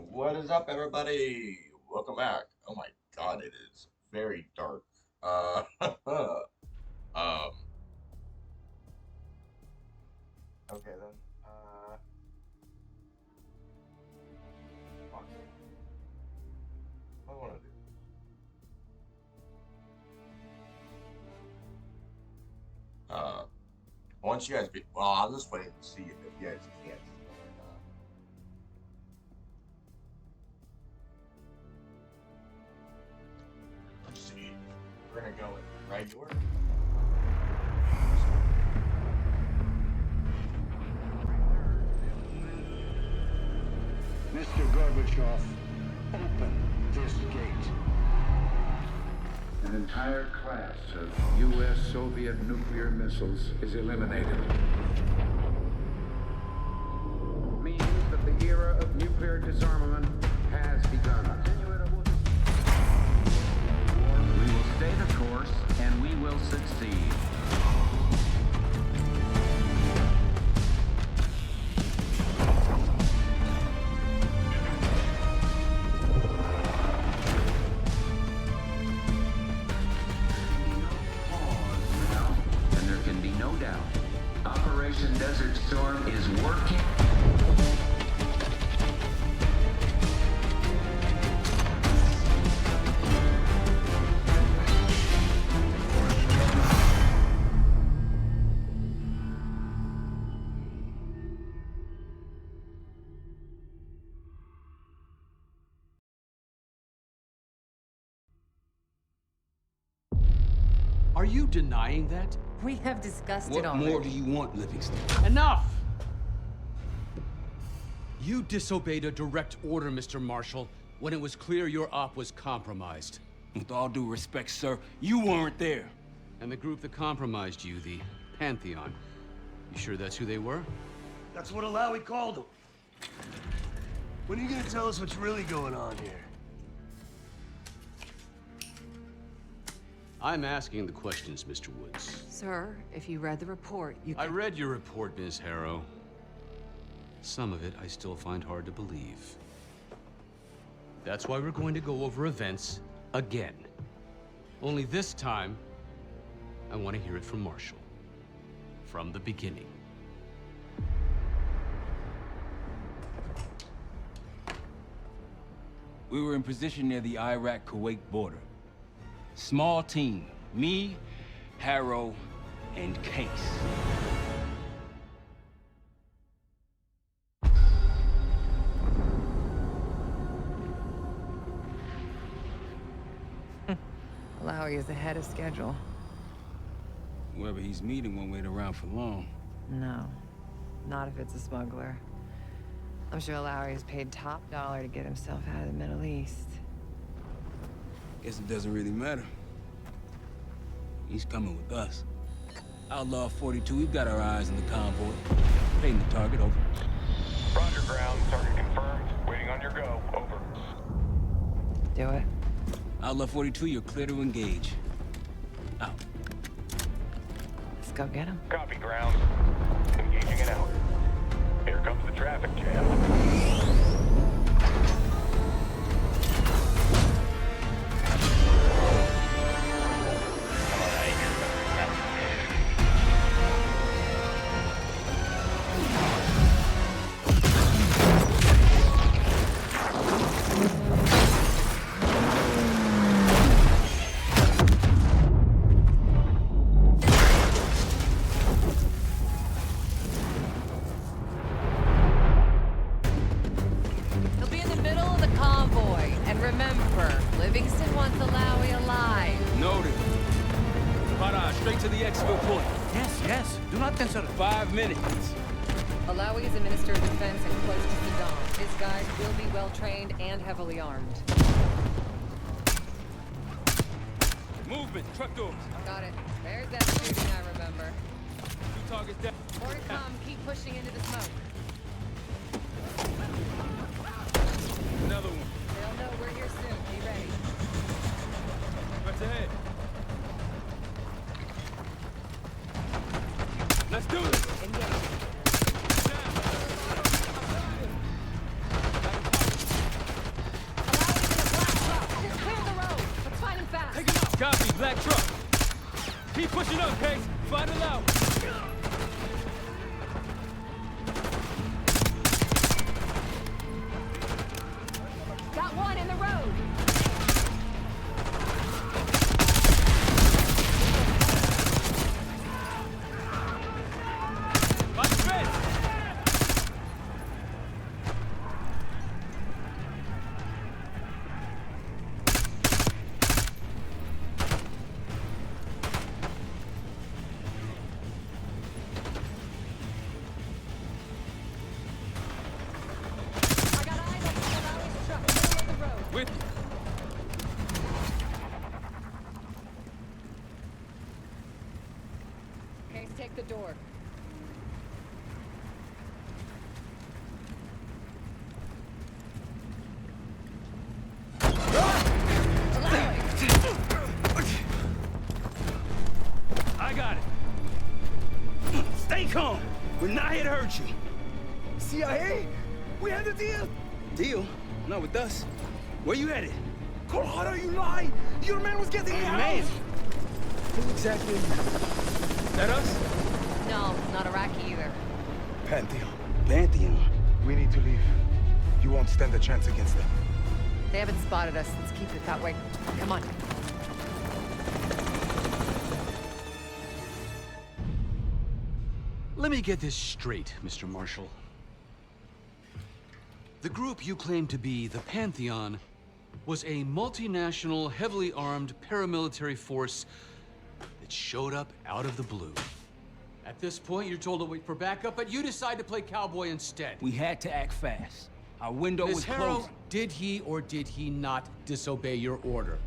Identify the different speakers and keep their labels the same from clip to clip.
Speaker 1: What is up, everybody? Welcome back. Oh my god, it is very dark. Um, okay then. Fuck. What do I want to do? Uh, I want you guys to be. Well, I'm just waiting to see if you guys can't see it or not. Let's see. We're gonna go in regular.
Speaker 2: Mr. Gorbachev, open this gate.
Speaker 3: An entire class of U.S. Soviet nuclear missiles is eliminated. Means that the era of nuclear disarmament has begun.
Speaker 4: We will stay the course, and we will succeed. And there can be no doubt. Operation Desert Storm is working.
Speaker 5: Are you denying that?
Speaker 6: We have discussed it
Speaker 7: What
Speaker 6: already.
Speaker 7: more do you want, Livingston?
Speaker 5: Enough! You disobeyed a direct order, Mr. Marshall, when it was clear your op was compromised.
Speaker 7: With all due respect, sir, you weren't there.
Speaker 5: And the group that compromised you, the Pantheon, you sure that's who they were?
Speaker 8: That's what Alawi called him. When are you gonna tell us what's really going on here?
Speaker 5: I'm asking the questions, Mr. Woods.
Speaker 6: Sir, if you read the report, you
Speaker 5: I
Speaker 6: can...
Speaker 5: read your report, Ms. Harrow. Some of it I still find hard to believe. That's why we're going to go over events again. Only this time, I want to hear it from Marshall. From the beginning.
Speaker 7: We were in position near the Iraq-Kuwait border. Small team. Me, Harrow, and Case.
Speaker 6: Alawi is ahead of schedule.
Speaker 7: Whoever he's meeting won't wait around for long.
Speaker 6: No, not if it's a smuggler. I'm sure Alawi is paid top dollar to get himself out of the Middle East.
Speaker 7: Guess it doesn't really matter. He's coming with us. Outlaw 42, we've got our eyes on the convoy. Painting the target, over.
Speaker 9: Roger, ground. Target confirmed. Waiting on your go. Over.
Speaker 6: Do it.
Speaker 7: Outlaw 42, you're clear to engage. Out.
Speaker 6: Let's go get him.
Speaker 9: Copy, ground. Engaging and out. Here comes the traffic jam.
Speaker 6: He'll be in the middle of the convoy. And remember, Livingston wants Alawi alive.
Speaker 7: Noted. Para, straight to the exfil point.
Speaker 2: Yes. Do not answer.
Speaker 7: 5 minutes.
Speaker 6: Alawi is a minister of defense and close to Saddam. His guys will be well trained and heavily armed.
Speaker 7: Movement, truck doors.
Speaker 6: Got it. There's that shooting I remember.
Speaker 7: 2 targets down.
Speaker 6: More to come. Keep pushing into the smoke.
Speaker 7: Another one.
Speaker 6: They'll know we're here soon. Be ready.
Speaker 7: What's ahead? Let's do this.
Speaker 6: Engage.
Speaker 7: pushing up, Case. Find it out.
Speaker 6: Got one in the road.
Speaker 7: By the fence.
Speaker 6: I got eyes on Alawi's truck, middle of the road.
Speaker 7: With you.
Speaker 6: Case, take the door.
Speaker 7: I got it.
Speaker 8: Stay calm. We're not here to hurt you. CIA? We had a deal.
Speaker 7: Deal? Not with us. Where you headed?
Speaker 8: Colorado, you lied. Your man was getting me out.
Speaker 7: Man. Who exactly? That us?
Speaker 6: No, not Iraqi either.
Speaker 8: Pantheon.
Speaker 7: Pantheon.
Speaker 8: We need to leave. You won't stand a chance against them.
Speaker 6: They haven't spotted us. Let's keep it that way. Come on.
Speaker 5: Let me get this straight, Mr. Marshall. The group you claim to be the Pantheon was a multinational, heavily armed paramilitary force that showed up out of the blue. At this point, you're told to wait for backup, but you decide to play cowboy instead.
Speaker 7: We had to act fast. Our window was
Speaker 5: Ms. Harrow,
Speaker 7: closing.
Speaker 5: did he or did he not disobey your order?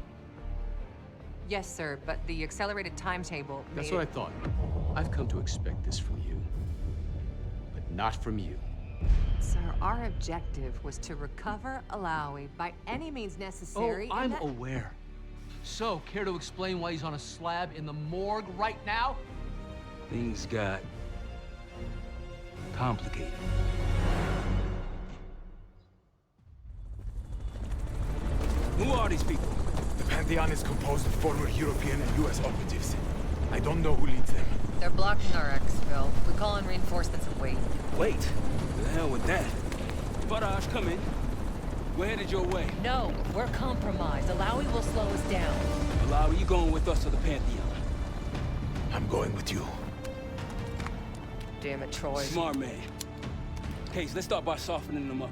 Speaker 6: Yes, sir, but the accelerated timetable
Speaker 5: That's
Speaker 6: made
Speaker 5: what I
Speaker 6: it-
Speaker 5: thought. I've come to expect this from you, but not from you.
Speaker 6: Sir, our objective was to recover Alawi by any means necessary.
Speaker 5: Oh,
Speaker 6: and
Speaker 5: I'm
Speaker 6: that-
Speaker 5: aware. So, care to explain why he's on a slab in the morgue right now?
Speaker 7: Things got complicated. Who are these people?
Speaker 8: The Pantheon is composed of former European and U.S. operatives. I don't know who leads them.
Speaker 6: They're blocking our exfil. We call in reinforcements and wait.
Speaker 7: Wait. The hell with that? Faraj, come in. We're headed your way.
Speaker 6: No, we're compromised. Alawi will slow us down.
Speaker 7: Alawi, you going with us to the Pantheon?
Speaker 8: I'm going with you.
Speaker 6: Damn it, Troy.
Speaker 7: Smart man. Case, let's start by softening them up.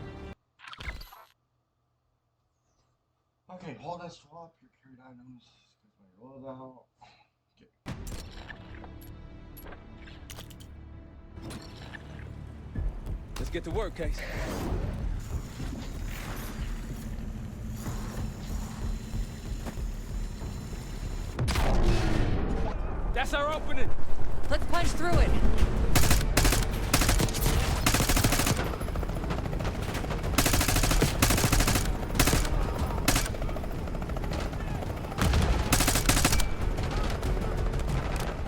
Speaker 1: Okay, hold that swap your carried items. Get my rolls out. Okay.
Speaker 7: Let's get to work, Case. That's our opening.
Speaker 6: Let's punch through it.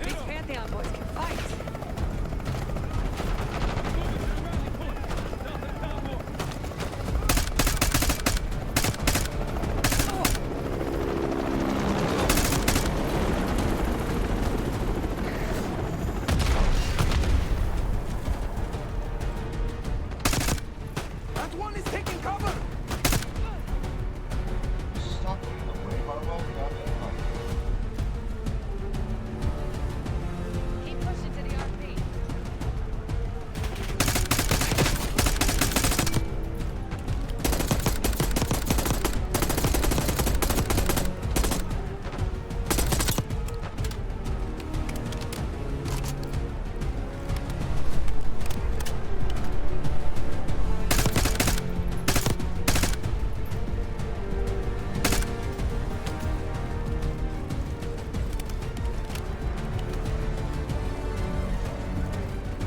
Speaker 6: These Pantheon boys can fight.
Speaker 8: That one is taking cover.
Speaker 1: Stop in the way, Marvel.
Speaker 6: Keep pushing to the RP.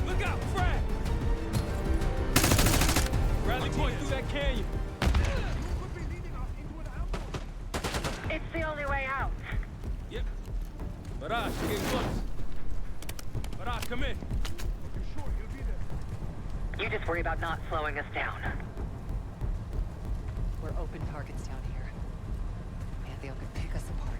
Speaker 7: Look out, Fred! Rally point through that canyon.
Speaker 10: It's the only way out.
Speaker 7: Yep. Faraj, you're getting close. Faraj, come in.
Speaker 10: You just worry about not slowing us down.
Speaker 6: We're open targets down here. Pantheon could pick us apart.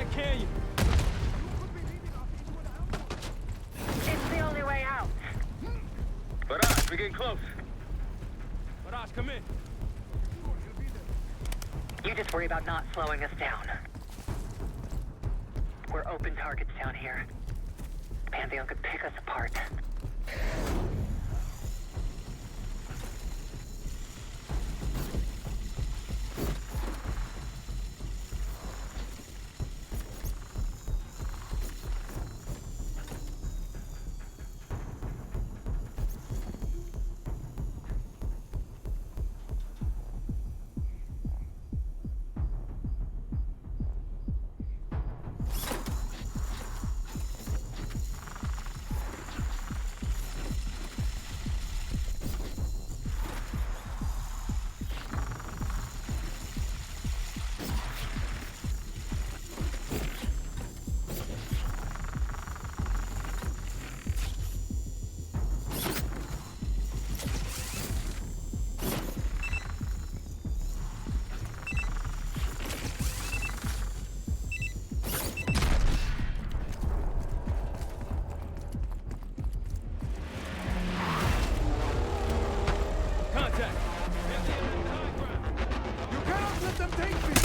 Speaker 7: that canyon.
Speaker 10: It's the only way out.
Speaker 9: Barrage, we're getting close.
Speaker 7: Barrage, come in.
Speaker 10: You just worry about not slowing us down. We're open targets down here. Pantheon could pick us apart.
Speaker 7: Contact. High ground.
Speaker 8: You cannot let them take me!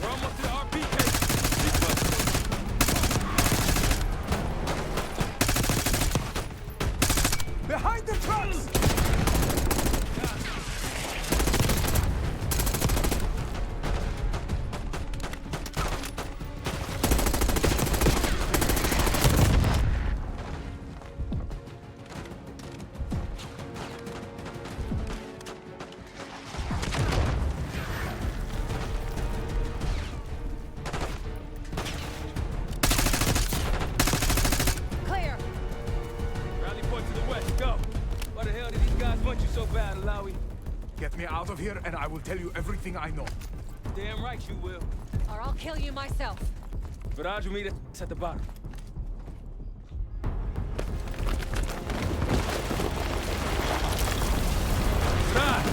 Speaker 7: We're almost to the RP case.
Speaker 8: Behind the trucks!
Speaker 6: Clear!
Speaker 7: Rally point to the west, go. Why the hell did these guys want you so bad, Alawi?
Speaker 8: Get me out of here and I will tell you everything I know.
Speaker 7: Damn right you will.
Speaker 6: Or I'll kill you myself.
Speaker 7: Barrage will meet us at the bottom. Barrage!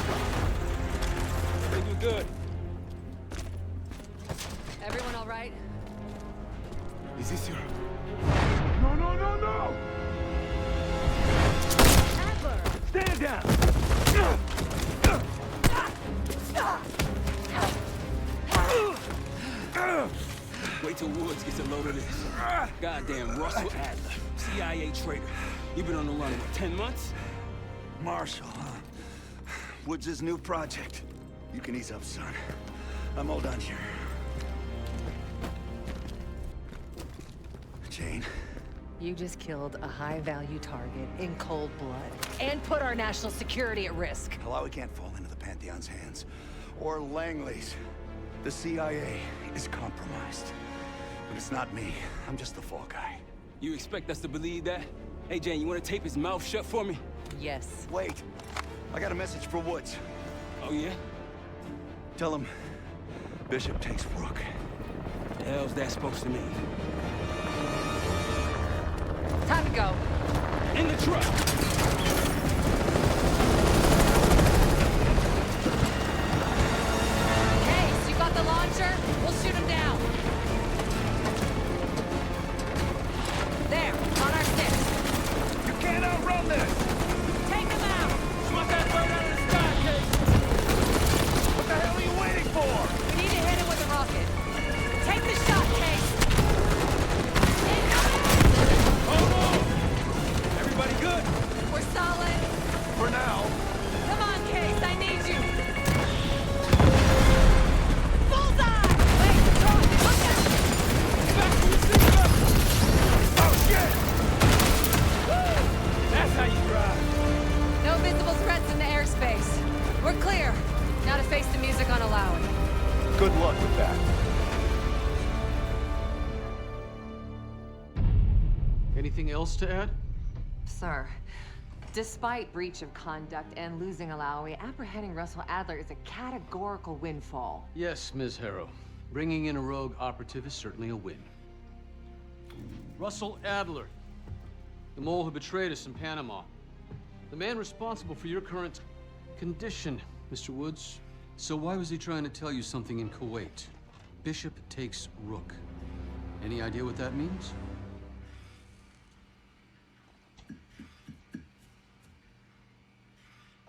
Speaker 7: They do good.
Speaker 6: Everyone all right?
Speaker 8: Is this your... No, no, no, no!
Speaker 6: Adler!
Speaker 8: Stand down!
Speaker 7: Wait till Woods gets a load of this. Goddamn Russell Adler, CIA traitor. You been on the run, what, 10 months?
Speaker 8: Marshall, huh? Woods' new project. You can ease up, son. I'm all done here. Jane?
Speaker 6: You just killed a high-value target in cold blood and put our national security at risk.
Speaker 8: Alawi can't fall into the Pantheon's hands. Or Langley's. The CIA is compromised. But it's not me. I'm just the fall guy.
Speaker 7: You expect us to believe that? Hey, Jane, you want to tape his mouth shut for me?
Speaker 6: Yes.
Speaker 8: Wait. I got a message for Woods.
Speaker 7: Oh, yeah?
Speaker 8: Tell him Bishop takes Rook.
Speaker 7: The hell's that supposed to mean?
Speaker 6: Time to go.
Speaker 7: In the truck!
Speaker 6: Case, you got the launcher? We'll shoot him down. There, on our six.
Speaker 8: You can't outrun this!
Speaker 6: Take him out!
Speaker 7: Smack that bird out of the sky, Case!
Speaker 8: What the hell are you waiting for?
Speaker 6: We need to hit him with a rocket. Take the shot, Case! Incoming!
Speaker 7: Hold on! Everybody good?
Speaker 6: We're solid.
Speaker 8: For now.
Speaker 6: Come on, Case, I need you. Bullseye! Wait, drop! Look out!
Speaker 7: Back to the seat!
Speaker 8: Oh, shit!
Speaker 7: That's how you drive.
Speaker 6: No visible threats in the airspace. We're clear. Now to face the music on Alawi.
Speaker 8: Good luck with that.
Speaker 5: Anything else to add?
Speaker 6: Sir, Despite breach of conduct and losing Alawi, apprehending Russell Adler is a categorical windfall.
Speaker 5: Yes, Ms. Harrow. Bringing in a rogue operative is certainly a win. Russell Adler, the mole who betrayed us in Panama. The man responsible for your current condition, Mr. Woods. So why was he trying to tell you something in Kuwait? Bishop takes Rook. Any idea what that means?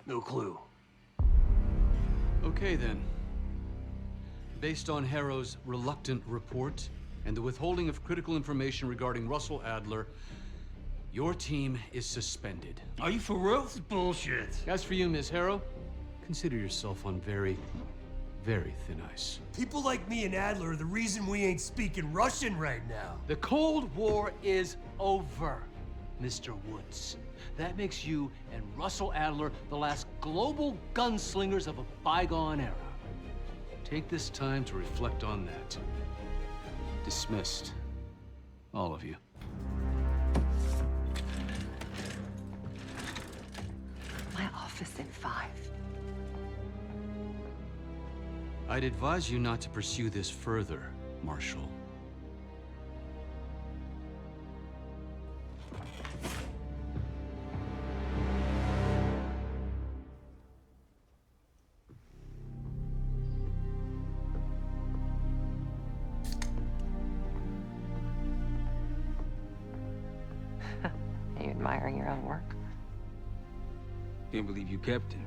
Speaker 2: No clue.
Speaker 5: Okay, then. Based on Harrow's reluctant report and the withholding of critical information regarding Russell Adler, your team is suspended.
Speaker 2: Are you for real? This is bullshit.
Speaker 5: As for you, Ms. Harrow, consider yourself on very, very thin ice.
Speaker 11: People like me and Adler are the reason we ain't speaking Russian right now.
Speaker 2: The Cold War is over, Mr. Woods. That makes you and Russell Adler the last global gunslingers of a bygone era.
Speaker 5: Take this time to reflect on that. Dismissed. All of you.
Speaker 6: My office in 5.
Speaker 5: I'd advise you not to pursue this further, Marshal.
Speaker 6: Are you admiring your own work?
Speaker 7: Can't believe you kept it.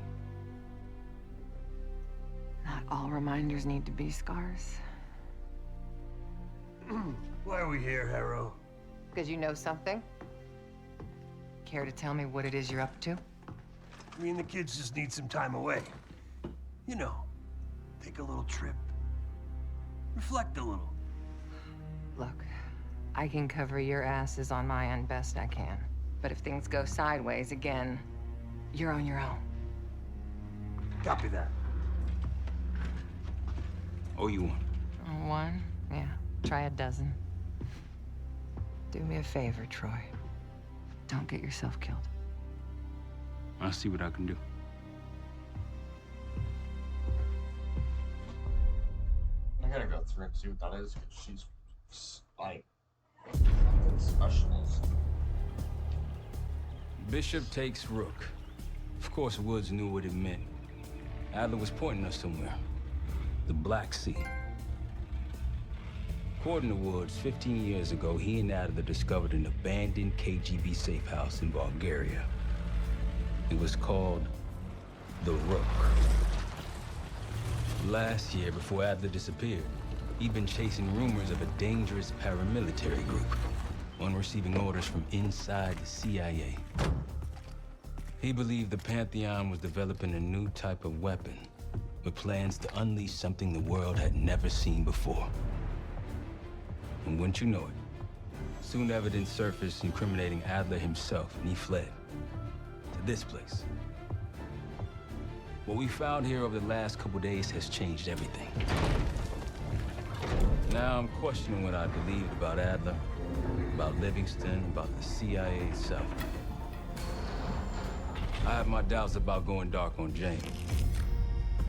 Speaker 6: Not all reminders need to be scars.
Speaker 11: Why are we here, Harrow?
Speaker 6: Because you know something? Care to tell me what it is you're up to?
Speaker 11: Me and the kids just need some time away. You know, take a little trip. Reflect a little.
Speaker 6: Look, I can cover your asses on my end best I can. But if things go sideways again, you're on your own.
Speaker 11: Copy that.
Speaker 7: Oh, you want?
Speaker 6: One? Yeah. Try a dozen. Do me a favor, Troy. Don't get yourself killed.
Speaker 7: I'll see what I can do.
Speaker 1: I'm gonna go through and see what that is, because she's like something special.
Speaker 7: Bishop takes Rook. Of course, Woods knew what it meant. Adler was pointing us somewhere. The Black Sea. According to Woods, 15 years ago, he and Adler discovered an abandoned KGB safe house in Bulgaria. It was called the Rook. Last year, before Adler disappeared, he'd been chasing rumors of a dangerous paramilitary group, one receiving orders from inside the CIA. He believed the Pantheon was developing a new type of weapon, with plans to unleash something the world had never seen before. And wouldn't you know it, soon evidence surfaced incriminating Adler himself, and he fled to this place. What we found here over the last couple days has changed everything. Now I'm questioning what I believed about Adler, about Livingston, about the CIA itself. I have my doubts about going dark on Jane.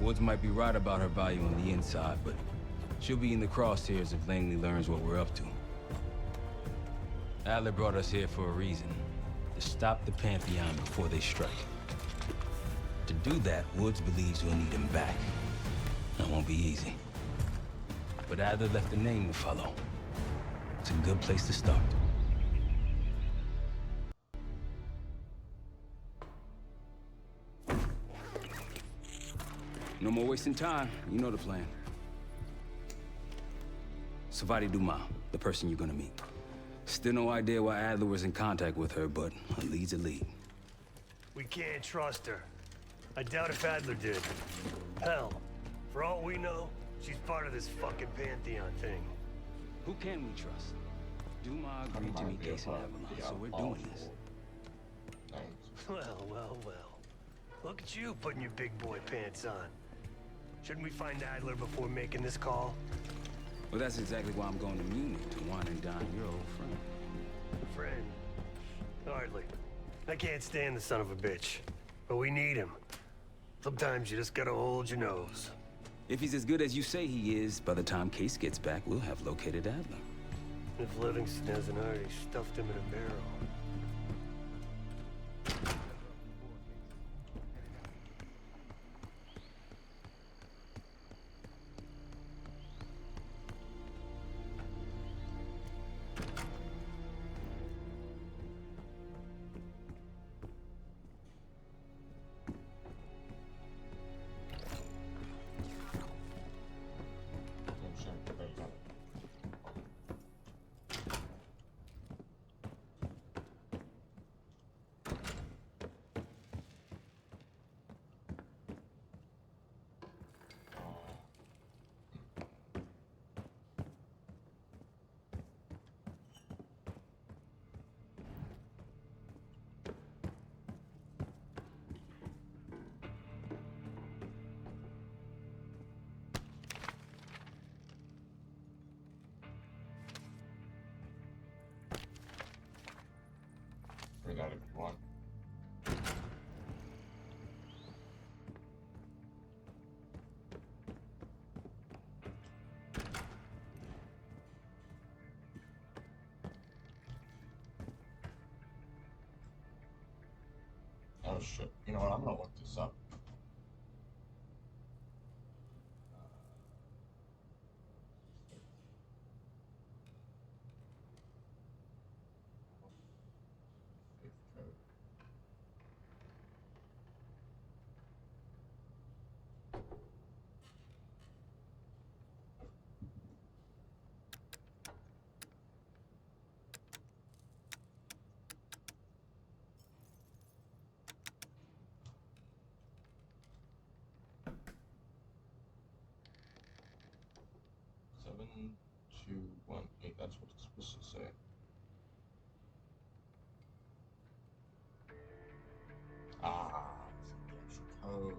Speaker 7: Woods might be right about her value on the inside, but she'll be in the crosshairs if Langley learns what we're up to. Adler brought us here for a reason, to stop the Pantheon before they strike. To do that, Woods believes we'll need him back. That won't be easy. But Adler left a name to follow. It's a good place to start. No more wasting time. You know the plan. Savati Dumas, the person you're gonna meet. Still no idea why Adler was in contact with her, but a lead's a lead.
Speaker 11: We can't trust her. I doubt if Adler did. Hell, for all we know, she's part of this fucking Pantheon thing.
Speaker 7: Who can we trust? Dumas agreed to meet Case in Avalon, so we're doing this.
Speaker 11: Well, well, well. Look at you putting your big boy pants on. Shouldn't we find Adler before making this call?
Speaker 7: Well, that's exactly why I'm going to Munich, to wine and dine your old friend.
Speaker 11: Friend? Hardly. I can't stand the son of a bitch, but we need him. Sometimes you just gotta hold your nose.
Speaker 7: If he's as good as you say he is, by the time Case gets back, we'll have located Adler.
Speaker 11: If Livingston hasn't already stuffed him in a barrel.
Speaker 1: Bring that if you want. Oh shit. You know what? I'm gonna look this up. Seven, 2, 1, 8. That's what it's supposed to say. Ah, it's the actual code.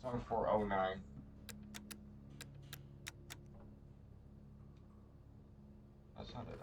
Speaker 1: Seven 409. That's not it.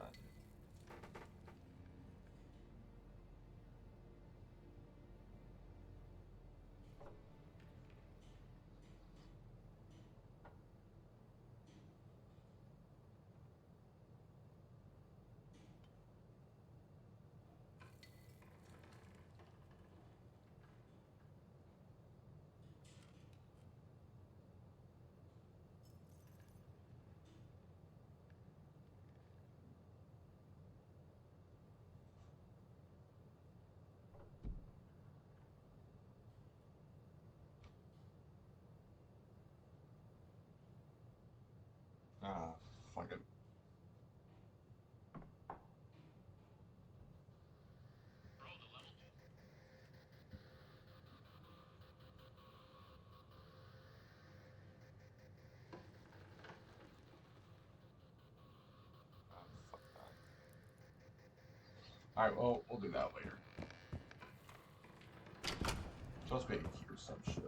Speaker 1: Ah, fuck it. Ah, fuck that. Alright, well, we'll do that later. Supposed to be a key or some shit.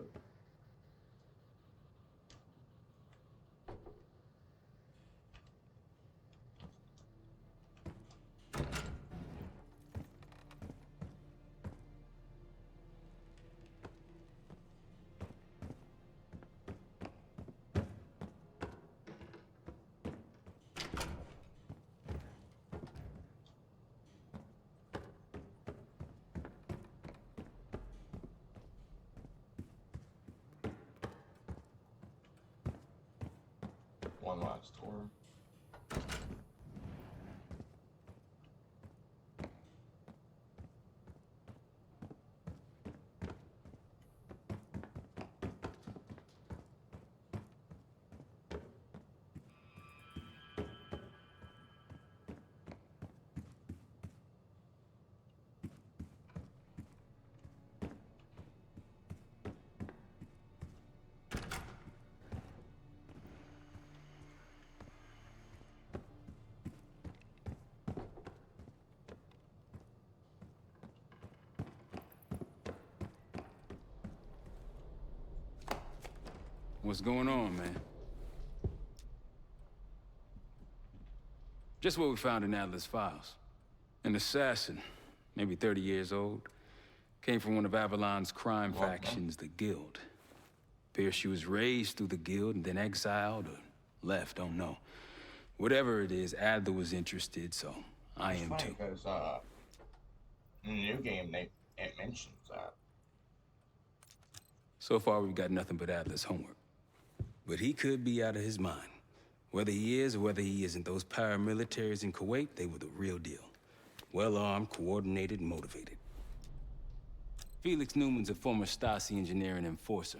Speaker 1: One last tour.
Speaker 7: What's going on, man? Just what we found in Adler's files. An assassin, maybe 30 years old, came from one of Avalon's crime factions, the Guild. Appears she was raised through the Guild and then exiled or left, don't know. Whatever it is, Adler was interested, so I am too.
Speaker 1: Because in the new game, it mentions that.
Speaker 7: So far, we've got nothing but Adler's homework. But he could be out of his mind. Whether he is or whether he isn't, those paramilitaries in Kuwait, they were the real deal. Well-armed, coordinated, and motivated. Felix Newman's a former Stasi engineer and enforcer.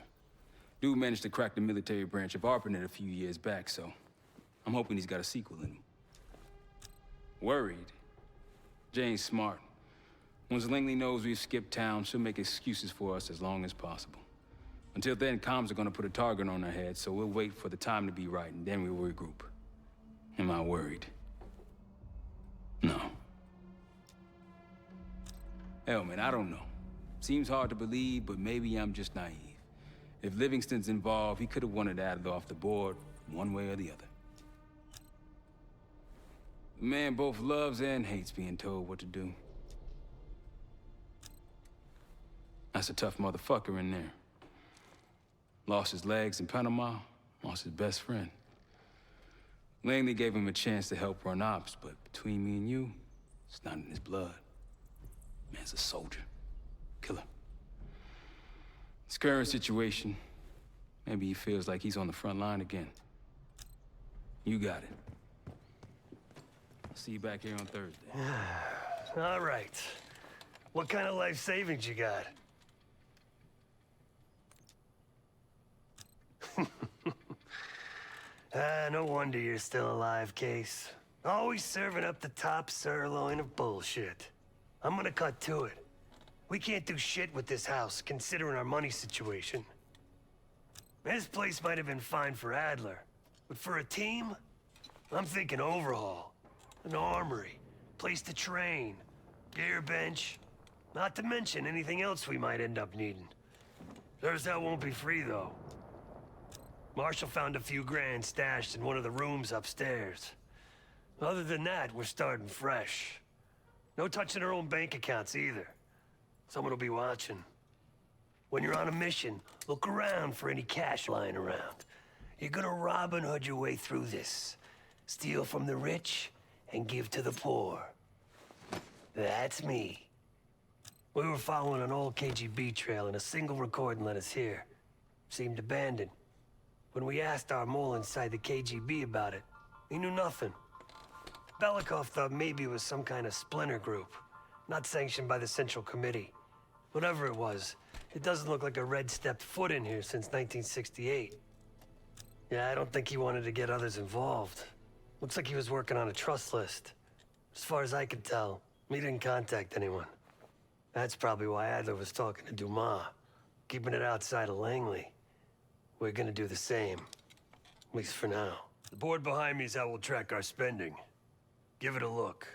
Speaker 7: Dude managed to crack the military branch of ARPANET a few years back, so I'm hoping he's got a sequel in him. Worried? Jane's smart. Once Langley knows we've skipped town, she'll make excuses for us as long as possible. Until then, comms are gonna put a target on our head, so we'll wait for the time to be right, and then we'll regroup. Am I worried? No. Hell, man, I don't know. Seems hard to believe, but maybe I'm just naive. If Livingston's involved, he could have wanted Adler off the board, one way or the other. The man both loves and hates being told what to do. That's a tough motherfucker in there. Lost his legs in Panama, lost his best friend. Langley gave him a chance to help run ops, but between me and you, it's not in his blood. Man's a soldier. Killer. His current situation, maybe he feels like he's on the front line again. You got it. I'll see you back here on Thursday.
Speaker 11: All right. What kind of life savings you got? No wonder you're still alive, Case. Always serving up the top sirloin of bullshit. I'm gonna cut to it. We can't do shit with this house, considering our money situation. This place might have been fine for Adler, but for a team, I'm thinking overhaul. An armory, place to train, gear bench, not to mention anything else we might end up needing. There's that won't be free, though. Marshall found a few grand stashed in one of the rooms upstairs. Other than that, we're starting fresh. No touching our own bank accounts either. Someone will be watching. When you're on a mission, look around for any cash lying around. You're gonna Robin Hood your way through this. Steal from the rich and give to the poor. That's me. We were following an old KGB trail and a single recording led us here. Seemed abandoned. When we asked our mole inside the KGB about it, he knew nothing. Belikov thought maybe it was some kind of splinter group, not sanctioned by the Central Committee. Whatever it was, it doesn't look like a red stepped foot in here since 1968. Yeah, I don't think he wanted to get others involved. Looks like he was working on a trust list. As far as I could tell, he didn't contact anyone. That's probably why Adler was talking to Dumas, keeping it outside of Langley. We're gonna do the same, at least for now. The board behind me is how we'll track our spending. Give it a look.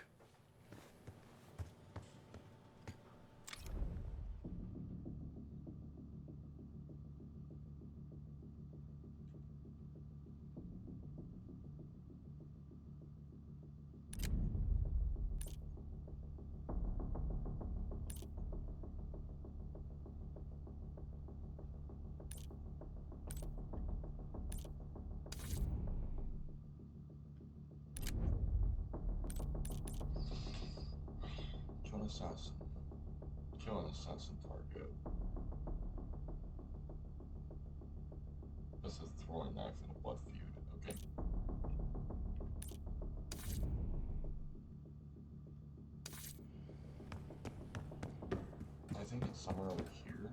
Speaker 1: Assassin. Kill an assassin target. This is throwing knife in a blood feud. Okay. I think it's somewhere over here.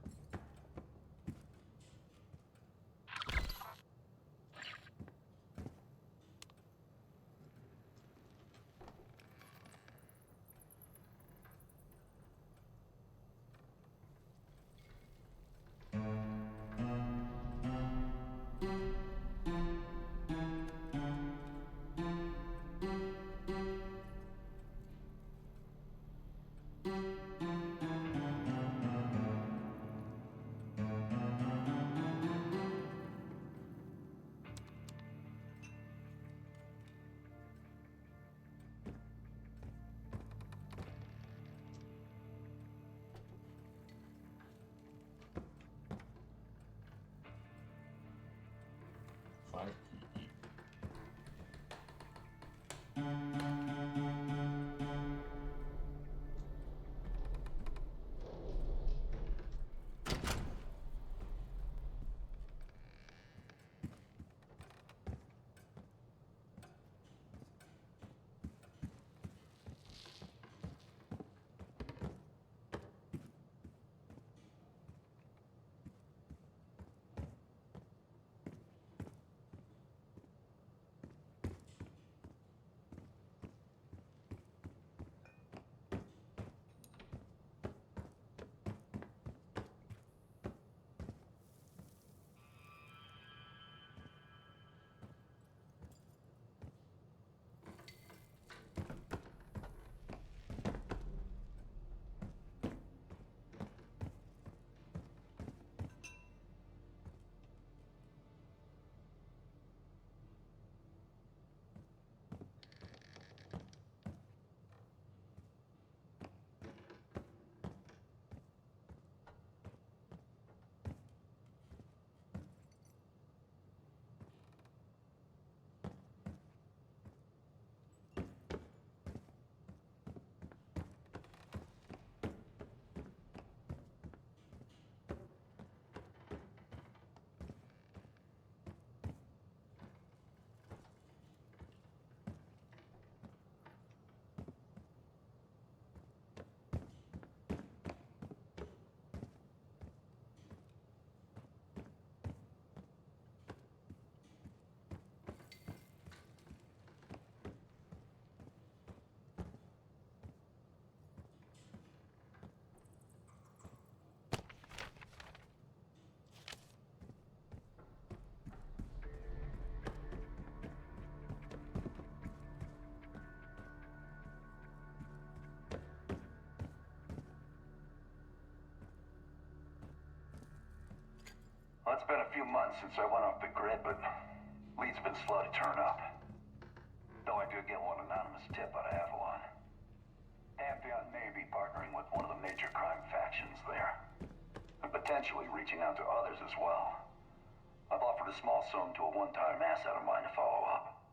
Speaker 8: It's been a few months since I went off the grid, but leads been slow to turn up. Though I did get one anonymous tip out of Avalon. Pantheon may be partnering with one of the major crime factions there. And potentially reaching out to others as well. I've offered a small sum to a one-time asset of mine to follow up.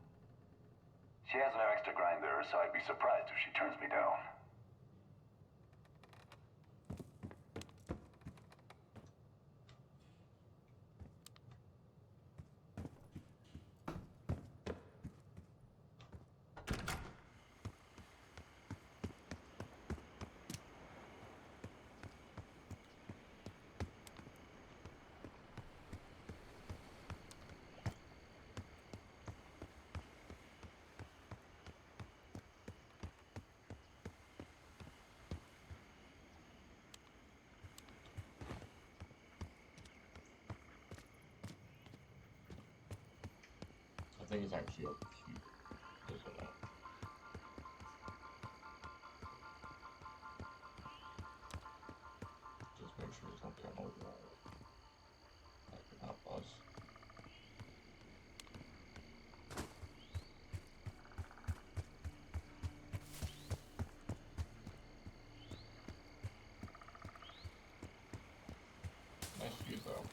Speaker 8: She has an extra grind there, so I'd be surprised if she turns me down.
Speaker 1: I think it's actually up here. Isn't it? Just make sure it's not going over there. That could help us. Nice view though.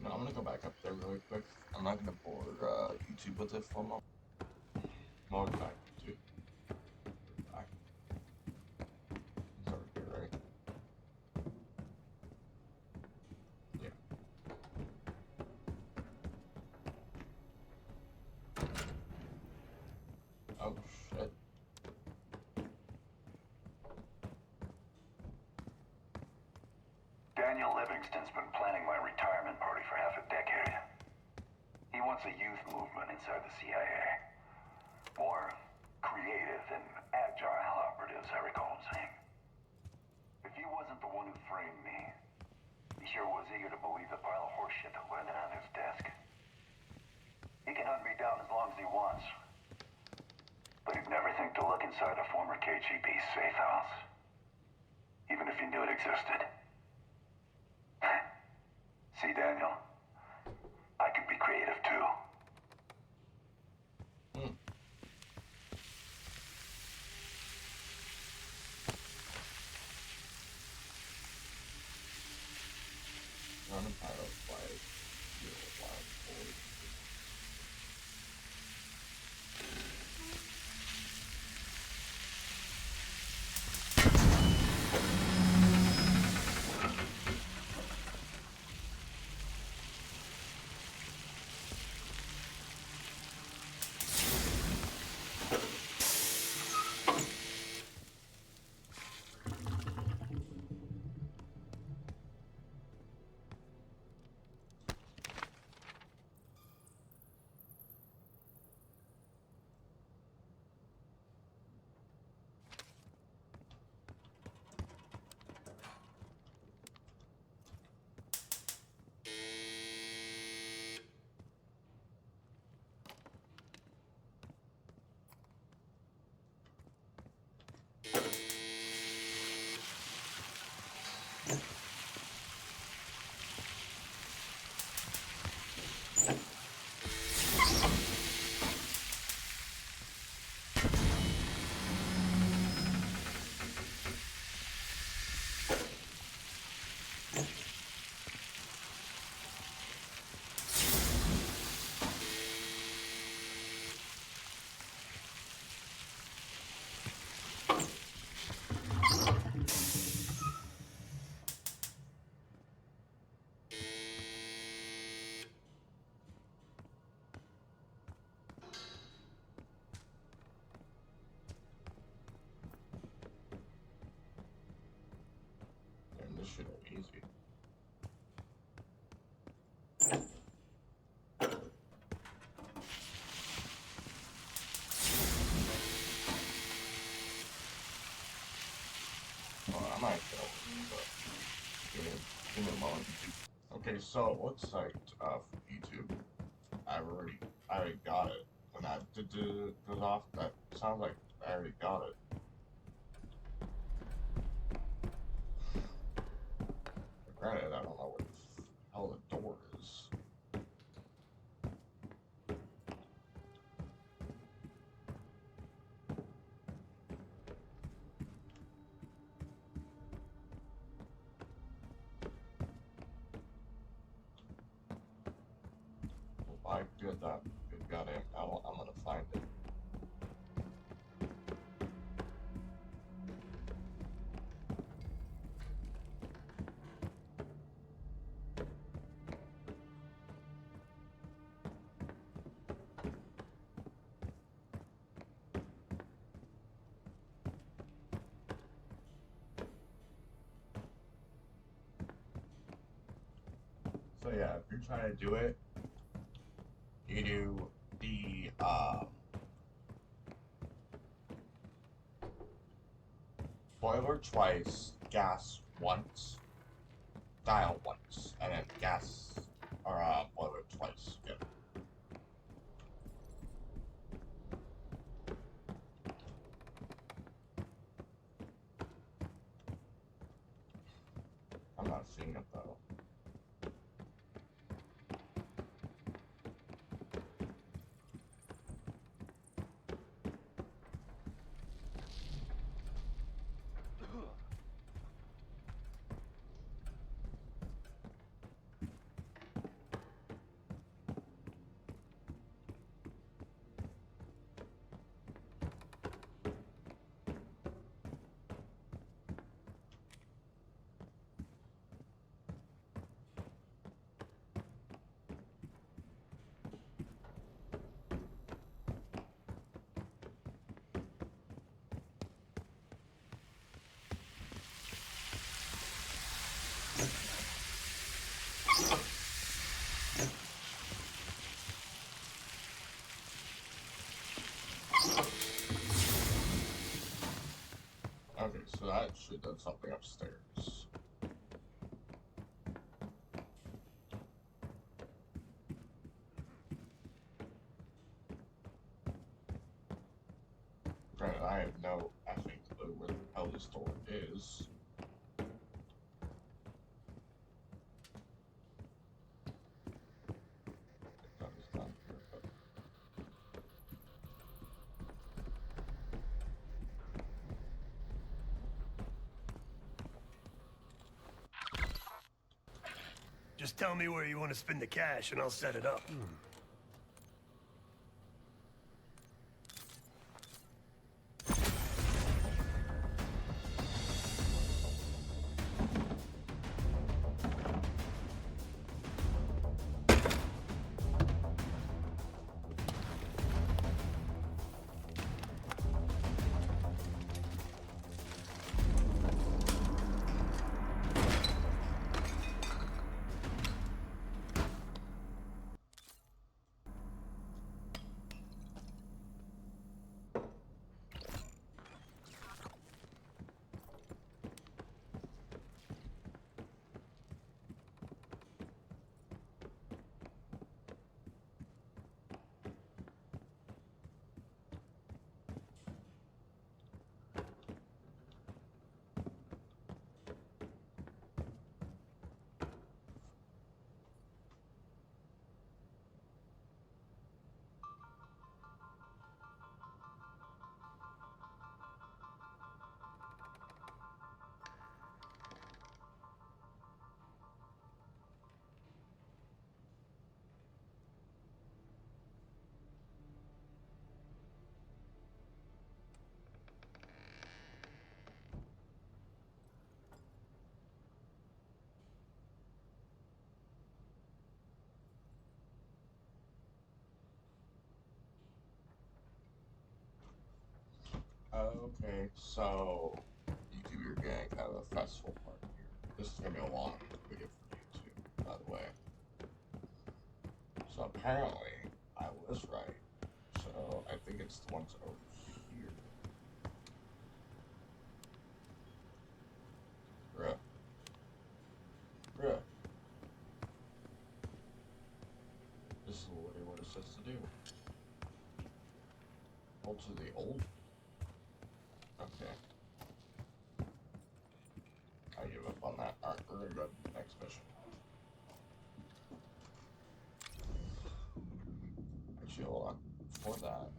Speaker 1: No, I'm gonna go back up there really quick. I'm not gonna bore YouTube with it for a moment. No, I'll go back to back. It's over here, right? Yeah. Oh shit.
Speaker 8: Daniel Livingston's been planning my retirement party for half a decade. He wants a youth movement inside the CIA. More creative and agile operatives, I recall him saying. If he wasn't the one who framed me, he sure was eager to believe the pile of horseshit that landed on his desk. He can hunt me down as long as he wants. But he'd never think to look inside a former KGB safe house. Even if he knew it existed. See, Daniel, I can be creative too.
Speaker 1: Run a pilot flight. Forward. I might go, but give me a moment. Okay, so it looks like for YouTube, I already got it. When I did goes off, that sounds like I already got it. But granted, I don't know where the hell the door is. I good that good goddamn I'm gonna find it. So yeah, if you're trying to do it, you do the boiler twice, gas once, dial once, and then gas or boiler twice. Yep. I'm not seeing it though. Okay, so that should have something upstairs. Granted, I have no effing clue where the hell this door is. That is down here, but...
Speaker 11: Just tell me where you want to spend the cash and I'll set it up.
Speaker 1: Okay, so YouTube, you're gonna have a festival part here. This is gonna be a long video for YouTube, by the way. So apparently, I was right. So I think it's the ones over here. to the old. Okay. I give up on that. Alright, we're gonna go to the next mission. Actually, hold on. For that.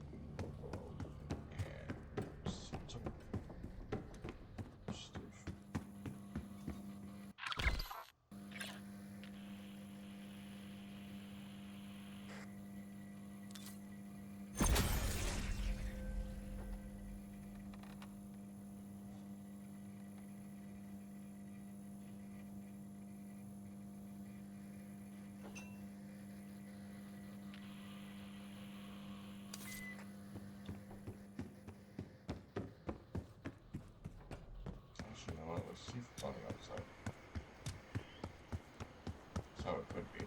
Speaker 1: And Steve. Actually, you know what? Let's see if it's on the outside. That's how it could be.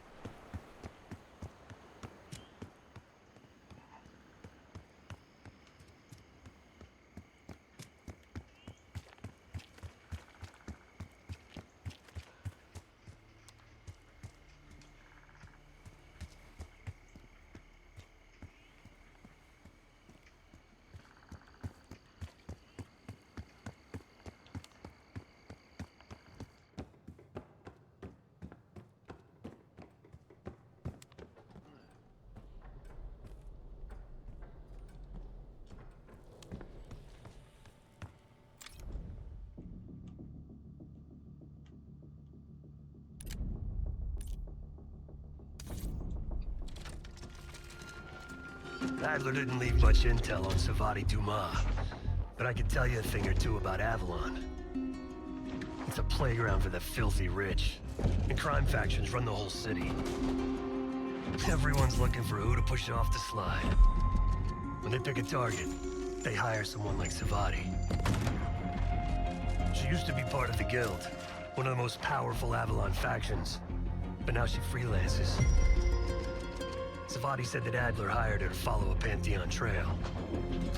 Speaker 11: Adler didn't leave much intel on Savati Dumas, but I can tell you a thing or two about Avalon. It's a playground for the filthy rich, and crime factions run the whole city. Everyone's looking for who to push off the slide. When they pick a target, they hire someone like Savati. She used to be part of the Guild, one of the most powerful Avalon factions, but now she freelances. Savati said that Adler hired her to follow a Pantheon trail.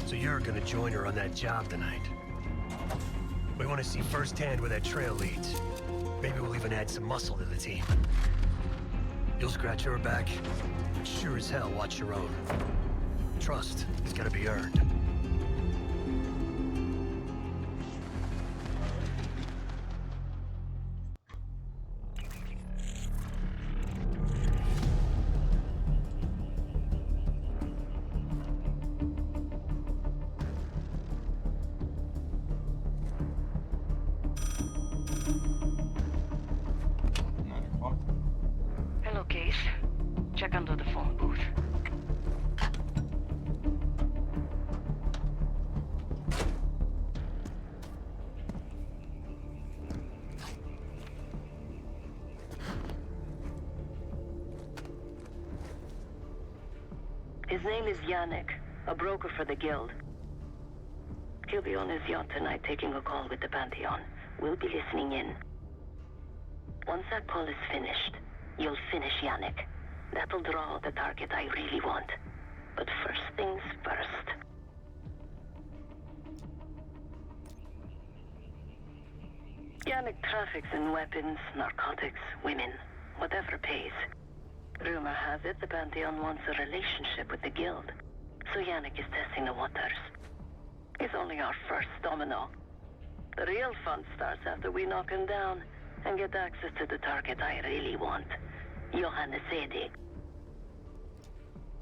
Speaker 11: So you're gonna join her on that job tonight. We want to see firsthand where that trail leads. Maybe we'll even add some muscle to the team. You'll scratch her back, but sure as hell watch your own. Trust has gotta be earned.
Speaker 10: Hello, Case. Check under the phone booth. His name is Yannick, a broker for the Guild. He'll be on his yacht tonight taking a call with the Pantheon. We'll be listening in. Once that call is finished, you'll finish Yannick. That'll draw the target I really want. But first things first. Yannick traffics in weapons, narcotics, women, whatever pays. Rumor has it the Pantheon wants a relationship with the Guild, so Yannick is testing the waters. He's only our first domino. The real fun starts after we knock him down and get access to the target I really want, Johannes Edi.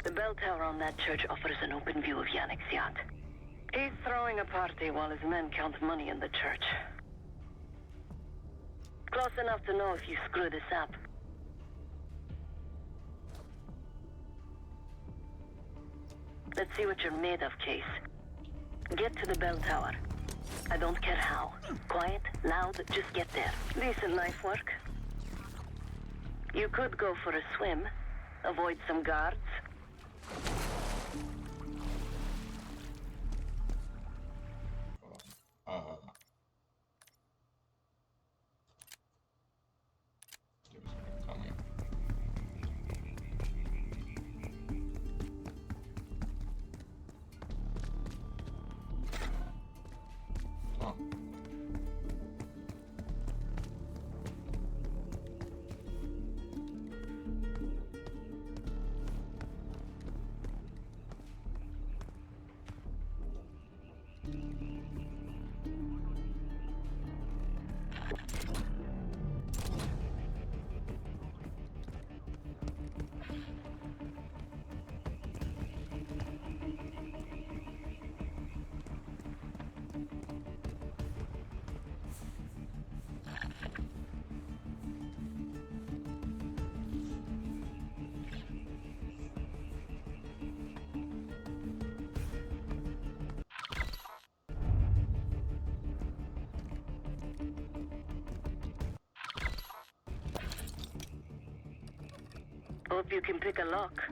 Speaker 10: The bell tower on that church offers an open view of Yannick's yacht. He's throwing a party while his men count money in the church. Close enough to know if you screw this up. Let's see what you're made of, Case. Get to the bell tower. I don't care how. Quiet, loud, just get there. Decent knife work. You could go for a swim. Avoid some guards.
Speaker 1: Give us a tell me. Oh.
Speaker 10: Hope you can pick a lock.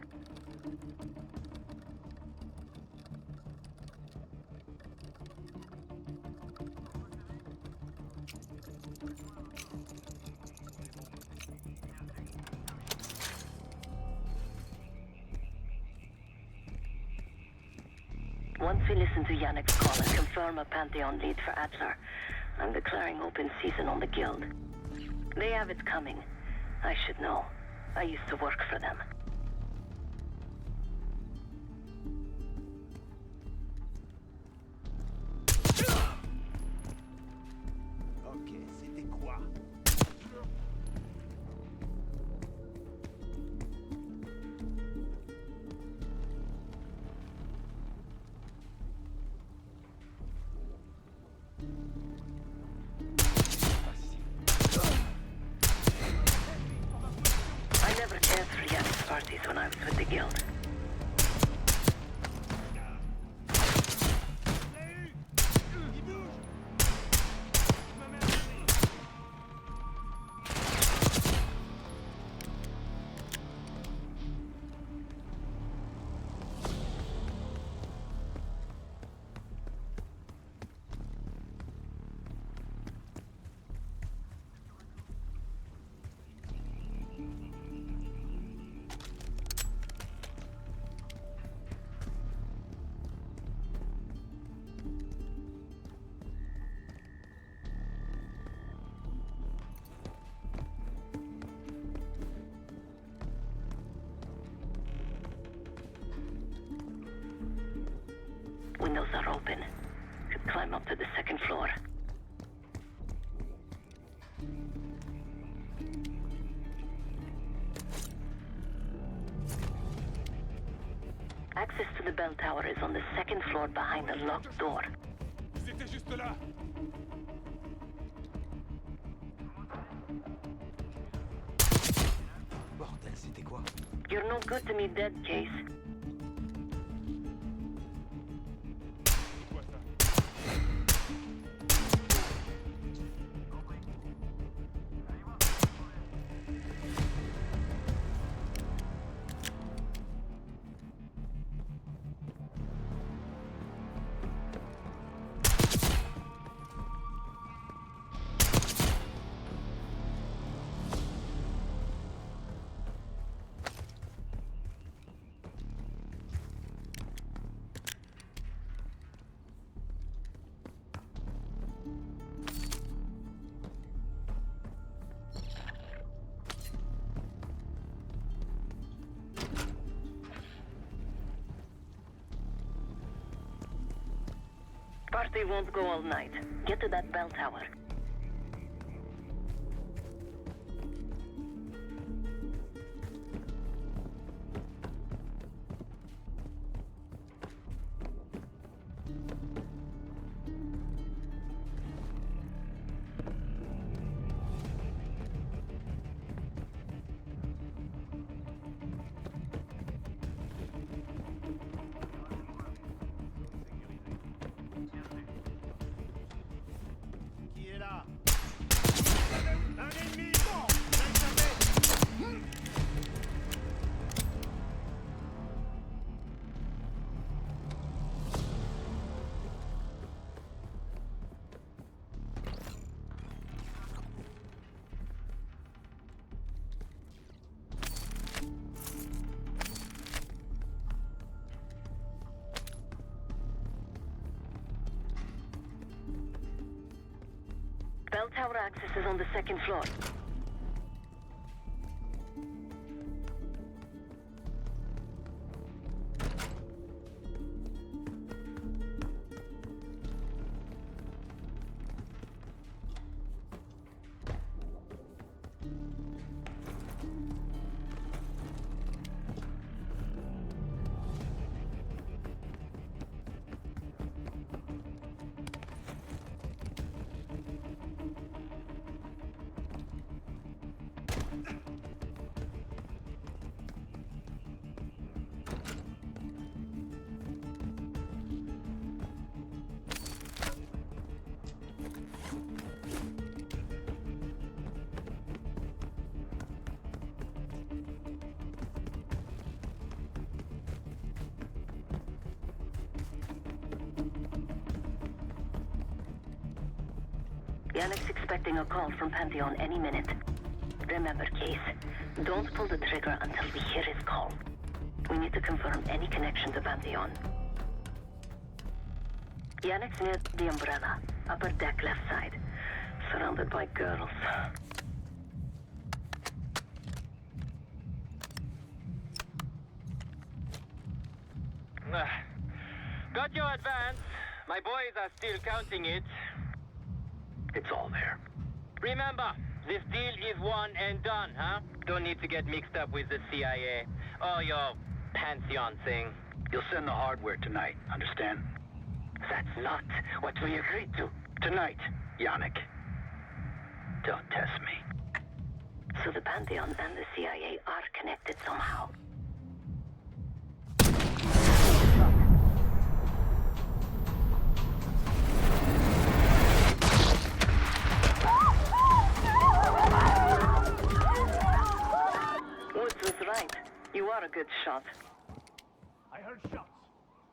Speaker 10: Once we listen to Yannick's call and confirm a Pantheon lead for Adler, I'm declaring open season on the Guild. They have it coming. I should know. I used to work for them.
Speaker 11: Ok, c'était quoi?
Speaker 10: I never cared for Yannick's parties when I was with the Guild. Windows are open. Could climb up to the second floor. Access to the bell tower is on the second floor behind the locked door.
Speaker 9: Ils étaient juste là.
Speaker 11: Bordel, c'était quoi?
Speaker 10: You're no good to me dead, Case.
Speaker 9: C'est quoi ça?
Speaker 10: Party won't go all night. Get to that bell tower.
Speaker 11: Qui est là? Un ennemi!
Speaker 10: Bell tower access is on the second floor. Yannick's expecting a call from Pantheon any minute. Remember, Case, don't pull the trigger until we hear his call. We need to confirm any connection to Pantheon. Yannick's near the umbrella, upper deck left side, surrounded by girls.
Speaker 12: Got your advance. My boys are still counting it.
Speaker 8: It's all there.
Speaker 12: Remember, this deal is one and done, huh? Don't need to get mixed up with the CIA or your Pantheon thing.
Speaker 8: You'll send the hardware tonight, understand?
Speaker 12: That's not what we agreed to.
Speaker 8: Tonight, Yannick. Don't test me.
Speaker 10: So the Pantheon and the CIA are connected somehow. Woods was right. You are a good shot.
Speaker 12: I heard shots.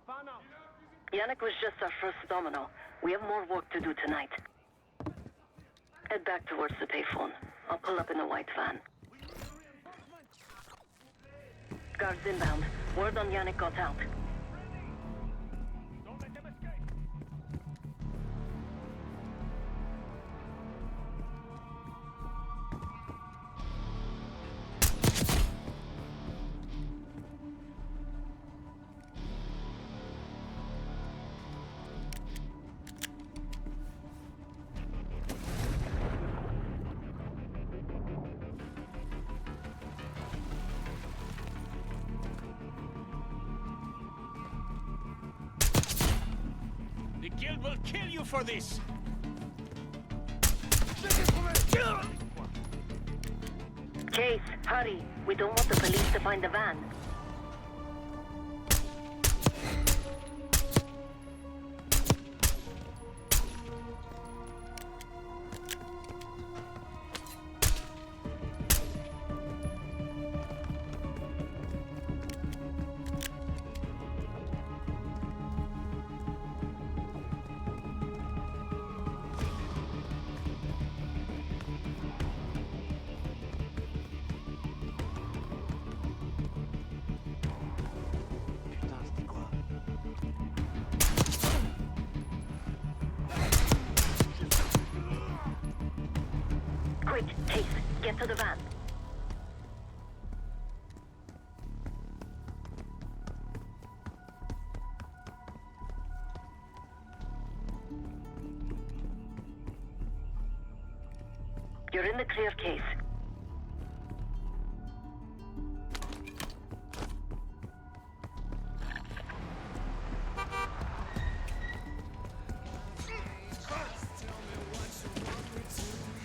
Speaker 12: Found out.
Speaker 10: Yannick was just our first domino. We have more work to do tonight. Head back towards the payphone. I'll pull up in a white van. Guards inbound. Word on Yannick got out.
Speaker 12: Don't let them escape.
Speaker 9: The guild will kill you for this!
Speaker 10: Case, hurry. We don't want the police to find the van. Quick, Case, get to the van. You're in the clear, Case.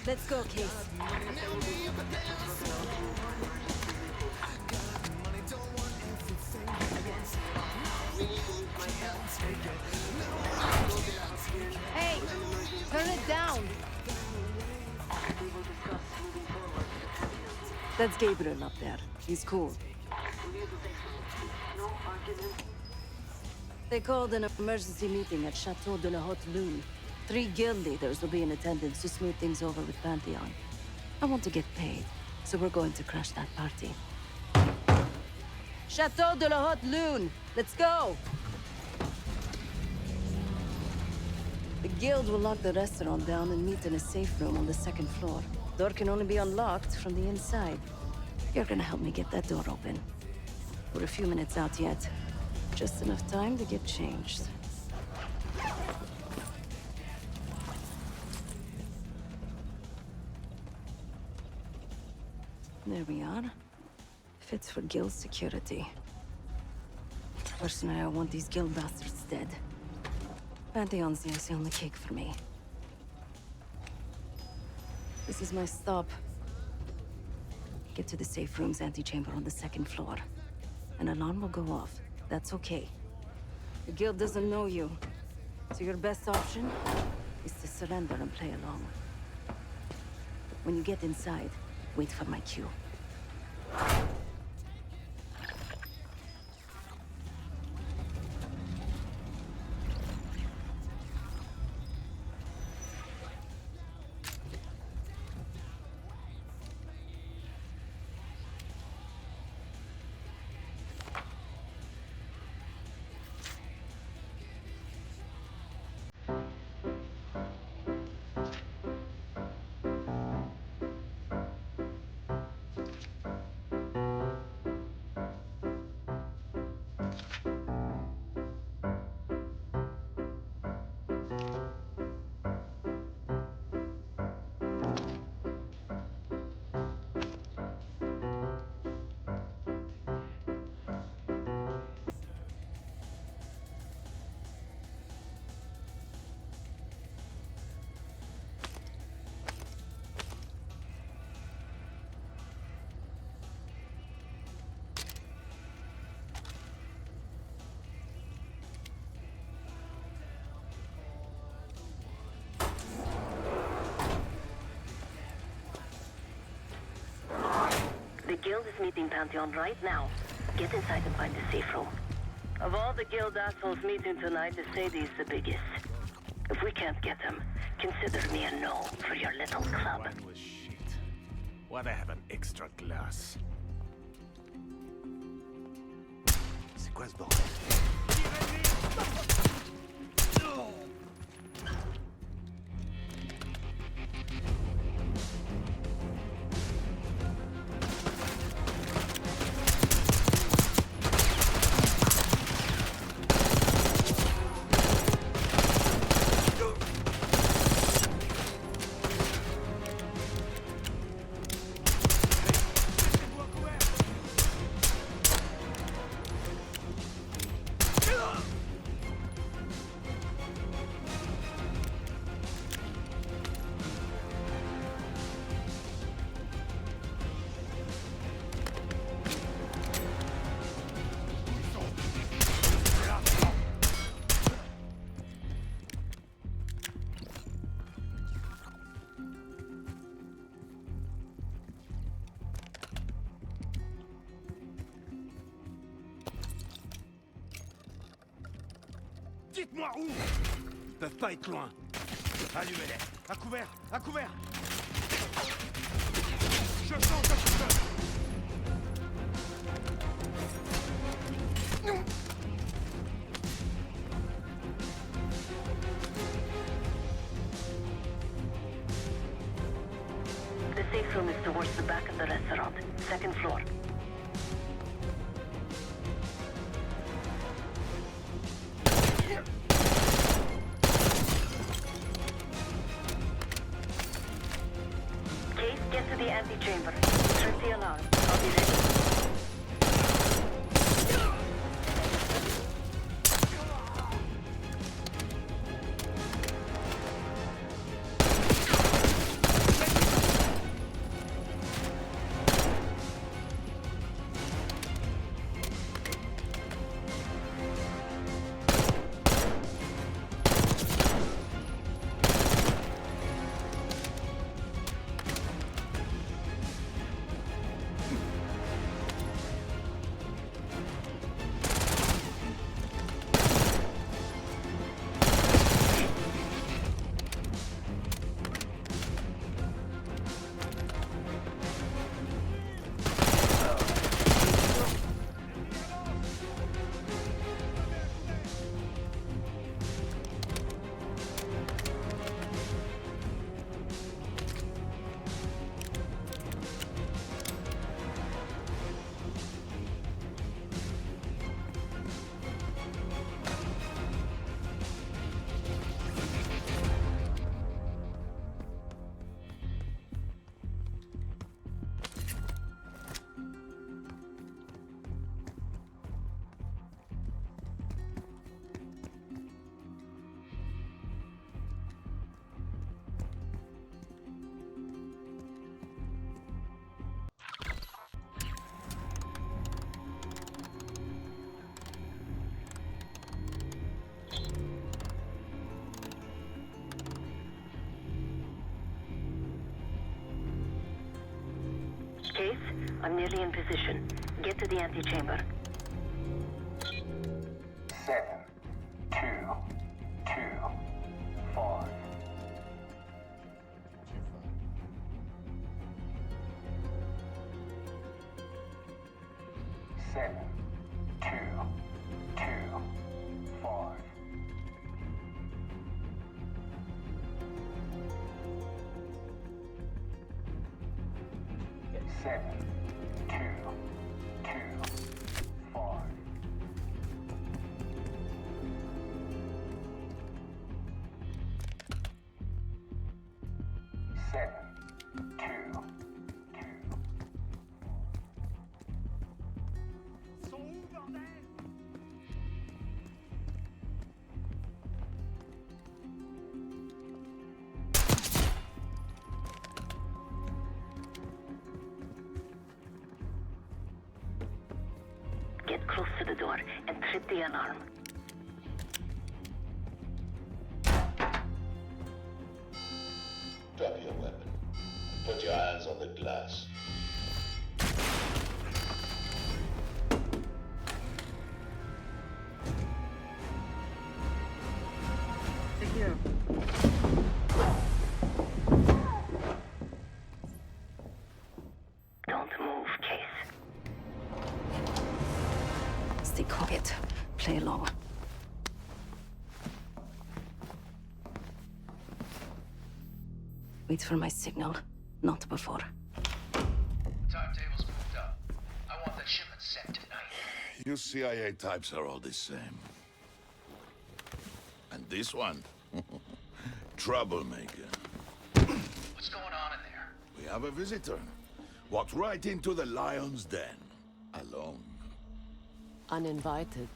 Speaker 13: Let's go, Case. Hey, turn it down. That's Gabriel up there. He's cool. They called an emergency meeting at Chateau de la Haute Lune. 3 guild leaders will be in attendance to smooth things over with Pantheon. I want to get paid, so we're going to crash that party. Chateau de la Haute Lune! Let's go! The guild will lock the restaurant down and meet in a safe room on the 2nd floor. Door can only be unlocked from the inside. You're gonna help me get that door open. We're a few minutes out yet. Just enough time to get changed. There we are. Fits for guild security. Personally, I want these guild bastards dead. Pantheon's the icing on the cake for me. This is my stop. Get to the safe room's antechamber on the 2nd floor. An alarm will go off. That's okay. The guild doesn't know you, so your best option is to surrender and play along. When you get inside, wait for my cue.
Speaker 10: The Guild is meeting Pantheon right now. Get inside and find the safe room. Of all the Guild assholes meeting tonight, Sadie's the biggest. If we can't get him, consider me a no for your little club.
Speaker 14: Wine was shit. Why'd I have an extra glass? C'est quoi ce bordel? Dites-moi où! Ils peuvent pas être loin. Allumez-les. À couvert! À couvert! Je sens un shooter!
Speaker 10: The safe room is towards the back of the restaurant, second floor. Case, get to the antechamber. Trip the alarm. I'll be ready. Case, I'm nearly in position. Get to the antechamber.
Speaker 8: 7, 2, 2, 5. Seven, 2, 2, 5. Seven, 2, 2, 5. Seven, 2, 2.
Speaker 14: Sont où, bordel?
Speaker 10: Get close to the door and trip the alarm.
Speaker 15: Drop your weapon. Put your hands on the glass.
Speaker 13: Stay quiet. Play along. Wait for my signal, not before.
Speaker 15: Timetable's moved up. I want that shipment sent tonight.
Speaker 16: You CIA types are all the same. And this one? Troublemaker.
Speaker 15: What's going on in there?
Speaker 16: We have a visitor. Walked right into the lion's den. Alone.
Speaker 17: Uninvited.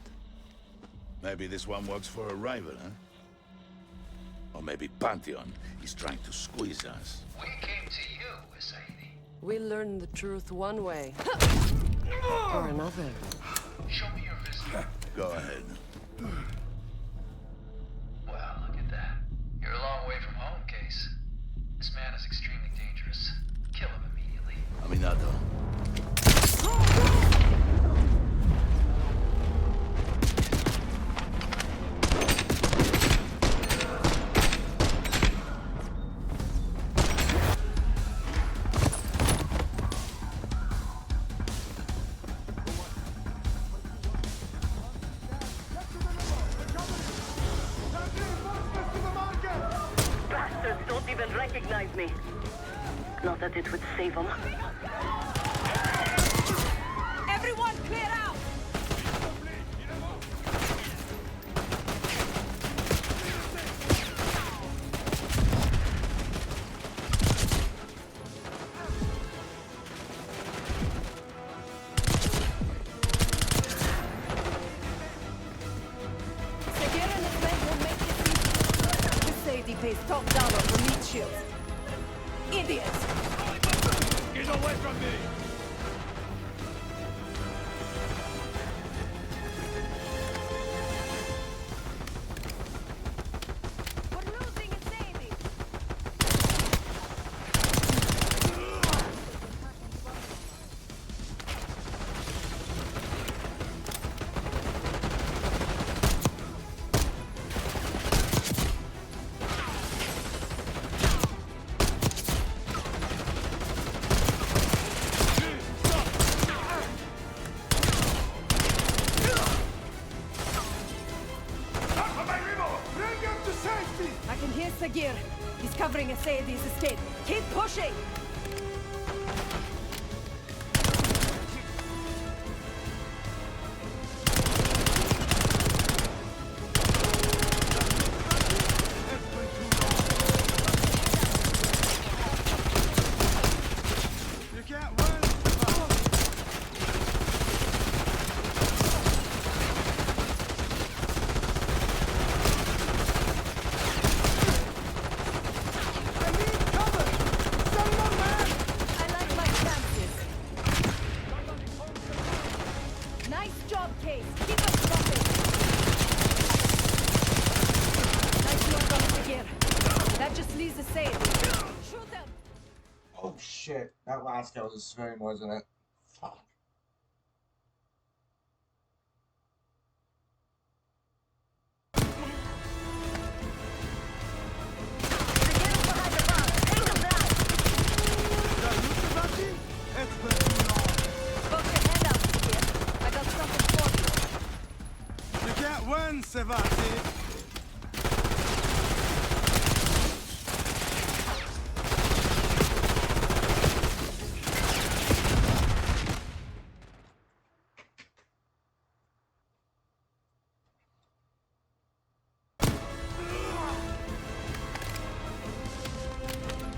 Speaker 16: Maybe this one works for a rival, huh? Or maybe Pantheon is trying to squeeze us.
Speaker 15: We came to you, Sadie.
Speaker 17: We learn the truth one way. Or another.
Speaker 15: Show me your visitor.
Speaker 16: Go ahead.
Speaker 15: Well, look at that. You're a long way from home, Case. This man is extremely dangerous. Kill him immediately.
Speaker 16: Aminado.
Speaker 10: Bastards don't even recognize me. Not that it would save them.
Speaker 13: Everyone clear out! Segura and his men will make this easy. This Sadie pays top dollar for meat shields. Idiots!
Speaker 14: Get away from me!
Speaker 13: We're losing a Sadie! I can hear Sagir. He's covering a Sadie's estate. Keep pushing!
Speaker 14: You can't run!
Speaker 13: I like my chances. Nice job, Case. Keep us dropping. Nice work on Sagir. That just leaves a Sadie. Shoot them!
Speaker 1: Oh shit, that last guy was a civilian, wasn't it? Fuck.
Speaker 13: Poke your hand out, Sagir. I got something for you.
Speaker 14: You can't win, Savati!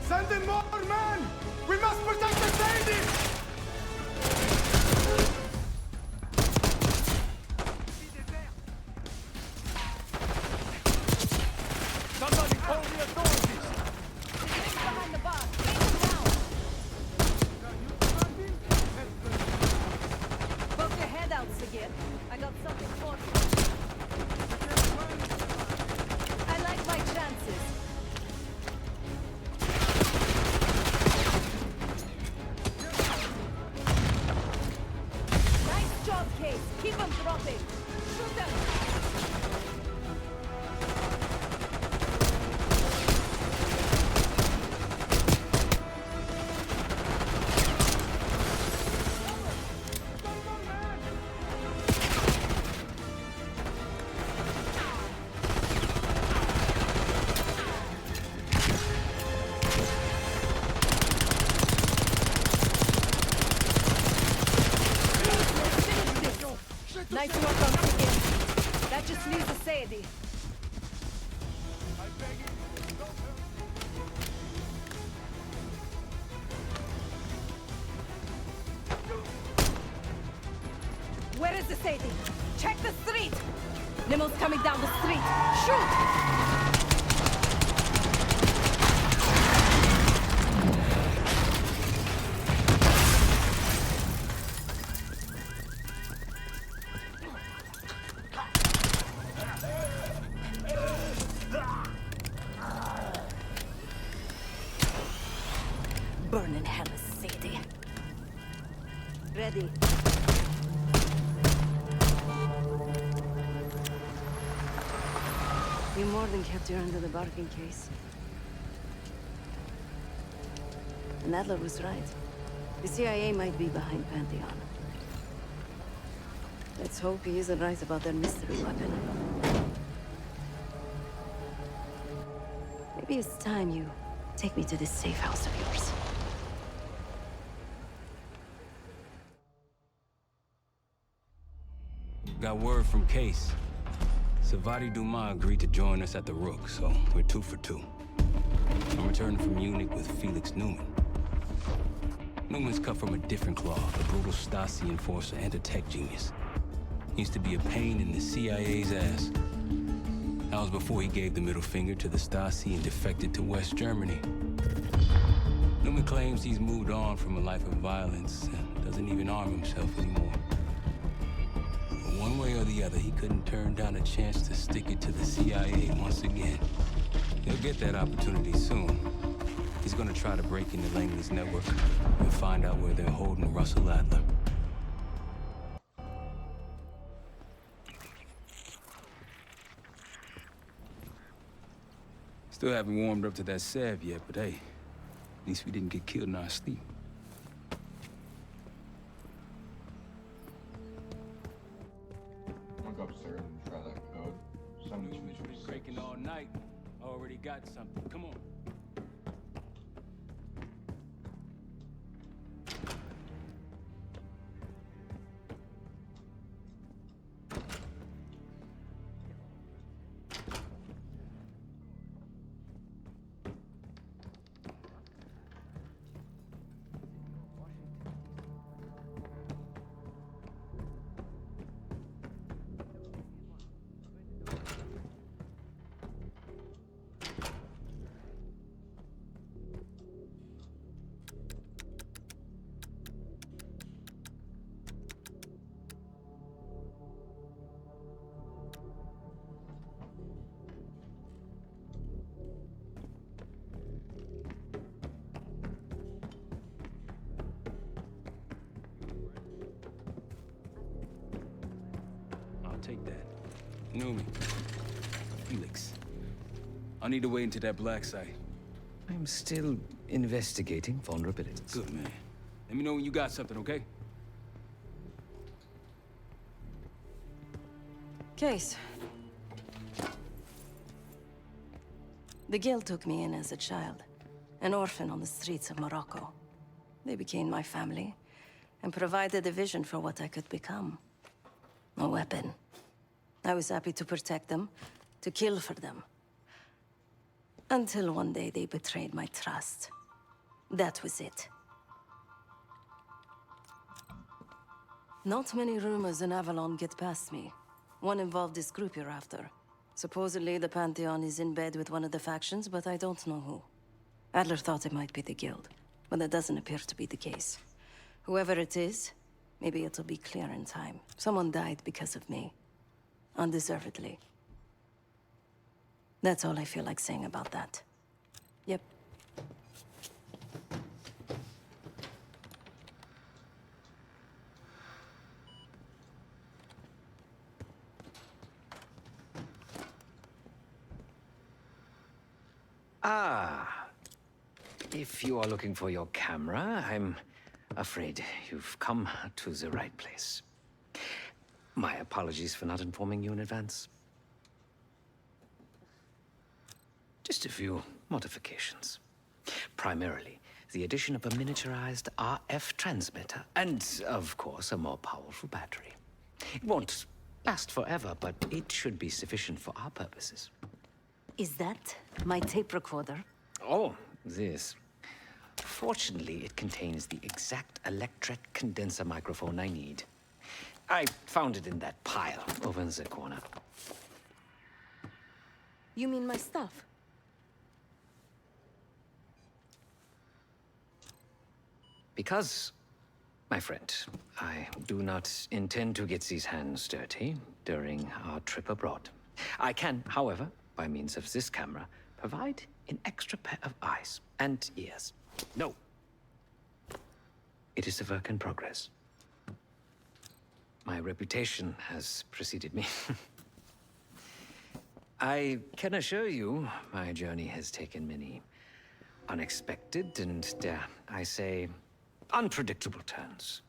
Speaker 14: Send in more men! We must protect the Sadie! Somebody call the authorities!
Speaker 13: Sagir's behind the bar. Take him down. Poke your head out, Sagir. I got something for you. I like my chances. Nice job, Case. Keep them dropping. Shoot them. Nice work on Sigil. That just leaves a Sadie. Where is the Sadie? Check the street! Nimmo's coming down the street. Shoot! Burn in hell, Sadie. Ready. You more than kept her under the bargain case. And Adler was right. The CIA might be behind Pantheon. Let's hope he isn't right about their mystery weapon. Maybe it's time you take me to this safe house of yours.
Speaker 7: Got word from Case. Savati Dumas agreed to join us at the Rook, so we're 2 for 2. I'm returning from Munich with Felix Neumann. Newman's cut from a different cloth, a brutal Stasi enforcer and a tech genius. He used to be a pain in the CIA's ass. That was before he gave the middle finger to the Stasi and defected to West Germany. Newman claims he's moved on from a life of violence and doesn't even arm himself anymore. But one way or the other, he couldn't turn down a chance to stick it to the CIA once again. He'll get that opportunity soon. He's gonna try to break into Langley's network and find out where they're holding Russell Adler. Still haven't warmed up to that salve yet, but hey, at least we didn't get killed in our sleep.
Speaker 1: I'll go upstairs and try that code. 7326.
Speaker 7: Breaking all night. Already got something. Come on. Take that. Newman. Felix. I need to wait into that black site.
Speaker 18: I'm still investigating vulnerabilities.
Speaker 7: Good, man. Let me know when you got something, okay?
Speaker 13: Case. The Guild took me in as a child, an orphan on the streets of Morocco. They became my family and provided a vision for what I could become. A weapon. I was happy to protect them, to kill for them. Until one day they betrayed my trust. That was it. Not many rumors in Avalon get past me. One involved this group you're after. Supposedly the Pantheon is in bed with one of the factions, but I don't know who. Adler thought it might be the Guild, but that doesn't appear to be the case. Whoever it is, maybe it'll be clear in time. Someone died because of me. Undeservedly. That's all I feel like saying about that. Yep.
Speaker 18: Ah. If you are looking for your camera, I'm afraid you've come to the right place. My apologies for not informing you in advance. Just a few modifications. Primarily, the addition of a miniaturized RF transmitter, and, of course, a more powerful battery. It won't last forever, but it should be sufficient for our purposes.
Speaker 13: Is that my tape recorder?
Speaker 18: Oh, this. Fortunately, it contains the exact electret condenser microphone I need. I found it in that pile over in the corner.
Speaker 13: You mean my stuff?
Speaker 18: Because, my friend, I do not intend to get these hands dirty during our trip abroad. I can, however, by means of this camera, provide an extra pair of eyes and ears. No. It is a work in progress. My reputation has preceded me. I can assure you, my journey has taken many unexpected and, dare I say, unpredictable turns.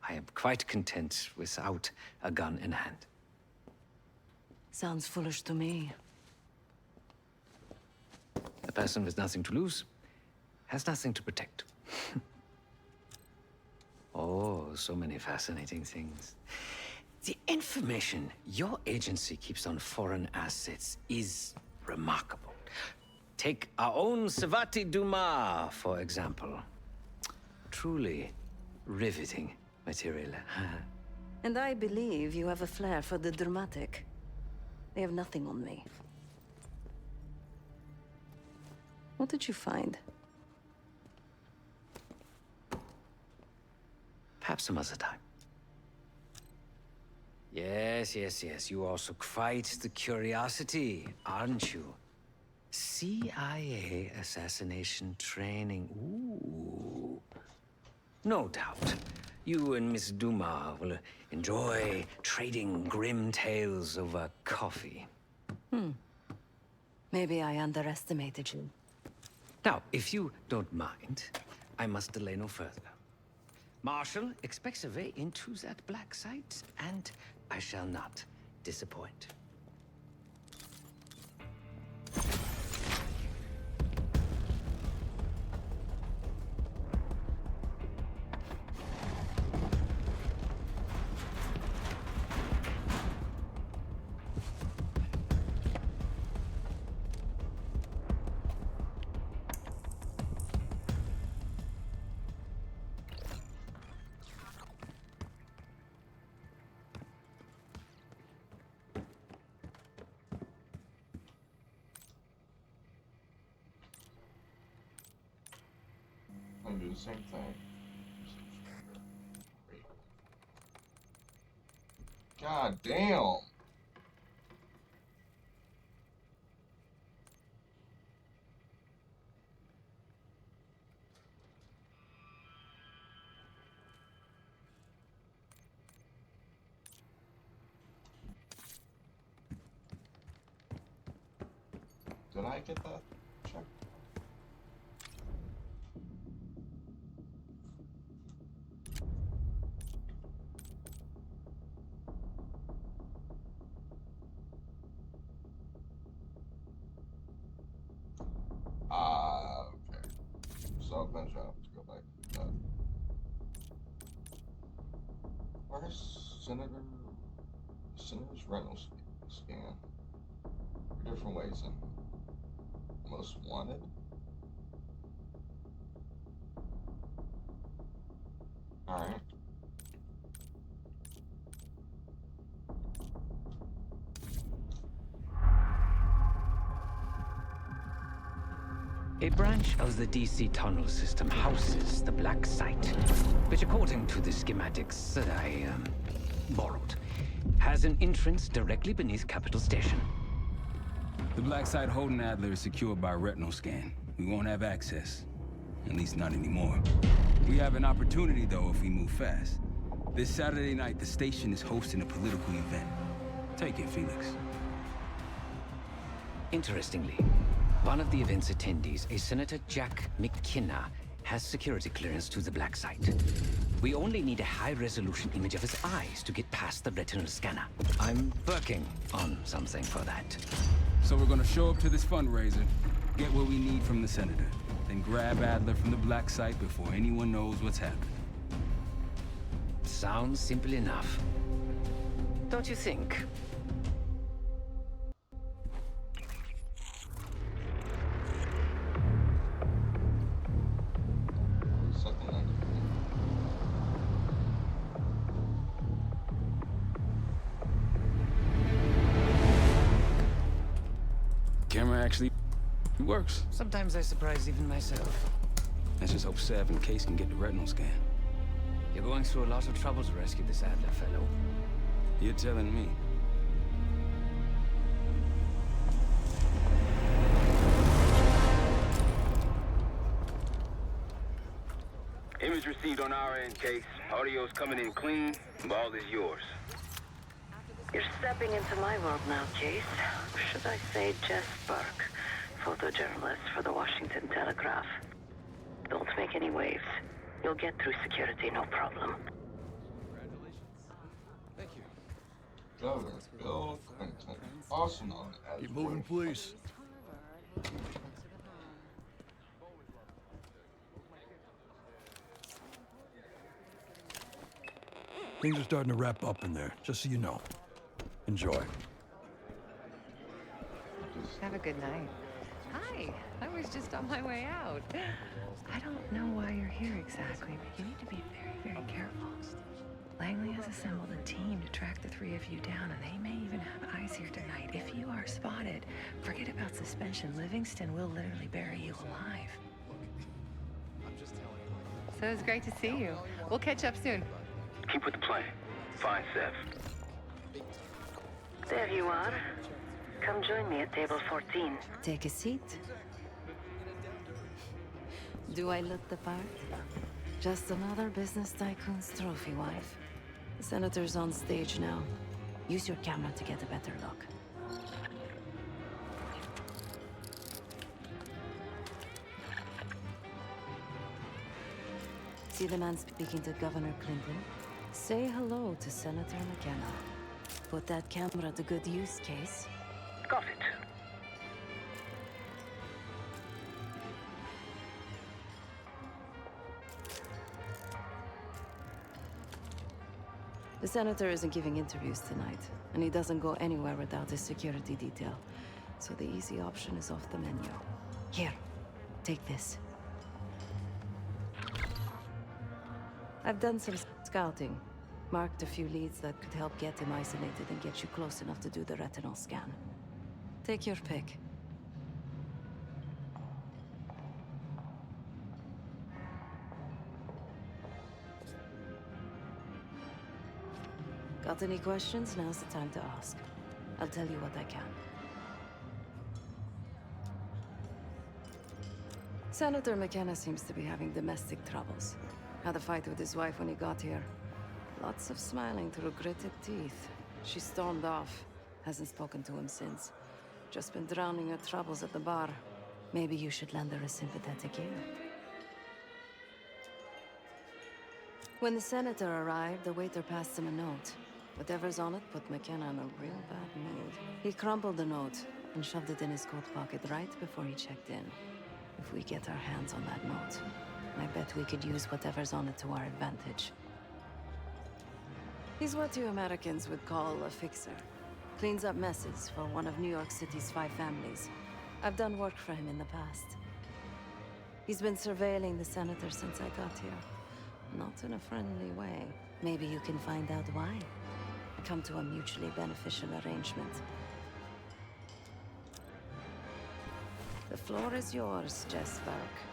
Speaker 18: I am quite content without a gun in hand.
Speaker 13: Sounds foolish to me.
Speaker 18: A person with nothing to lose has nothing to protect. Oh, so many fascinating things. The information your agency keeps on foreign assets is remarkable. Take our own Savati Dumas, for example. Truly riveting material.
Speaker 13: And I believe you have a flair for the dramatic. They have nothing on me. What did you find?
Speaker 18: Perhaps some other time. Yes. You also quite the curiosity, aren't you? CIA assassination training. Ooh. No doubt. You and Miss Dumas will enjoy trading grim tales over coffee.
Speaker 13: Maybe I underestimated you.
Speaker 18: Now, if you don't mind, I must delay no further. Marshall expects a way into that black site, and I shall not disappoint.
Speaker 1: I'm gonna do the same thing. God damn! Did I get that check? Okay. So eventually I have to go back to that. Where's Senator's retinal scan? Different ways in Most Wanted. Alright.
Speaker 18: A branch of the DC tunnel system houses the Black Site, which according to the schematics that I borrowed, has an entrance directly beneath Capital Station.
Speaker 7: The Black Site holding Adler is secured by retinal scan. We won't have access. At least not anymore. We have an opportunity, though, if we move fast. This Saturday night, the station is hosting a political event. Take it, Felix.
Speaker 18: Interestingly, one of the event's attendees, a Senator Jack McKenna, has security clearance to the Black Site. We only need a high-resolution image of his eyes to get past the retinal scanner. I'm working on something for that.
Speaker 7: So we're gonna show up to this fundraiser, get what we need from the Senator, then grab Adler from the Black Site before anyone knows what's happening.
Speaker 18: Sounds simple enough. Don't you think?
Speaker 7: Camera actually works.
Speaker 18: Sometimes I surprise even myself.
Speaker 7: Let's just hope Sav and Case can get the retinal scan.
Speaker 18: You're going through a lot of trouble to rescue this Adler fellow.
Speaker 7: You're telling me.
Speaker 9: Image received on our end, Case. Audio's coming in clean. Ball is yours.
Speaker 10: You're stepping into my world now, Case. Should I say Jess Burke, photojournalist for the Washington Telegraph. Don't make any waves. You'll get through security, no problem.
Speaker 1: Governor Bill Clinton, also known as
Speaker 14: Keep moving, please. Things are starting to wrap up in there, just so you know. Enjoy.
Speaker 6: Have a good night. Hi, I was just on my way out. I don't know why you're here exactly, but you need to be very, very careful. Langley has assembled a team to track the three of you down, and they may even have eyes here tonight. If you are spotted, forget about suspension. Livingston will literally bury you alive. So it's great to see you. We'll catch up soon.
Speaker 9: Keep with the plan. Find Sav.
Speaker 10: There you are. Come join me at table 14.
Speaker 13: Take a seat. Do I look the part? Just another business tycoon's trophy wife. The senator's on stage now. Use your camera to get a better look. See the man speaking to Governor Clinton? Say hello to Senator McKenna. Put that camera to good use, Case.
Speaker 12: Got it.
Speaker 13: The senator isn't giving interviews tonight, and he doesn't go anywhere without his security detail. So the easy option is off the menu. Here, take this. I've done some scouting. Marked a few leads that could help get him isolated and get you close enough to do the retinal scan. Take your pick. Got any questions? Now's the time to ask. I'll tell you what I can. Senator McKenna seems to be having domestic troubles. Had a fight with his wife when he got here. Lots of smiling through gritted teeth. She stormed off. Hasn't spoken to him since. Just been drowning her troubles at the bar. Maybe you should lend her a sympathetic ear. When the senator arrived, the waiter passed him a note. Whatever's on it put McKenna in a real bad mood. He crumpled the note and shoved it in his coat pocket right before he checked in. If we get our hands on that note, I bet we could use whatever's on it to our advantage. He's what you Americans would call a fixer. Cleans up messes for one of New York City's 5 families. I've done work for him in the past. He's been surveilling the senator since I got here. Not in a friendly way. Maybe you can find out why. Come to a mutually beneficial arrangement. The floor is yours, Jess Burke.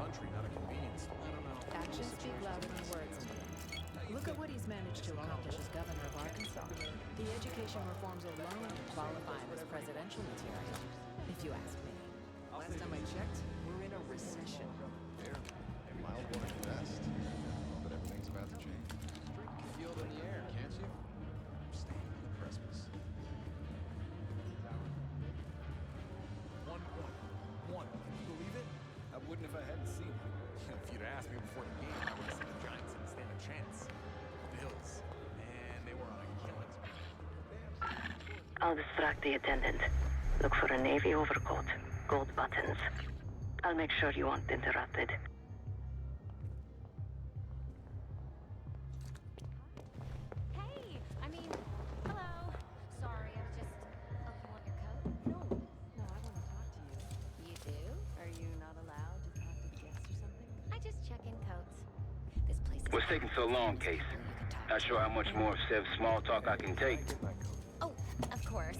Speaker 19: country, not a convenience store. I don't know.
Speaker 20: Actions speak louder than words. Look at what he's managed to accomplish as governor of Arkansas. The education reforms alone qualify him as presidential material, if you ask me. Last time I checked, we're in a recession.
Speaker 19: Fair. Mild one at best. But everything's about to change. Feel it in the air, can't you? I'm staying on the precipice. 1 point. 1. Can you believe it? I wouldn't if I hadn't seen it. If you'd asked me before the game, I would have said the Giants didn't stand a chance. Bills, man, they were on a killing spree.
Speaker 10: I'll distract the attendant. Look for a navy overcoat, gold buttons. I'll make sure you aren't interrupted.
Speaker 21: Hey, I mean, hello. Sorry, I was just... Oh, you want your coat?
Speaker 13: No, I want to talk to you.
Speaker 21: You do?
Speaker 13: Are you not allowed to talk to the guests or something?
Speaker 21: I just check in coats. This place is...
Speaker 4: What's taking so long, Case? Not sure how much more Sev's small talk I can take.
Speaker 21: Oh, of course.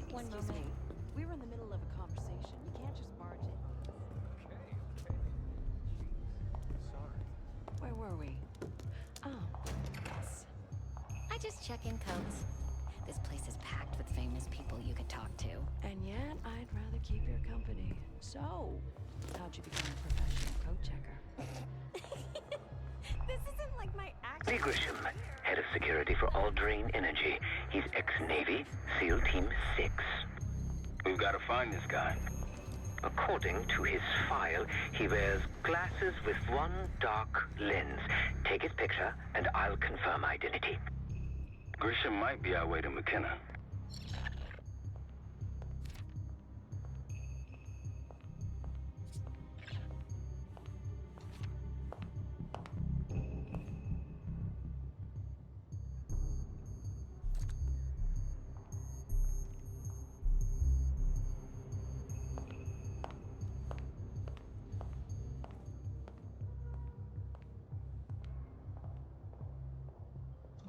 Speaker 21: One
Speaker 13: Excuse
Speaker 21: moment.
Speaker 13: me. We were in the middle of a conversation. You can't just barge in.
Speaker 19: Sorry.
Speaker 13: Where were we? Oh, yes.
Speaker 21: I just check in coats. This place is packed with famous people you could talk to.
Speaker 13: And yet, I'd rather keep your company. So, how'd you become a professional coat checker?
Speaker 21: This isn't like my
Speaker 22: Lee Grisham, head of security for Alderain Energy. He's ex-Navy, SEAL Team 6.
Speaker 4: We've got to find this guy.
Speaker 22: According to his file, he wears glasses with one dark lens. Take his picture, and I'll confirm identity.
Speaker 4: Grisham might be our way to McKenna.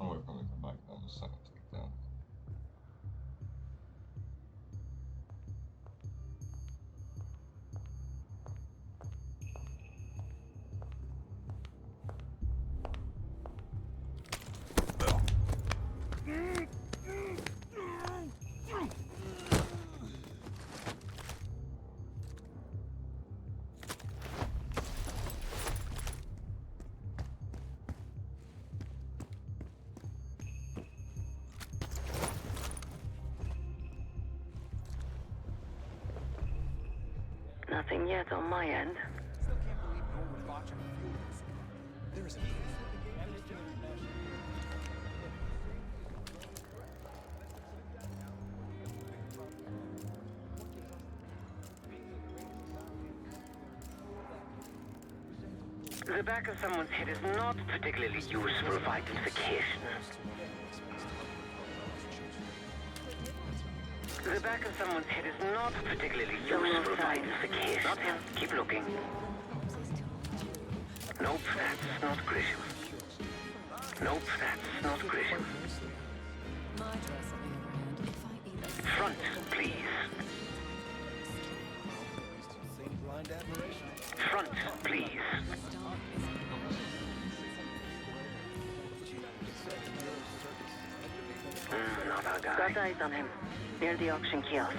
Speaker 1: Oh, we're probably come back down the second takedown.
Speaker 10: Nothing yet on my end.
Speaker 19: Still can't believe Norwood botching the fuel risk. There is an
Speaker 22: The back of someone's head is not particularly useful for identification. The back of someone's head is not particularly useful for identification. Not him. Keep looking. Nope, that's not Grisham. Nope, that's not Grisham.
Speaker 20: My dress, on the other hand, if I either...
Speaker 22: Front, please.
Speaker 19: blind admiration.
Speaker 22: Front, please. Not our guy.
Speaker 10: Got eyes on him. Near the auction kiosks.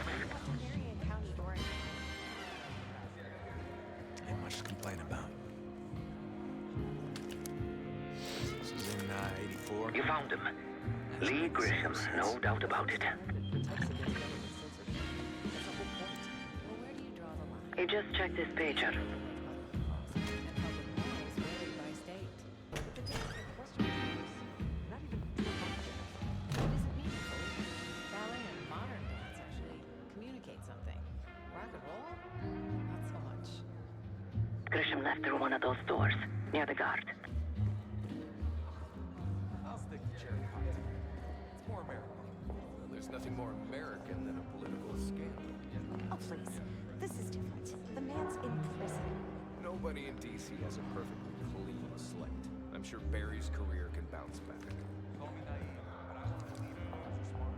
Speaker 19: Ain't much to complain about. This is in 84.
Speaker 22: You found him. Lee Grisham, no doubt about it.
Speaker 10: He just checked his pager. Grisham left through one of those doors, near the guard.
Speaker 19: I'll stick to cherry pie. It's more American. Well, there's nothing more American than a political escape.
Speaker 21: Oh, please. This is different. The man's in prison.
Speaker 19: Nobody in D.C. has a perfectly clean slate. I'm sure Barry's career can bounce back. Call me naive, but I don't believe in smart.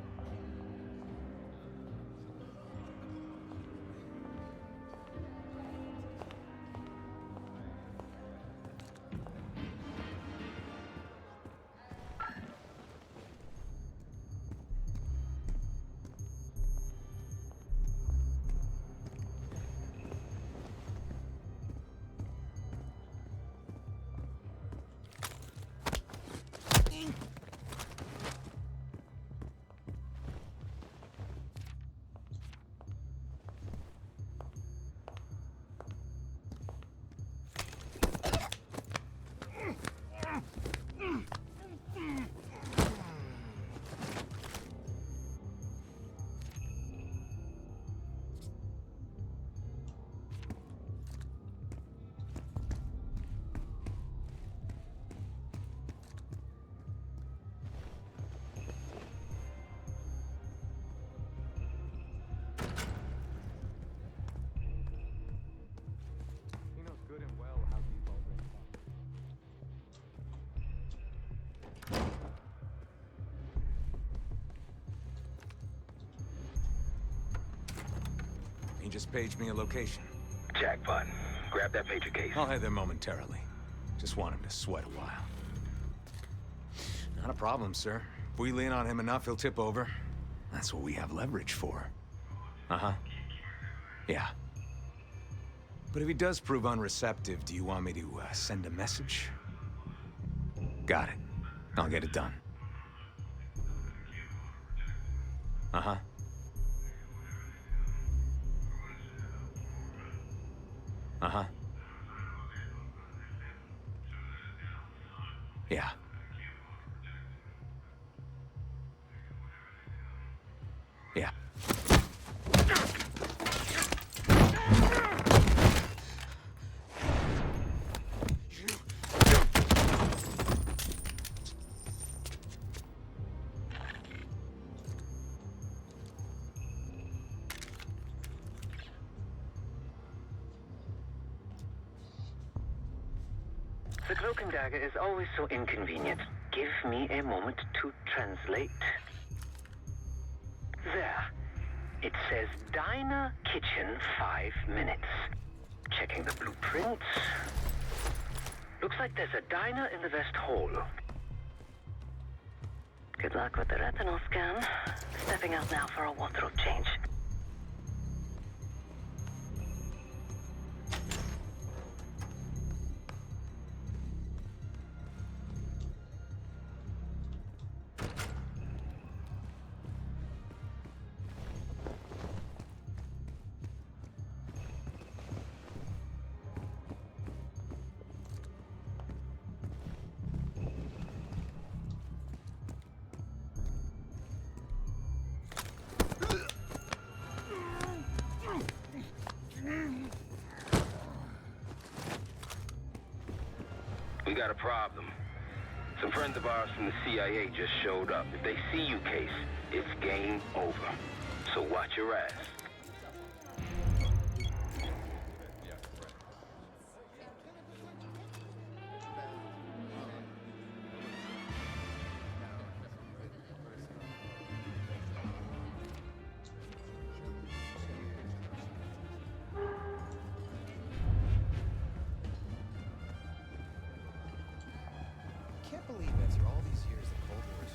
Speaker 7: just paged me a location.
Speaker 22: Jackpot. Grab that pager case.
Speaker 7: I'll head there momentarily. Just want him to sweat a while. Not a problem, sir. If we lean on him enough, he'll tip over. That's what we have leverage for. Uh-huh. Yeah. But if he does prove unreceptive, do you want me to send a message? Got it. I'll get it done. Uh-huh. Uh-huh. Yeah. Yeah.
Speaker 22: The cloak and dagger is always so inconvenient. Give me a moment to translate. There. It says Diner Kitchen 5 minutes. Checking the blueprints. Looks like there's a diner in the West Hall.
Speaker 10: Good luck with the retinal scan. Stepping out now for a wardrobe change.
Speaker 22: We got a problem. Some friends of ours from the CIA just showed up. If they see you, Case, it's game over. So watch your ass.
Speaker 19: Can't believe after all these years the Cold War is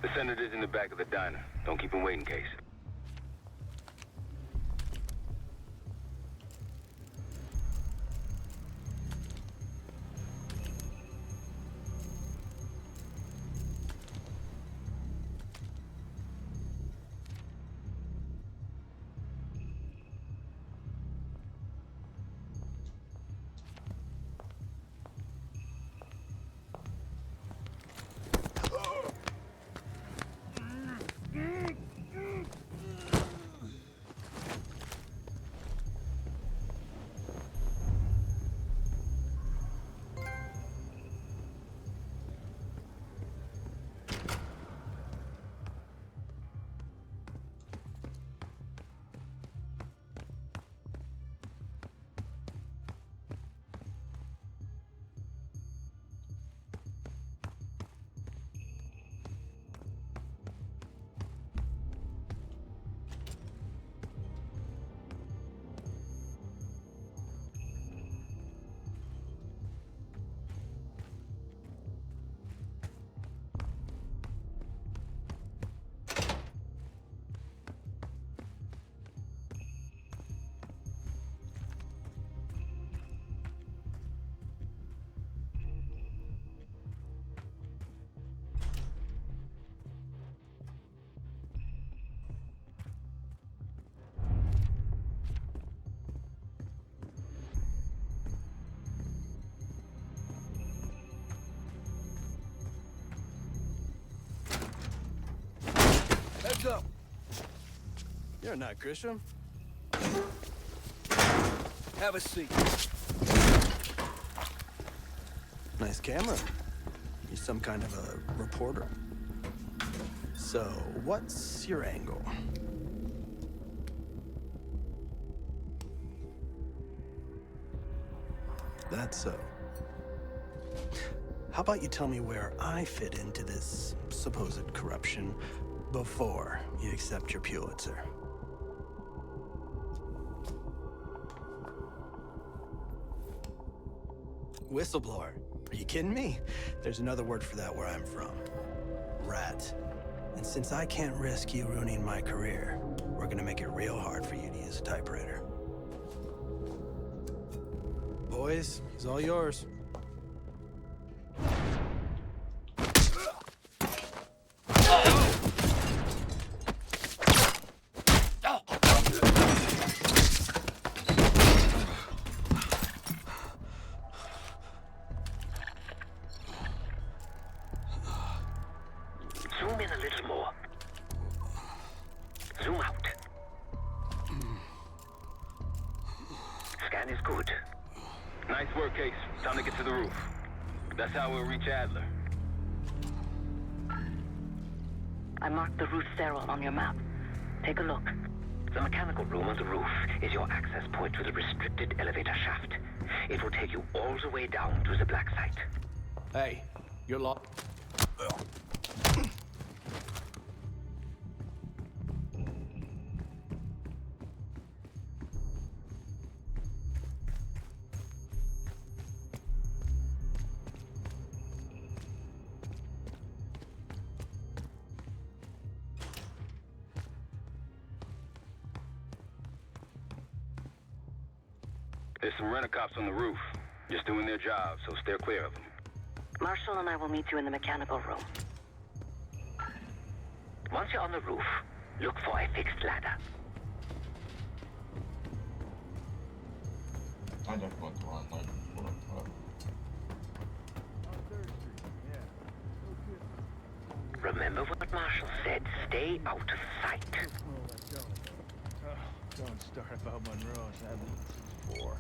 Speaker 22: The senator's in the back of the diner. Don't keep him waiting, Case.
Speaker 14: Heads up. You're not Grisham. Have a seat. Nice camera. You're some kind of a reporter. So, what's your angle? that so? How about you tell me where I fit into this supposed corruption before you accept your Pulitzer? Whistleblower. Are you kidding me? There's another word for that where I'm from. Rat. And since I can't risk you ruining my career, we're gonna make it real hard for you to use a typewriter. Boys, he's all yours.
Speaker 22: Zoom in a little more. Zoom out. Scan is good.
Speaker 9: Nice work, Case. Time to get to the roof. That's how we'll reach Adler.
Speaker 10: I marked the roof sterile on your map. Take a look.
Speaker 22: The mechanical room on the roof is your access point to the restricted elevator shaft. It will take you all the way down to the black site.
Speaker 14: Hey, you're locked.
Speaker 9: There's some rent-a-cops on the roof. Just doing their job, so steer clear of them.
Speaker 10: Marshall and I will meet you in the mechanical room.
Speaker 22: Once you're on the roof, look for a fixed ladder.
Speaker 1: I definitely went the wrong way before, but...
Speaker 22: Remember what Marshall said, stay out of sight.
Speaker 2: Don't start about Monroe. I haven't since 4.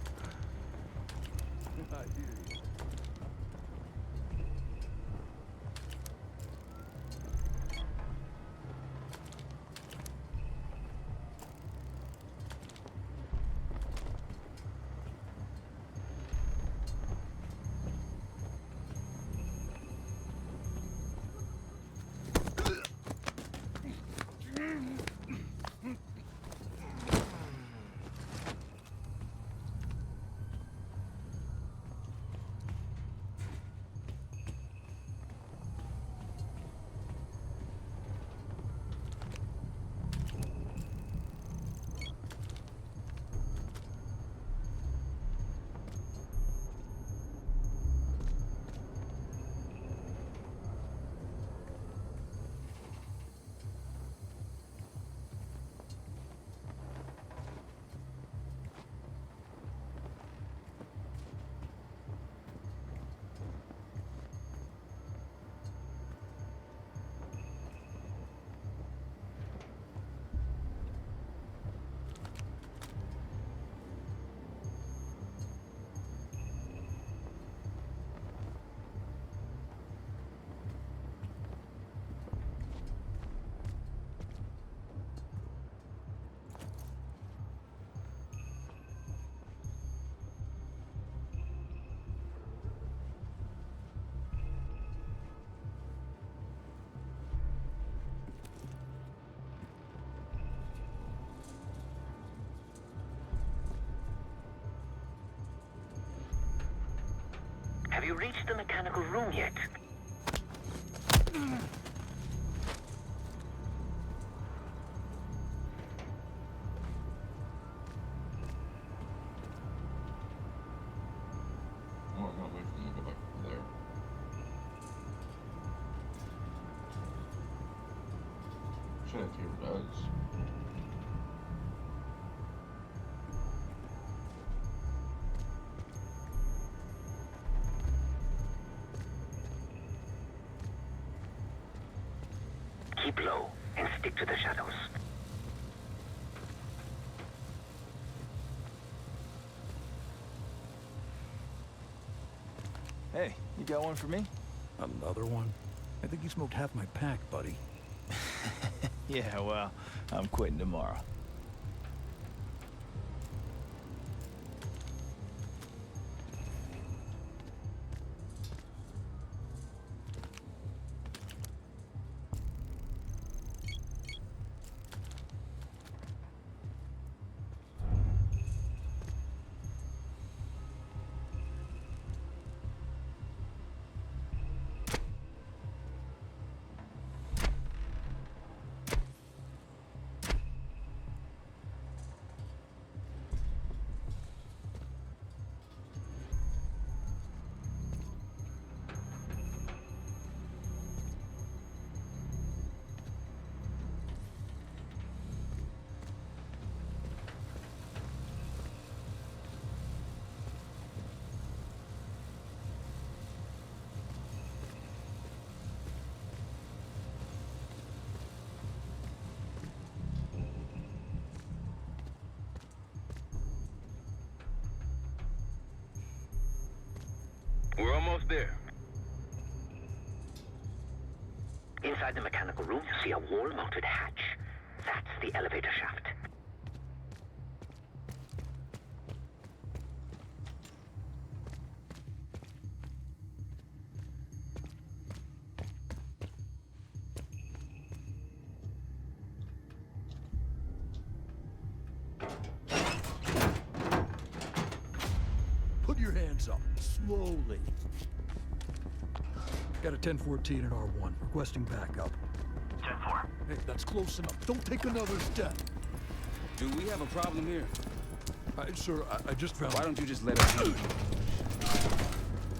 Speaker 22: Have you reached the mechanical room yet?
Speaker 1: Oh, I gotta wait for them to go back there. Shit, if he ever does.
Speaker 22: Keep low and stick to the shadows.
Speaker 2: Hey, you got one for me?
Speaker 3: Another one? I think you smoked half my pack, buddy.
Speaker 2: Yeah, well, I'm quitting tomorrow.
Speaker 12: Almost there.
Speaker 22: Inside the mechanical room, you see a wall-mounted hatch. That's the elevator shaft.
Speaker 3: Put your hands up, slowly. Got a 1014 and R1, requesting backup.
Speaker 8: 10-4.
Speaker 3: Hey, that's close enough. Don't take another step.
Speaker 7: Do we have a problem here?
Speaker 3: Sir, I just found...
Speaker 7: Why don't you just let us in?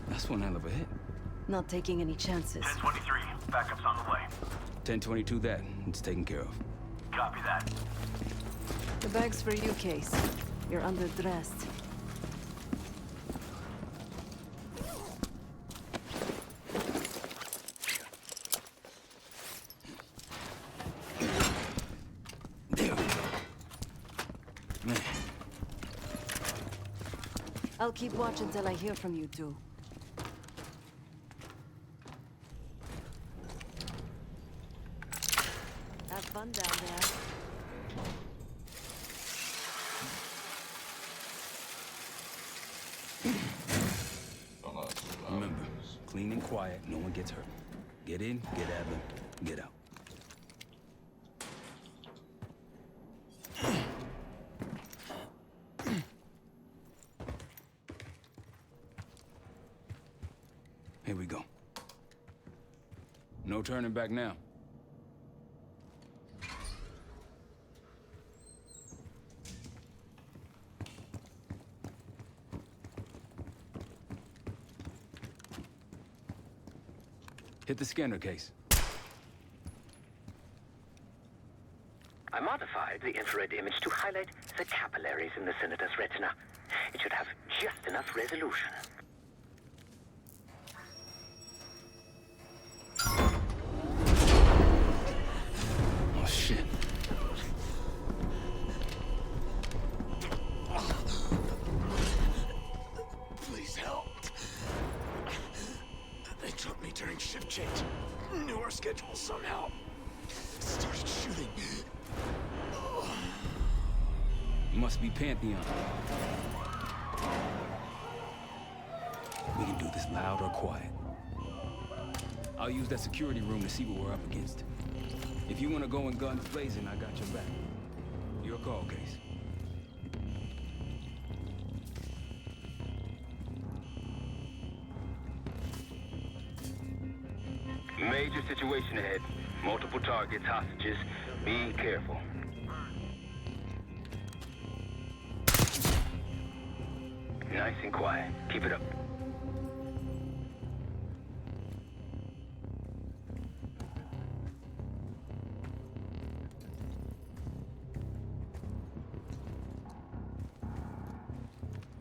Speaker 7: That's one hell of a hit.
Speaker 13: Not taking any chances.
Speaker 8: 1023. Backup's on the way.
Speaker 7: 1022 that. It's taken care of.
Speaker 8: Copy that.
Speaker 13: The bag's for you, Case. You're underdressed. I'll keep watch until I hear from you two. Have fun down there.
Speaker 7: Remember, clean and quiet, no one gets hurt. Get in, get at them, get out. Here we go. No turning back now. Hit the scanner, Case.
Speaker 22: I modified the infrared image to highlight the capillaries in the senator's retina. It should have just enough resolution.
Speaker 7: Oh, shit.
Speaker 5: Please help. They took me during shift change. Knew our schedule somehow. Started shooting.
Speaker 7: Must be Pantheon. We can do this loud or quiet. I'll use that security room to see what we're up against. If you want to go in guns blazing, I got your back. Your call, Case.
Speaker 12: Major situation ahead. Multiple targets, hostages. Be careful. Nice and quiet. Keep it up.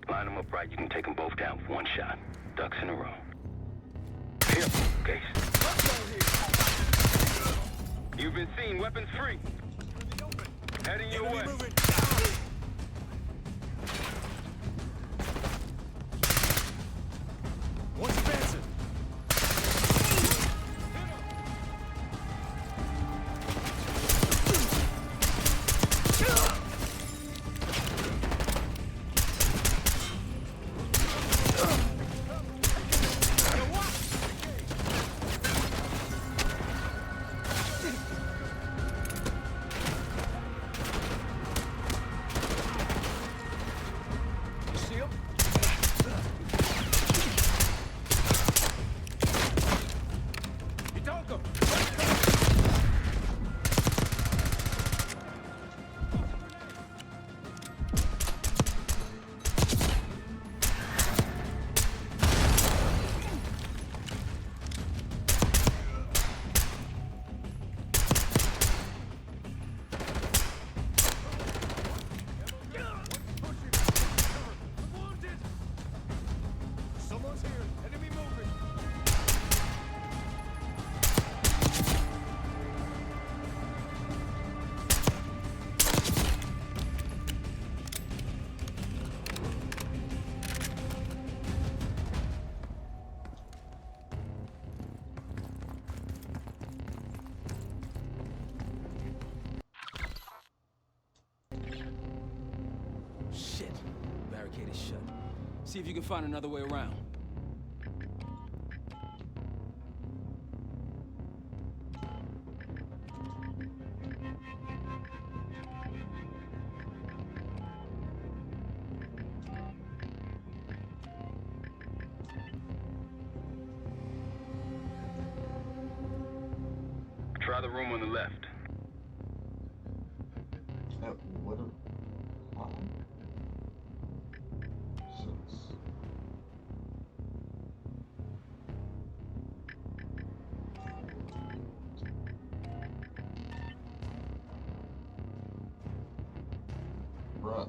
Speaker 12: Line them up right. You can take them both down with one shot. Ducks in a row. Here, Case. You've been seen. Weapons free. Heading your way.
Speaker 5: One's advancing.
Speaker 7: is shut. See if you can find another way around. Try the room on the left.
Speaker 1: What a... Six. Bruh.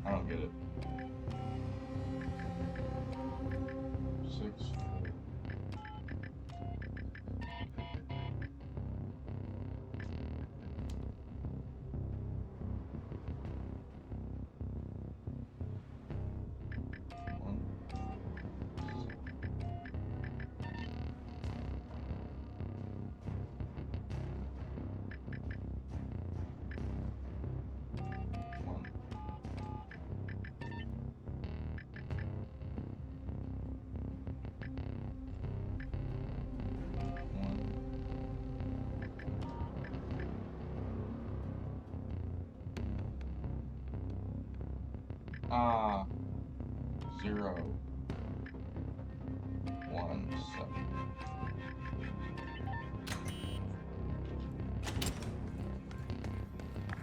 Speaker 1: I don't get it. 6. Ah, 0, 1, 7.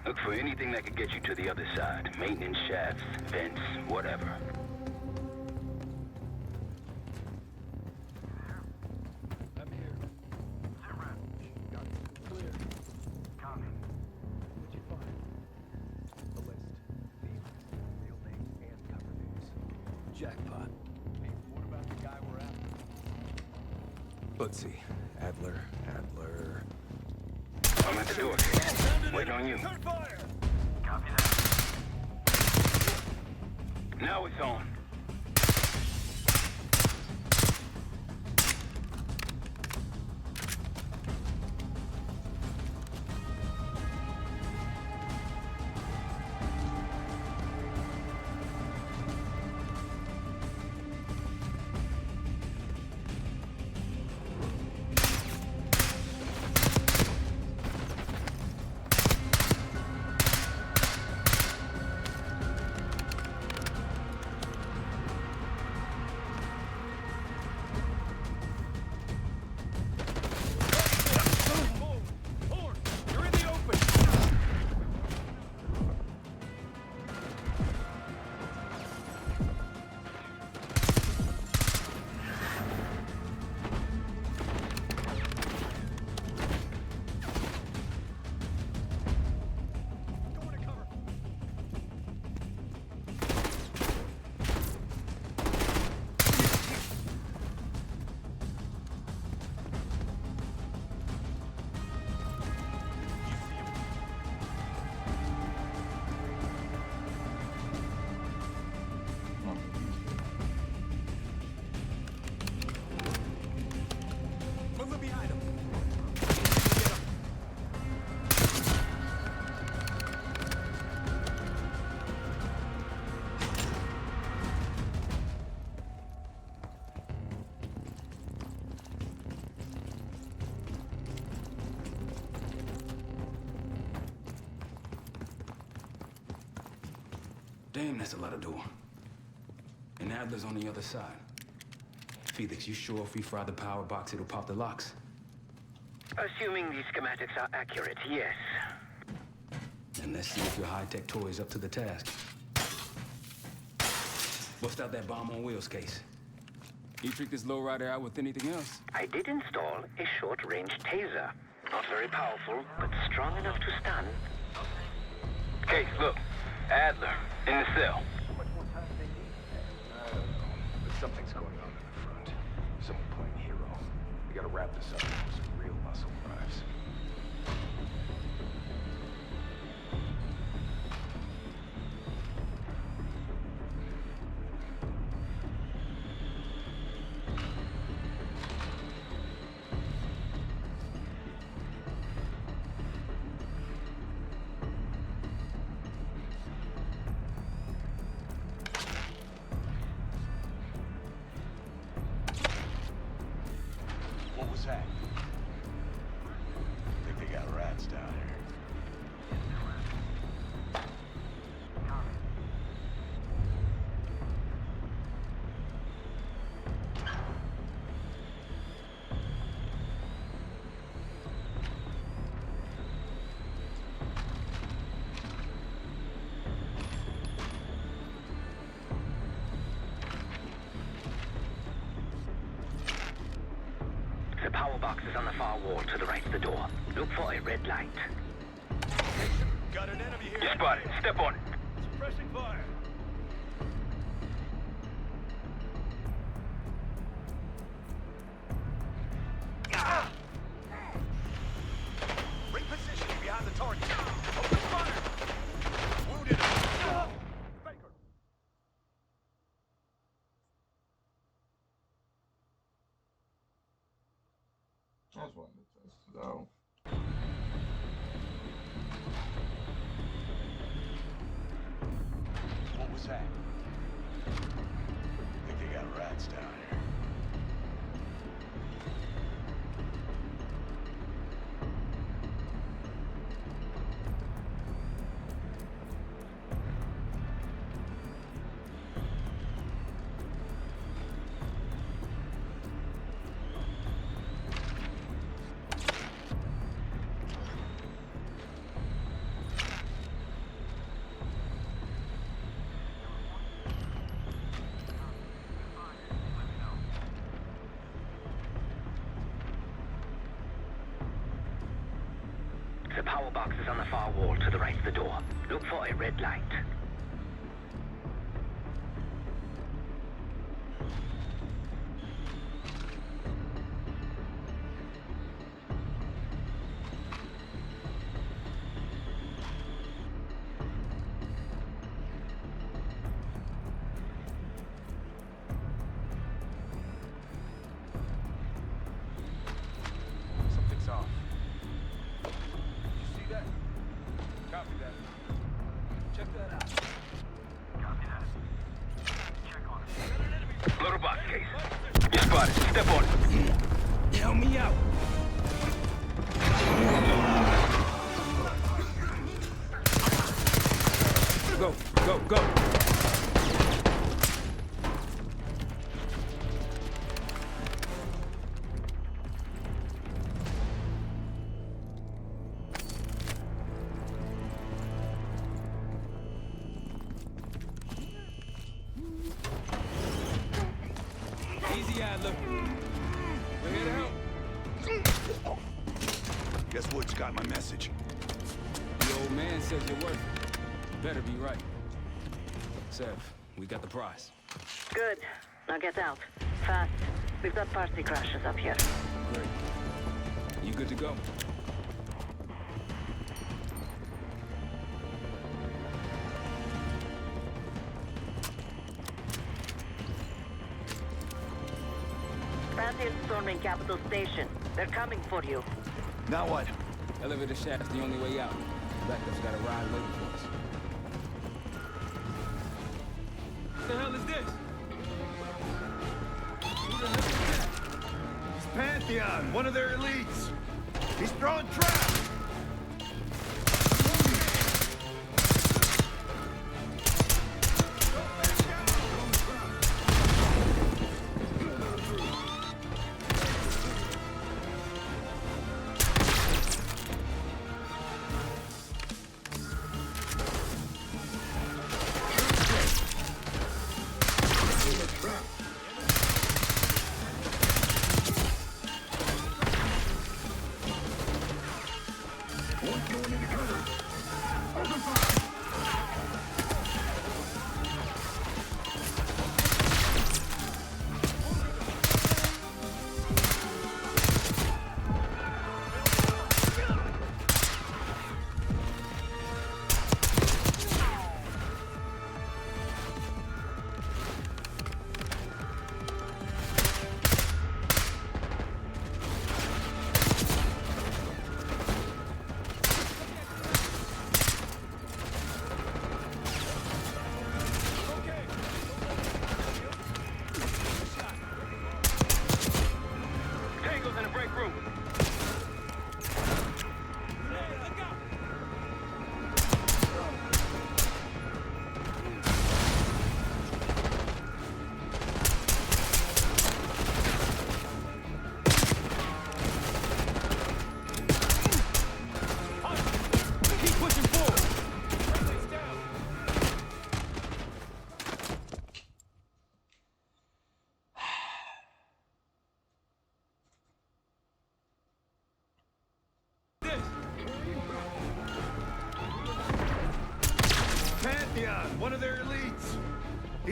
Speaker 4: Look for anything that could get you to the other side. Maintenance shafts, vents, whatever.
Speaker 19: I'm here. Got it. Clear. Copy. What'd you find? A list. Names, real names, and cover names.
Speaker 3: Jackpot.
Speaker 19: Hey, what about the guy we're after?
Speaker 7: Let's see. Adler.
Speaker 4: I'm at the door. Waiting on you.
Speaker 19: Fire!
Speaker 8: Copy that.
Speaker 4: Now it's on.
Speaker 7: Damn, that's a lot of door. And Adler's on the other side. Felix, you sure if we fry the power box, it'll pop the locks?
Speaker 22: Assuming these schematics are accurate, yes.
Speaker 7: And let's see if your high-tech toy is up to the task. Bust out that bomb on wheels case. You trick this lowrider out with anything else?
Speaker 22: I did install a short-range taser. Not very powerful, but strong enough to stun.
Speaker 4: Case, look.
Speaker 9: Adler, in the cell.
Speaker 19: But something's going on in the front. Someone playing hero. We gotta wrap this up with some real muscle drives.
Speaker 16: What was that? Think they got rats down here.
Speaker 22: The power box is on the far wall to the right of the door. Look for a red light.
Speaker 9: Got an enemy here. You spotted. Step on it. Suppressing fire.
Speaker 5: Repositioning behind the target. Open fire. Wounded. Baker.
Speaker 1: I just wanted to test it out.
Speaker 16: What was that? Think they got rats down here.
Speaker 22: The power box is on the far wall to the right of the door. Look for a red light.
Speaker 19: Something's off. You see that? Copy that. Check that out.
Speaker 8: Copy that. Check on it.
Speaker 9: Loader box case. You spotted. Step on it.
Speaker 7: Help me out. Go, go, go. Easy, Adler. We're here to help.
Speaker 16: Guess Woods got my message.
Speaker 7: The old man says you're worth it. Better be right. Sev, we got the prize.
Speaker 10: Good. Now get out. Fast. We've got party crashes up here.
Speaker 7: Great. You good to go?
Speaker 10: Pantheon storming Capital Station. They're coming for you.
Speaker 16: Now what?
Speaker 7: Elevator shaft's the only way out. Backup's got a ride waiting for us. What the hell is this? Who the hell is that?
Speaker 5: It's Pantheon, one of their elites. He's throwing traps.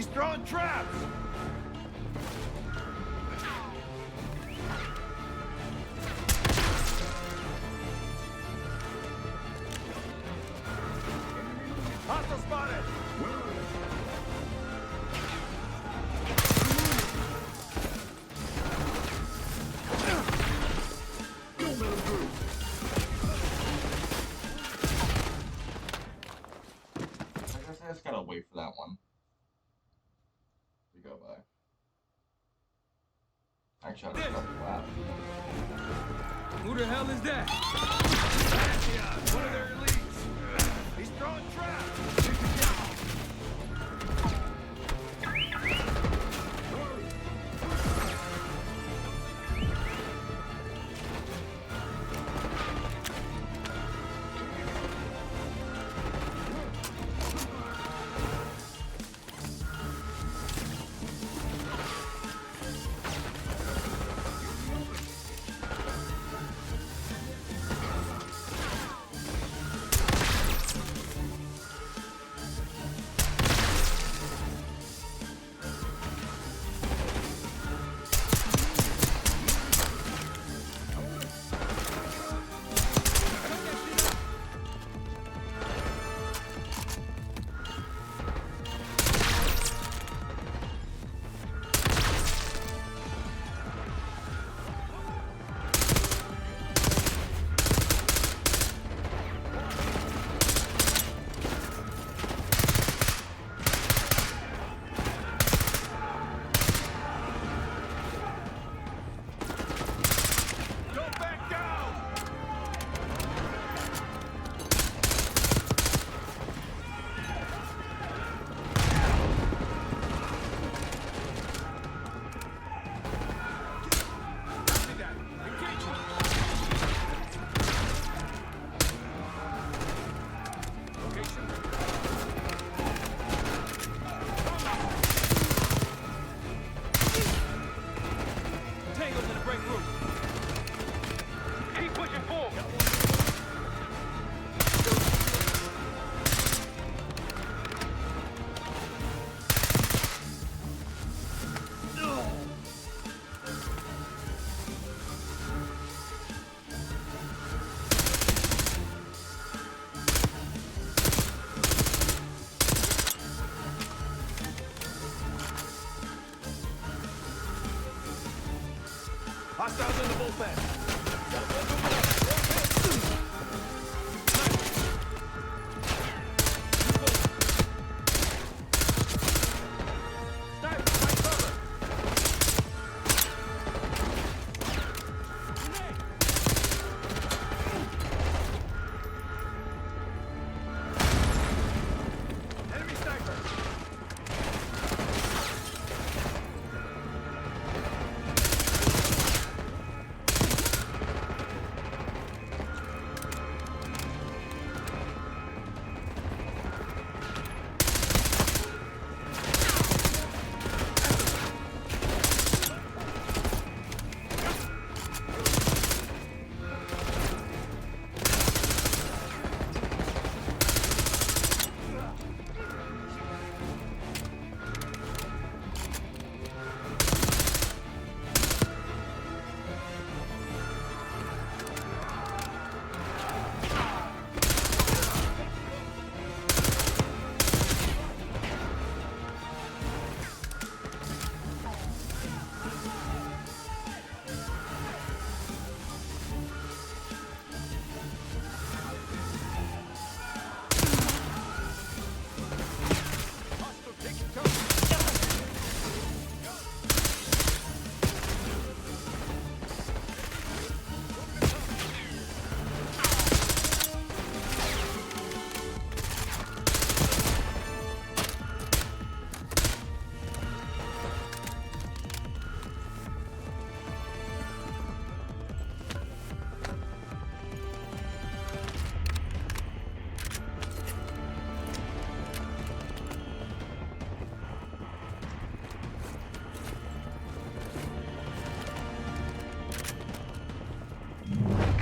Speaker 5: He's throwing traps! Hostile spotted!
Speaker 1: I just gotta wait for that one to go by. Actually, I just got the lap.
Speaker 5: Who the hell is that? Pantheon, one of their elites. He's throwing traps. Hostiles in the bullpen.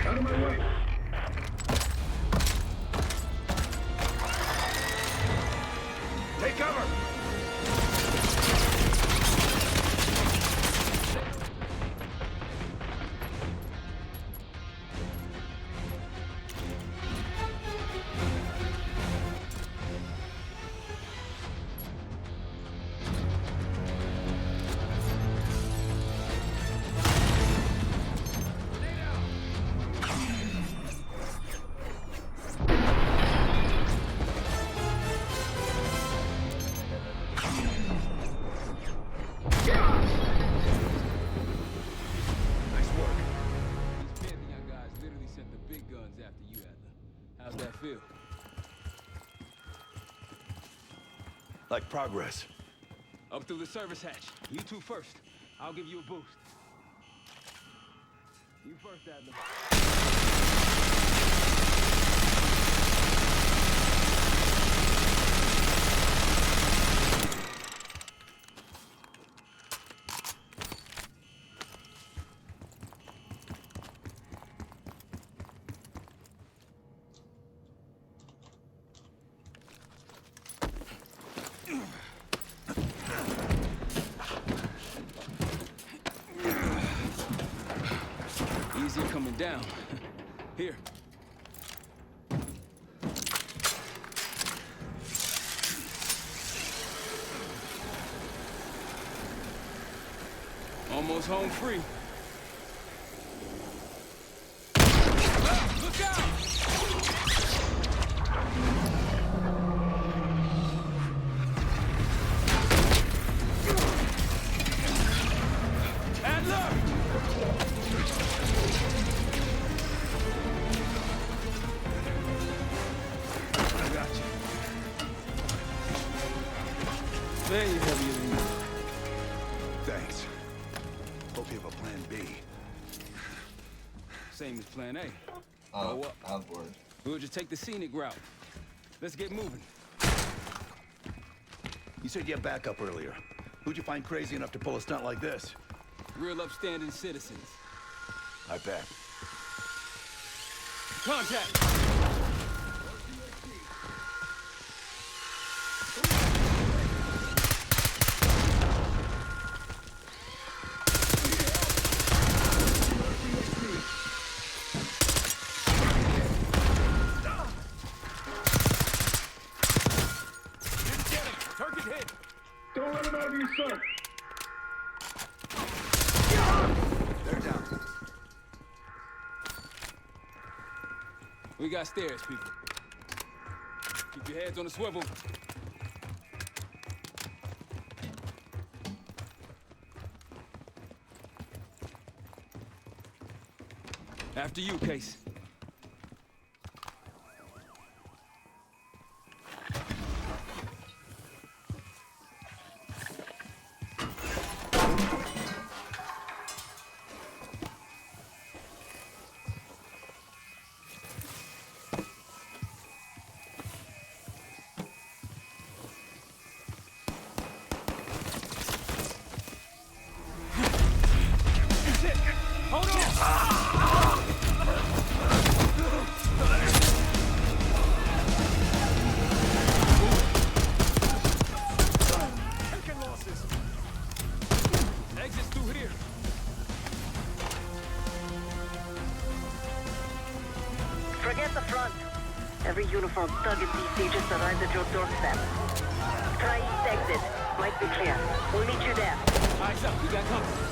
Speaker 5: Out of my way. Take cover!
Speaker 11: Like progress.
Speaker 7: Up through the service hatch. You two first. I'll give you a boost. You first, Adler. Easy coming down. Here. Almost home free. Ah, look out! There you have your lead.
Speaker 11: Thanks. Hope you have a plan B.
Speaker 7: Same as plan A.
Speaker 1: Go up. Outward.
Speaker 7: We'll just take the scenic route. Let's get moving.
Speaker 11: You said you had backup earlier. Who'd you find crazy enough to pull a stunt like this?
Speaker 7: Real upstanding citizens.
Speaker 11: I bet.
Speaker 7: Contact!
Speaker 5: Don't let him out of your sight.
Speaker 11: They're down.
Speaker 7: We got stairs, people. Keep your heads on the swivel. After you, Case.
Speaker 10: Forget the front. Every uniformed thug in DC just arrived at your doorstep. Try east exit. Might be clear. We'll meet you there.
Speaker 7: Eyes up, we got company.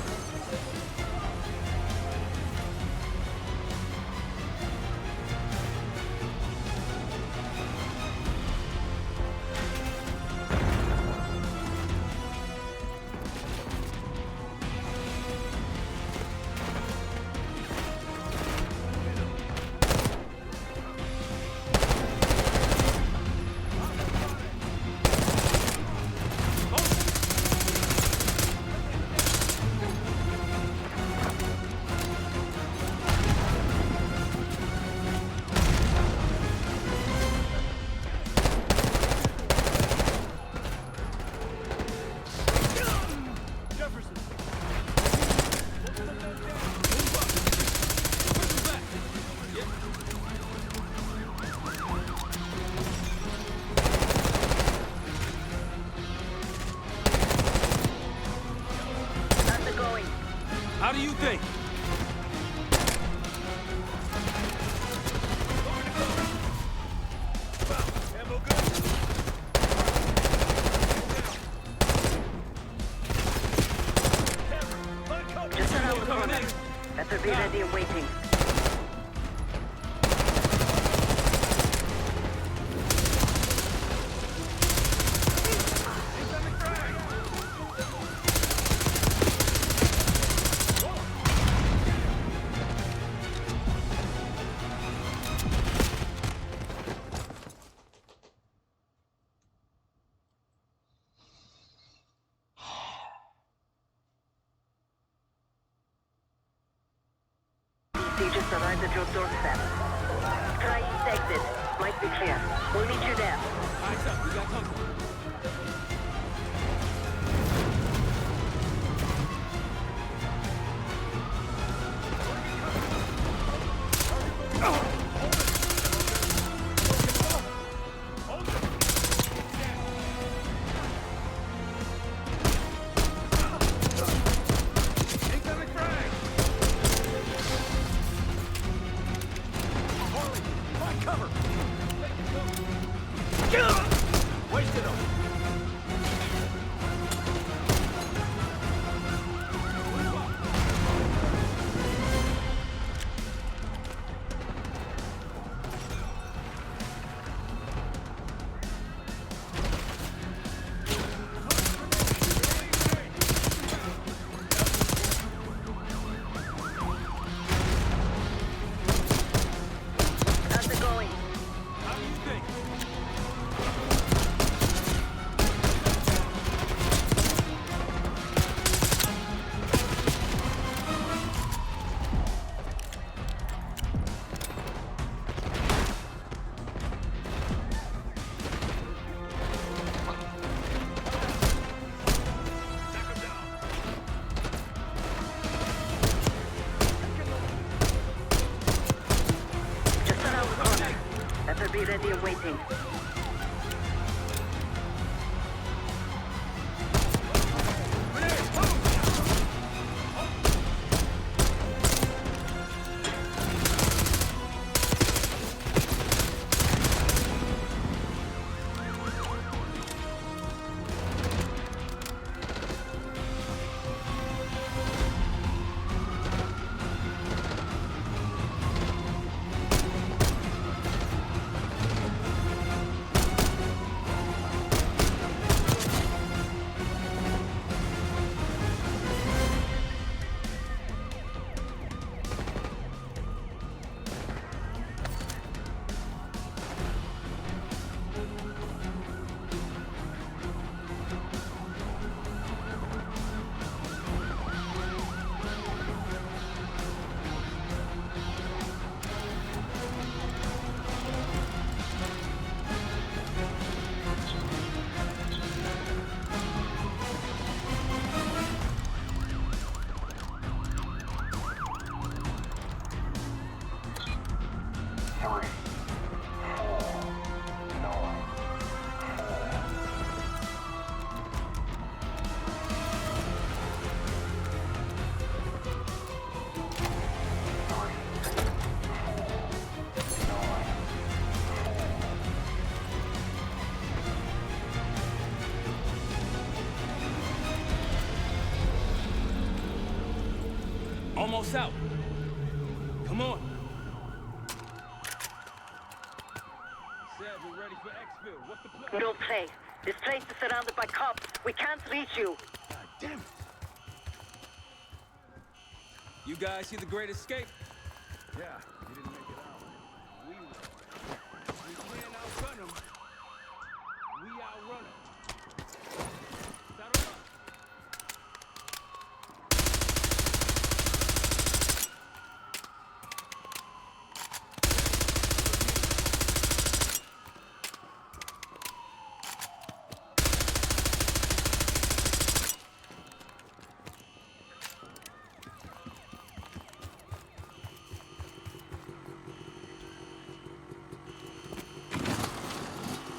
Speaker 7: How do you think?
Speaker 10: Just around the corner. Better be ready and waiting. just arrived at your doorstep. Try east exit. Might be clear. We'll meet you there.
Speaker 5: Eyes up, we got company.
Speaker 10: Be ready and waiting.
Speaker 5: Almost out. Come on. Said we're ready for exfil. What's the plan?
Speaker 10: Don't play. This place is surrounded by cops. We can't reach you.
Speaker 5: God damn it. You guys see the Great Escape?
Speaker 19: Yeah, you didn't make it out.
Speaker 5: We will. We can't outrun them. We outrun them. Saddle up.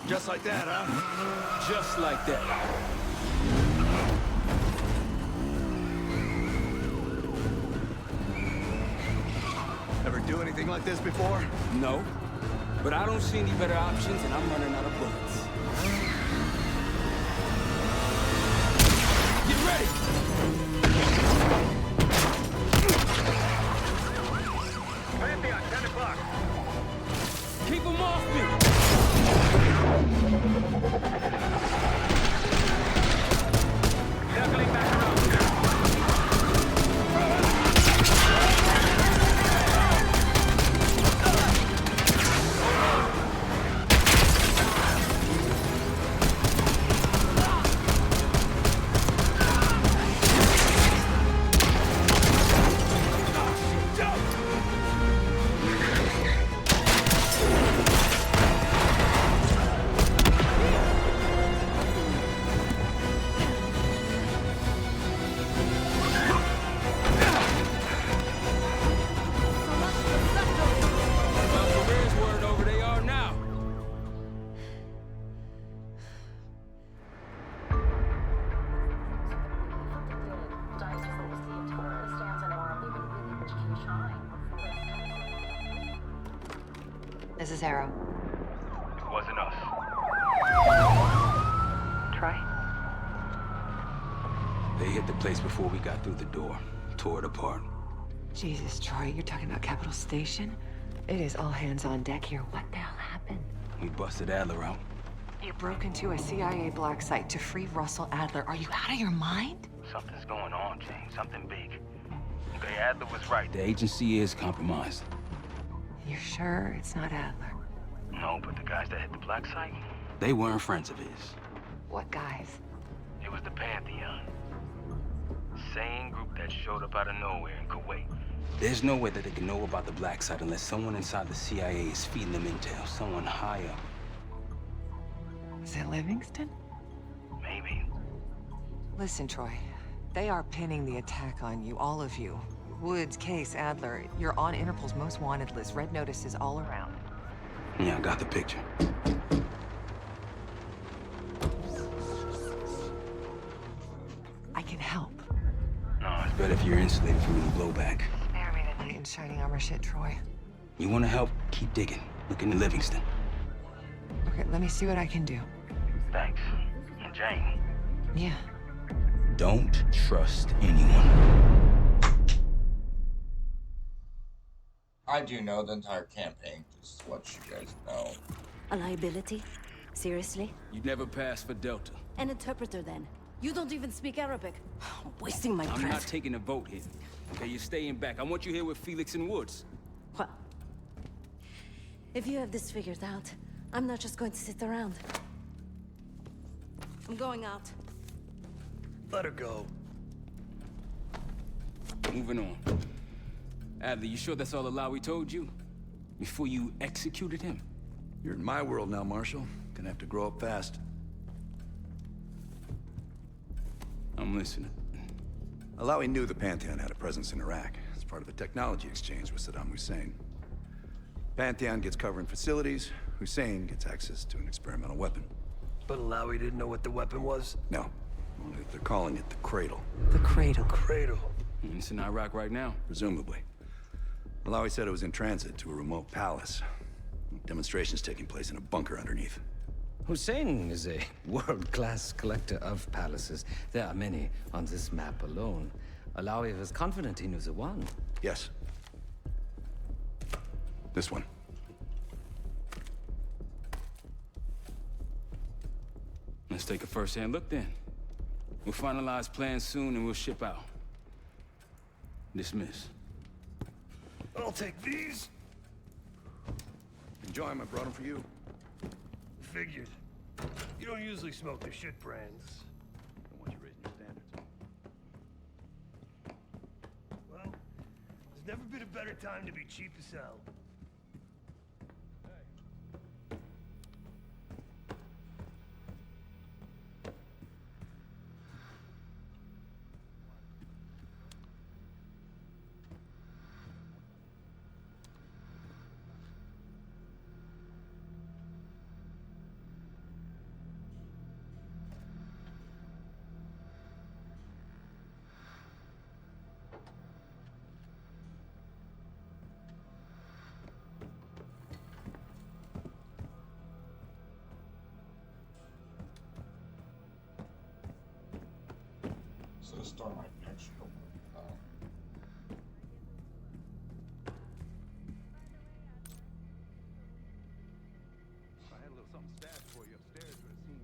Speaker 11: Just like that, huh?
Speaker 5: Just like that.
Speaker 11: Ever do anything like this before?
Speaker 5: No. But I don't see any better options, and I'm running out of bullets. Get ready!
Speaker 12: Pantheon, 10 o'clock.
Speaker 5: Keep them off me!
Speaker 12: Circling back around.
Speaker 6: This is Arrow.
Speaker 9: It wasn't us.
Speaker 6: Troy?
Speaker 7: They hit the place before we got through the door. Tore it apart.
Speaker 6: Jesus, Troy, you're talking about Capital Station? It is all hands on deck here. What the hell happened?
Speaker 7: We busted Adler out.
Speaker 6: You broke into a CIA black site to free Russell Adler. Are you out of your mind?
Speaker 9: Something's going on, James. Something big. Okay, Adler was right.
Speaker 7: The agency is compromised.
Speaker 6: You're sure it's not Adler?
Speaker 9: No, but the guys that hit the black site,
Speaker 7: They weren't friends of his.
Speaker 6: What guys?
Speaker 9: it was the Pantheon. Same group that showed up out of nowhere in Kuwait.
Speaker 7: There's no way that they can know about the black site unless someone inside the CIA is feeding them intel. Someone high up.
Speaker 6: Is it Livingston?
Speaker 9: Maybe.
Speaker 6: Listen, Troy. They are pinning the attack on you, all of you. Woods, Case, Adler. You're on Interpol's most wanted list. Red notices all around.
Speaker 7: Yeah, I got the picture.
Speaker 6: I can help.
Speaker 7: No, it's better if you're insulated from any blowback.
Speaker 6: Spare me the knight in shining armor shit, Troy.
Speaker 7: You want to help? Keep digging. Look into Livingston.
Speaker 6: Okay, let me see what I can do.
Speaker 9: Thanks. And Jane.
Speaker 6: Yeah.
Speaker 7: Don't trust anyone.
Speaker 1: I do know the entire campaign, just to let you guys know.
Speaker 13: A liability? Seriously?
Speaker 7: You'd never pass for Delta.
Speaker 13: An interpreter then? You don't even speak Arabic. Wasting my
Speaker 7: I'm
Speaker 13: breath.
Speaker 7: not taking a vote here. Okay, you're staying back. I want you here with Felix and Woods.
Speaker 13: Well, if you have this figured out, I'm not just going to sit around. I'm going out.
Speaker 14: Let her go.
Speaker 7: Moving on. Adler, you sure that's all the lie we told you? Before you executed him?
Speaker 11: You're in my world now, Marshal. Gonna have to grow up fast.
Speaker 7: I'm listening.
Speaker 11: Alawi knew the Pantheon had a presence in Iraq as part of the technology exchange with Saddam Hussein. Pantheon gets cover in facilities, Hussein gets access to an experimental weapon.
Speaker 14: But Alawi didn't know what the weapon was?
Speaker 11: No. Well, they're calling it the Cradle.
Speaker 6: The Cradle.
Speaker 14: Cradle.
Speaker 7: It's in Iraq right now.
Speaker 11: Presumably. Alawi said it was in transit to a remote palace. Demonstrations taking place in a bunker underneath.
Speaker 18: Hussein is a world-class collector of palaces. There are many on this map alone. Alawi was confident he knew the one.
Speaker 11: Yes. This one.
Speaker 7: Let's take a first-hand look then. We'll finalize plans soon and we'll ship out. Dismiss.
Speaker 14: I'll take these.
Speaker 11: Enjoy them. I brought them for you.
Speaker 14: Figured. You don't usually smoke the shit brands.
Speaker 11: Don't want you raising your standards.
Speaker 14: Well, there's never been a better time to be cheap as hell.
Speaker 1: So the store might actually open.
Speaker 19: I had a little something stashed for you upstairs, but it seems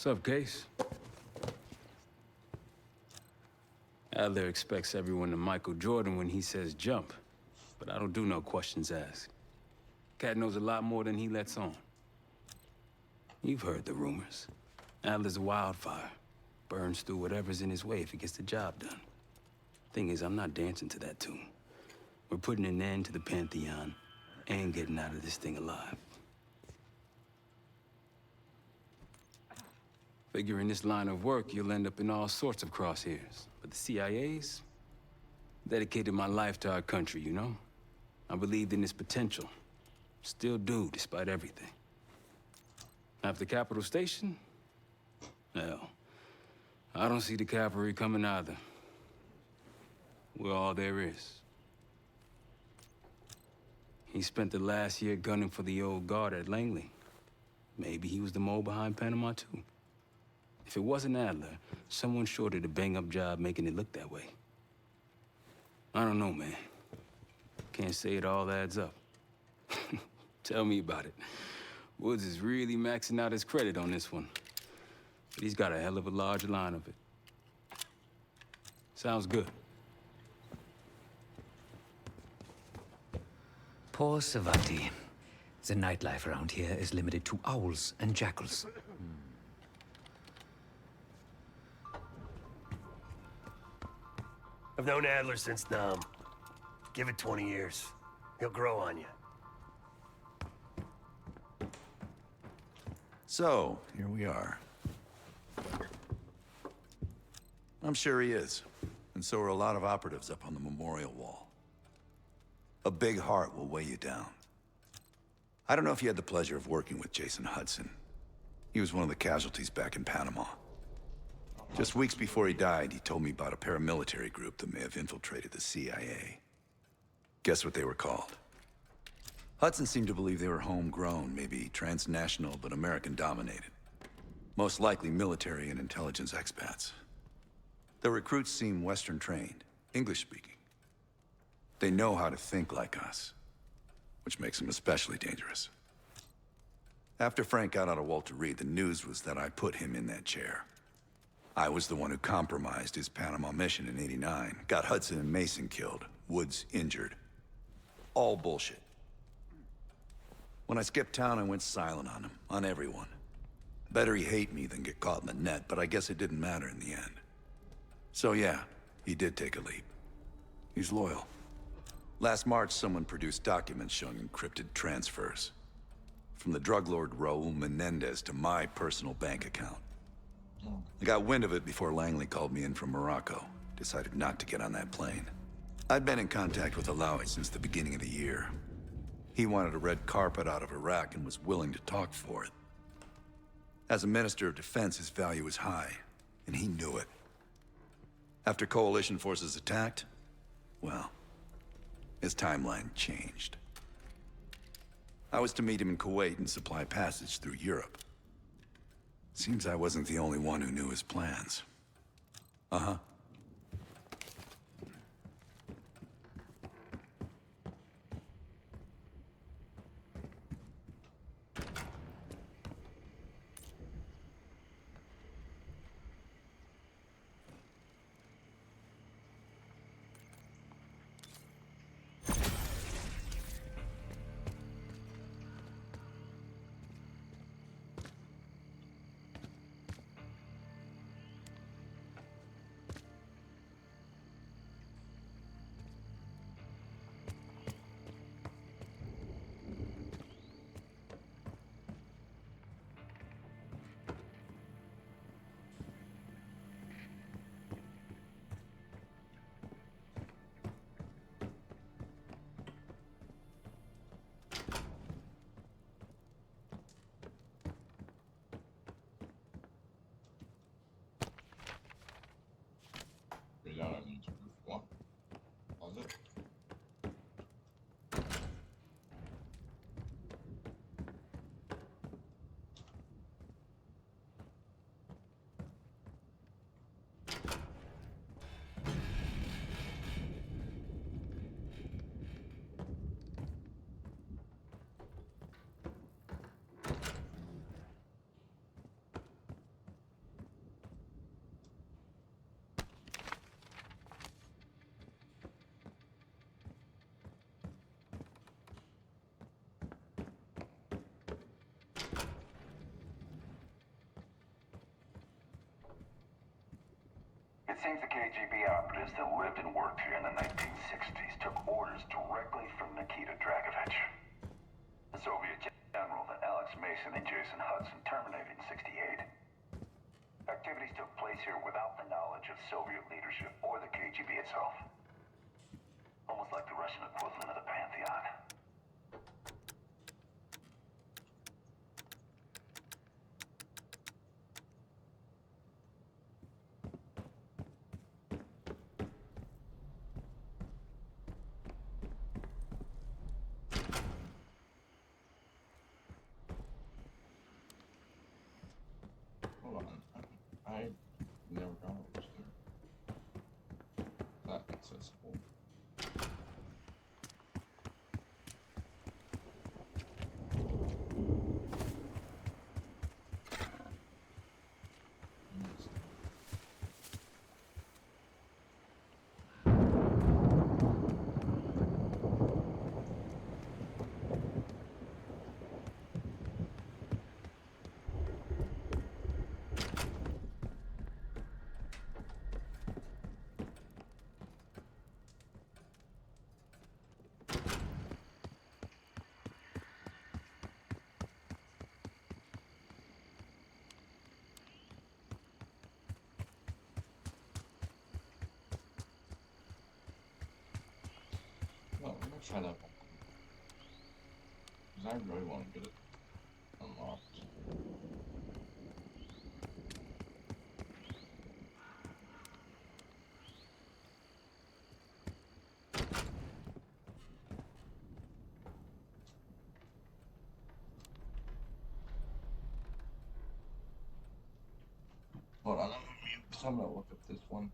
Speaker 7: What's up, Case? Adler expects everyone to Michael Jordan when he says jump, but I don't do no questions asked. Cat knows a lot more than he lets on. You've heard the rumors. Adler's a wildfire. Burns through whatever's in his way if he gets the job done. Thing is, I'm not dancing to that tune. We're putting an end to the Pantheon and getting out of this thing alive. Figure in this line of work, you'll end up in all sorts of crosshairs. But the CIA's dedicated my life to our country, you know? I believed in its potential. Still do, despite everything. After Capital Station? Hell, I don't see the cavalry coming either. We're all there is. He spent the last year gunning for the old guard at Langley. Maybe he was the mole behind Panama, too. If it wasn't Adler, someone sure did a bang-up job making it look that way. I don't know, man. Can't say it all adds up. Tell me about it. Woods is really maxing out his credit on this one. But he's got a hell of a large line of it. Sounds good.
Speaker 18: Poor Savati. The nightlife around here is limited to owls and jackals.
Speaker 15: I've known Adler since Nam. Give it 20 years. He'll grow on you.
Speaker 11: So, here we are. I'm sure he is. And so are a lot of operatives up on the memorial wall. A big heart will weigh you down. I don't know if you had the pleasure of working with Jason Hudson. He was one of the casualties back in Panama. Just weeks before he died, he told me about a paramilitary group that may have infiltrated the CIA. Guess what they were called? Hudson seemed to believe they were homegrown, maybe transnational, but American-dominated. Most likely military and intelligence expats. The recruits seem Western-trained, English-speaking. They know how to think like us, which makes them especially dangerous. After Frank got out of Walter Reed, the news was that I put him in that chair. I was the one who compromised his Panama mission in '89, got Hudson and Mason killed, Woods injured. All bullshit. When I skipped town, I went silent on him, on everyone. Better he hate me than get caught in the net, but I guess it didn't matter in the end. So yeah, he did take a leap. He's loyal. Last March, someone produced documents showing encrypted transfers. From the drug lord Raul Menendez to my personal bank account. I got wind of it before Langley called me in from Morocco. Decided not to get on that plane. I'd been in contact with Alawi since the beginning of the year. He wanted a red carpet out of Iraq and was willing to talk for it. As a Minister of Defense, his value was high, and he knew it. After coalition forces attacked, well, his timeline changed. I was to meet him in Kuwait and supply passage through Europe. Seems I wasn't the only one who knew his plans. Uh-huh.
Speaker 8: seems the KGB operatives that lived and worked here in the 1960s took orders directly from Nikita Dragovich, the Soviet general that Alex Mason and Jason Hudson terminated in '68. Activities took place here without the knowledge of Soviet leadership or the KGB itself. Almost like the Russian equivalent of the Pantheon.
Speaker 1: Hold on. I never got over there. That accessible. No, I'm gonna try that one. Because I really want to get it unlocked. Hold on, I'm gonna look up this one.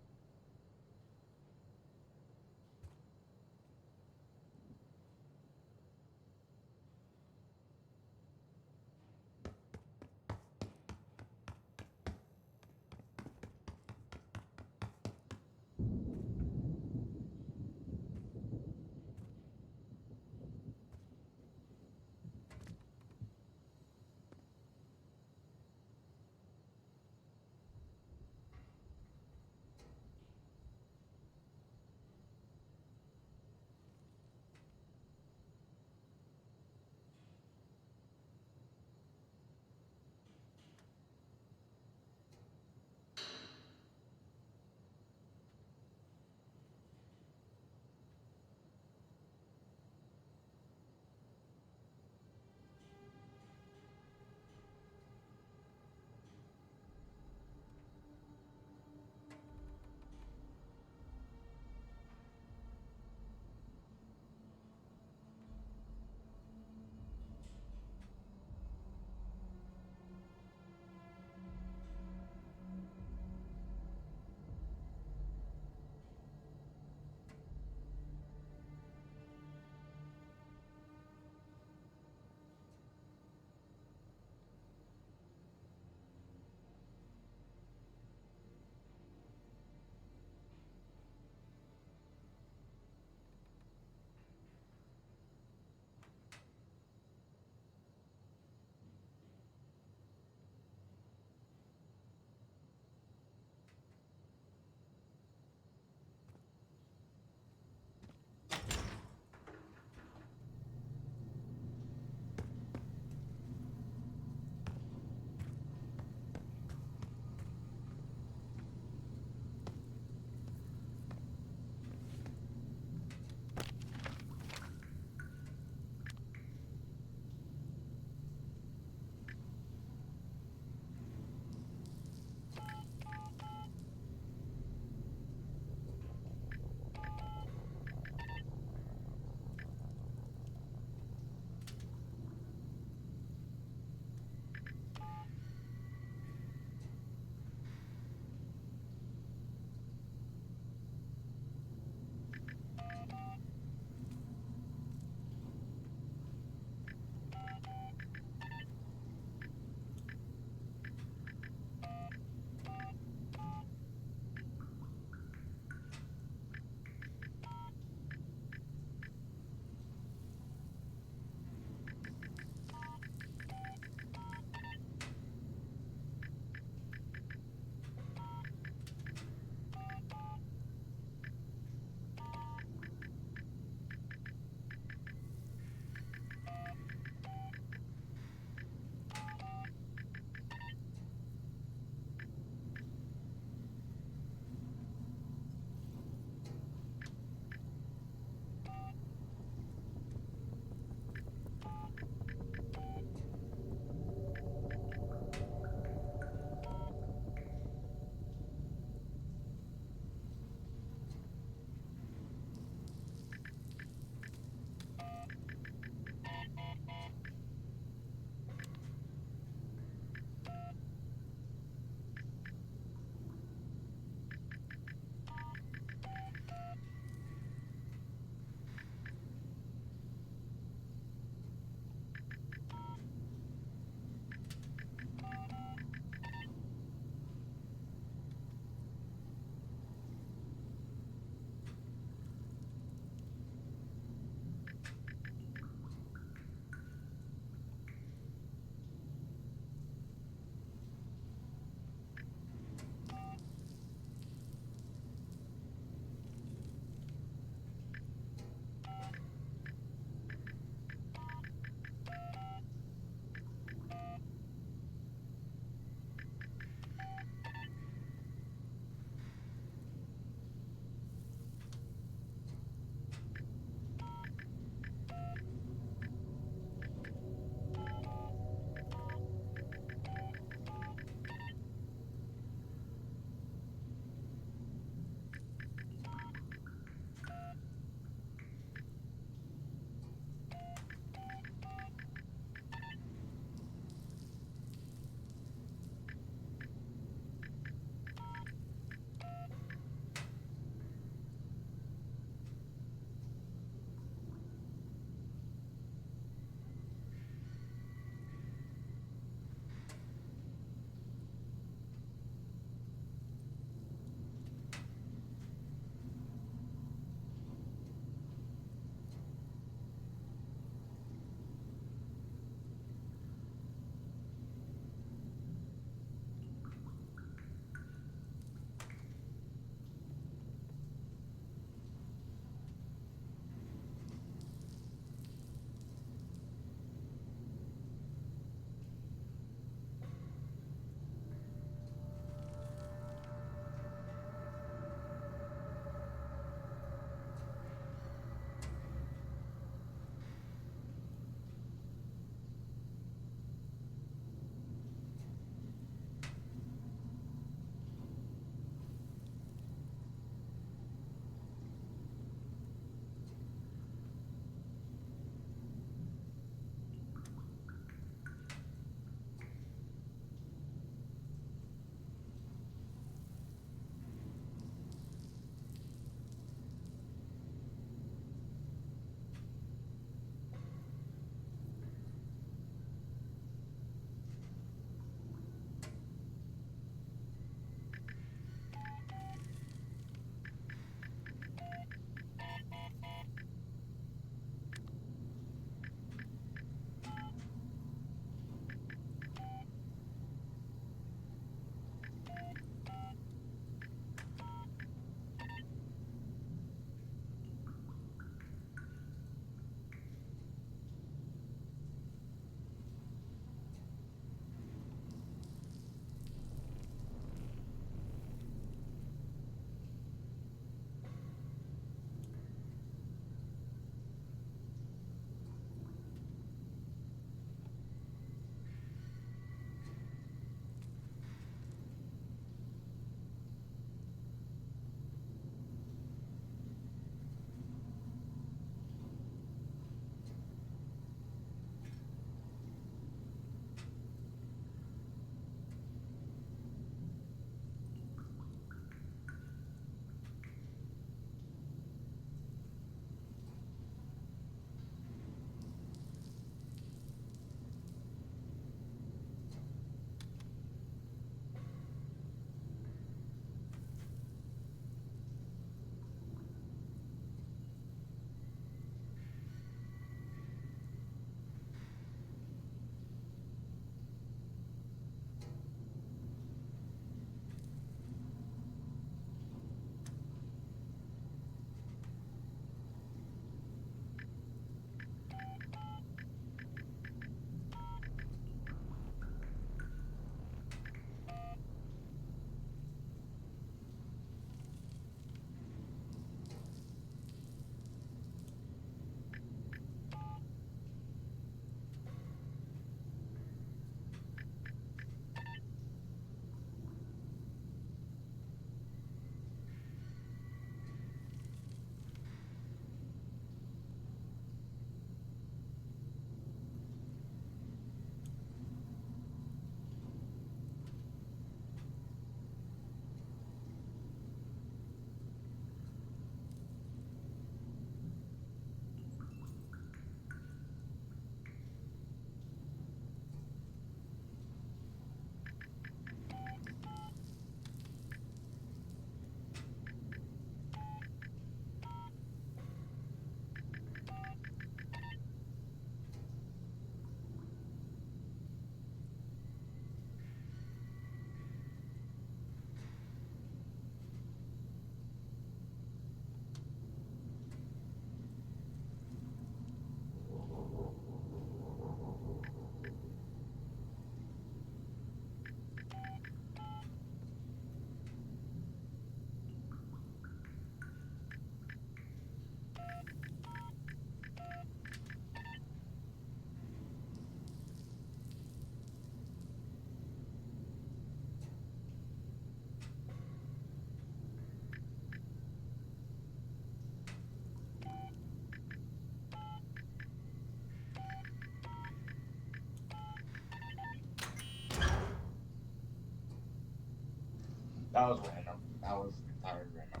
Speaker 1: That was random. That was entirely random.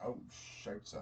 Speaker 1: Oh, shit.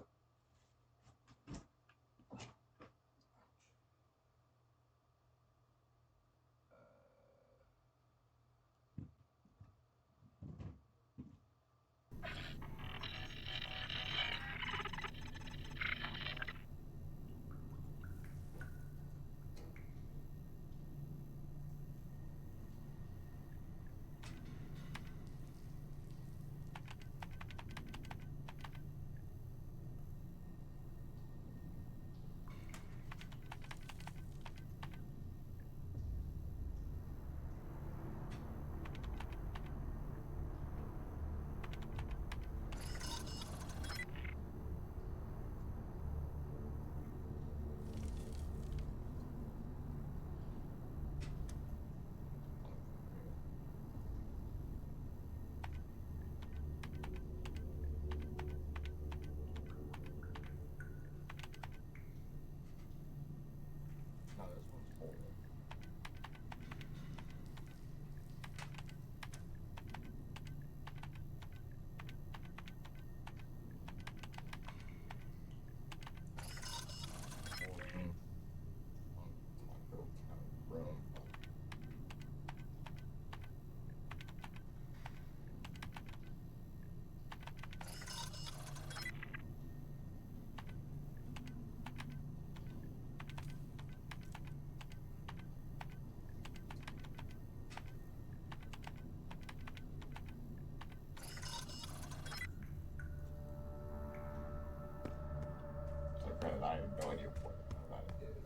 Speaker 1: I have no idea what that is.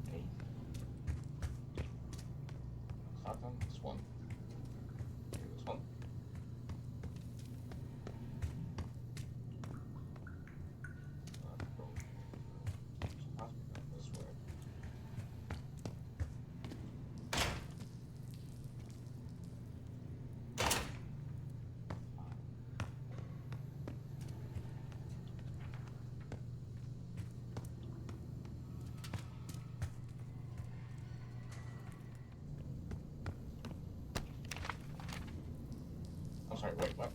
Speaker 1: Okay. Not done. This one. Okay, this one. This way. I'm sorry, wait, what?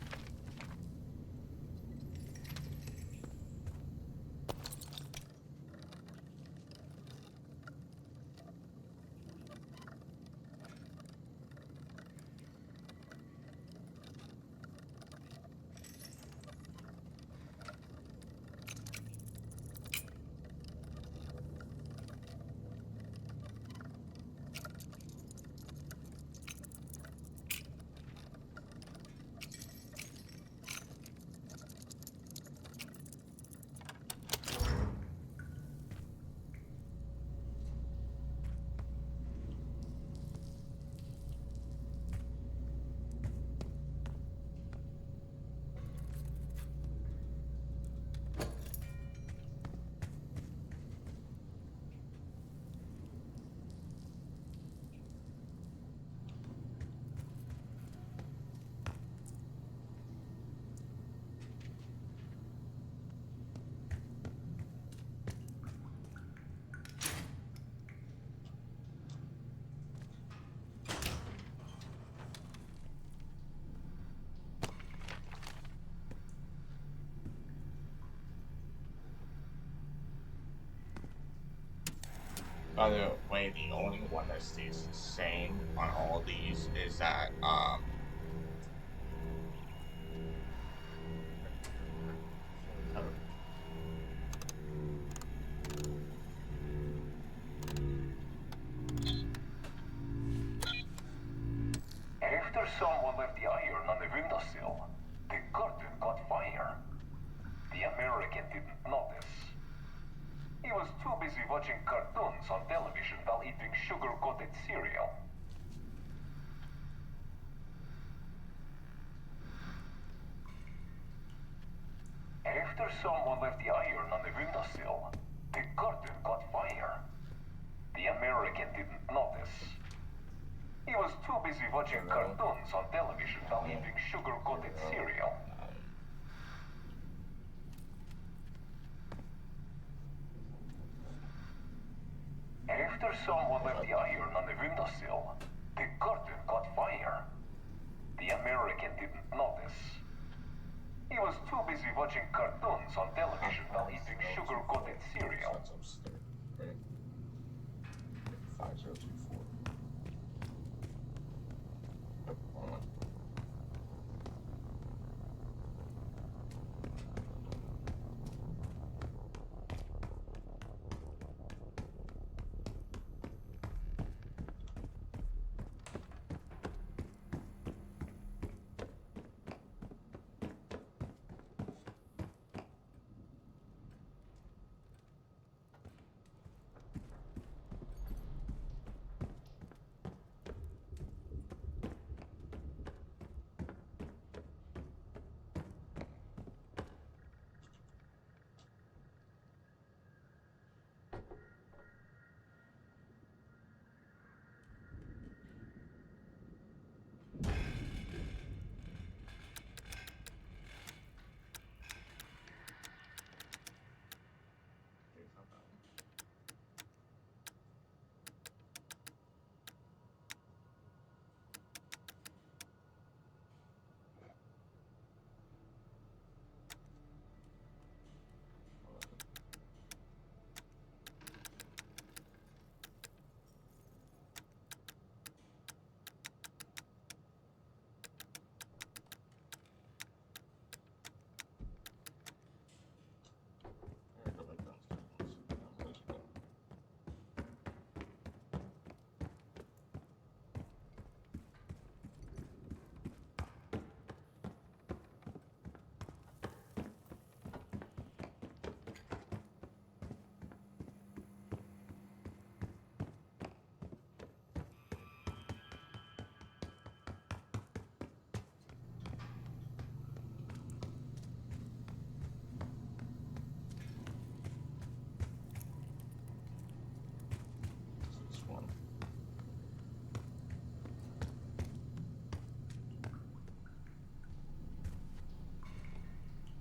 Speaker 1: By the way, the only one that stays the same on all these is that,
Speaker 8: After someone left the iron on the windowsill, the curtain caught fire. The American didn't notice. He was too busy watching cartoons on television while eating sugar-coated cereal. After someone left the iron on the windowsill, the curtain caught fire. The American didn't notice. He was too busy watching cartoons on television while eating sugar-coated cereal. After someone left the iron on the windowsill, the curtain caught fire. The American didn't notice. He was too busy watching cartoons on television while eating sugar-coated cereal.
Speaker 1: 5024.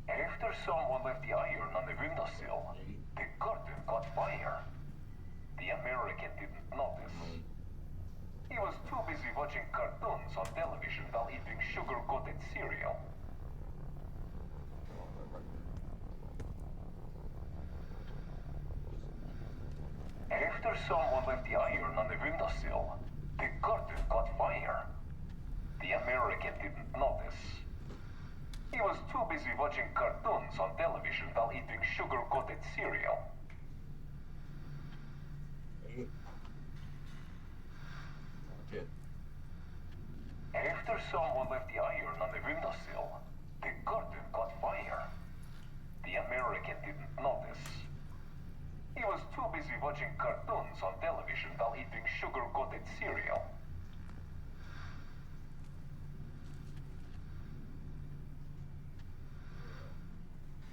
Speaker 8: After someone left the iron on the windowsill, the curtain caught fire. The American didn't notice. He was too busy watching cartoons on television while eating sugar-coated cereal. After someone left the iron on the windowsill, the curtain caught fire. The American didn't notice. He was too busy watching cartoons on television while eating sugar-coated cereal. After someone left the iron on the windowsill, the curtain caught fire. The American didn't notice. He was too busy watching cartoons on television while eating sugar-coated cereal.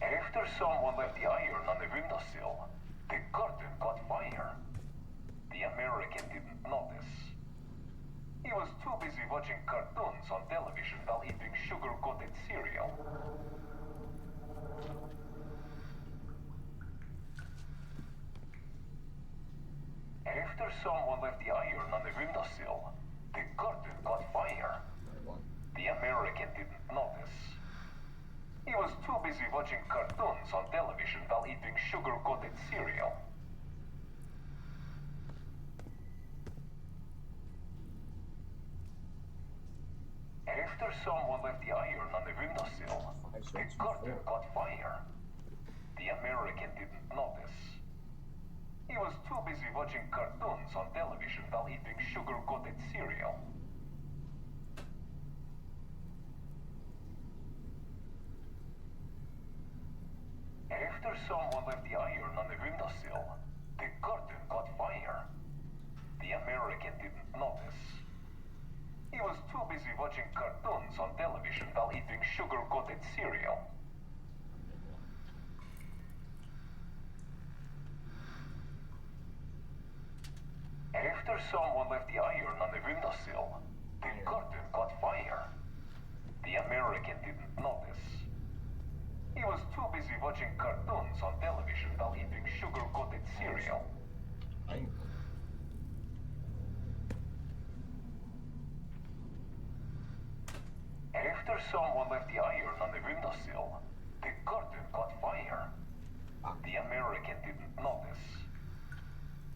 Speaker 8: After someone left the iron on the windowsill, the curtain caught fire. The American didn't notice. He was too busy watching cartoons on television while eating sugar-coated cereal. After someone left the iron on the windowsill, the curtain caught fire. The American didn't notice. He was too busy watching cartoons on television while eating sugar-coated cereal. After someone left the iron on the windowsill, the curtain caught fire. The American didn't notice. He was too busy watching cartoons on television while eating sugar-coated cereal. After someone left the iron on the windowsill, the curtain caught fire. The American didn't notice. He was too busy watching cartoons on television while eating sugar-coated cereal. After someone left the iron on the windowsill, the curtain caught fire. The American didn't notice. He was too busy watching cartoons on television while eating sugar-coated cereal. After someone left the iron on the windowsill, the curtain caught fire. The American didn't notice.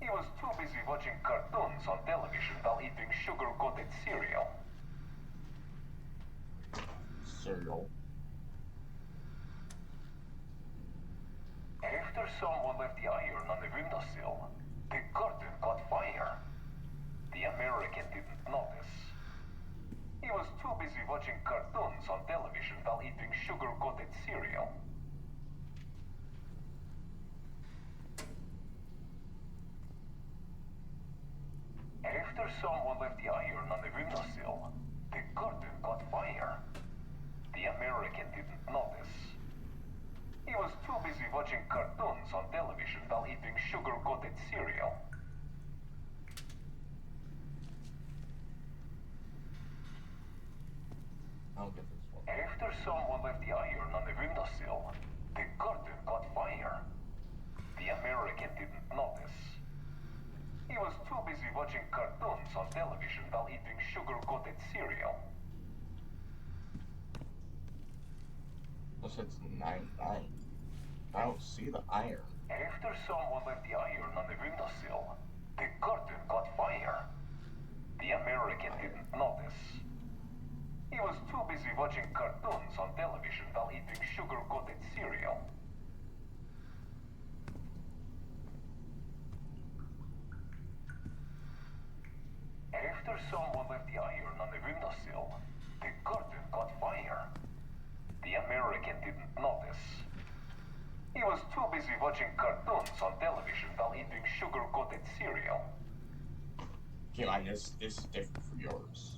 Speaker 8: He was too busy watching cartoons on television while eating sugar-coated cereal.
Speaker 1: Cereal.
Speaker 8: After someone left the iron on the windowsill, the curtain caught fire. The American didn't notice. He was too busy watching cartoons on television while eating sugar-coated cereal. After someone left the iron on the windowsill, the curtain caught fire. The American didn't notice. He was too busy watching cartoons on television while eating sugar-coated cereal.
Speaker 1: I'll get this one.
Speaker 8: After someone left the iron on the windowsill, the curtain caught fire. The American didn't notice. He was too busy watching cartoons on television while eating sugar-coated cereal.
Speaker 1: This hits 9-9. I don't see the iron.
Speaker 8: After someone left the iron on the windowsill, the curtain caught fire. The American didn't notice. He was too busy watching cartoons on television while eating sugar-coated cereal. After someone left the iron on the windowsill, the curtain caught fire. The American didn't notice. He was too busy watching cartoons on television while eating sugar-coated cereal.
Speaker 1: Okay, mine is different from yours.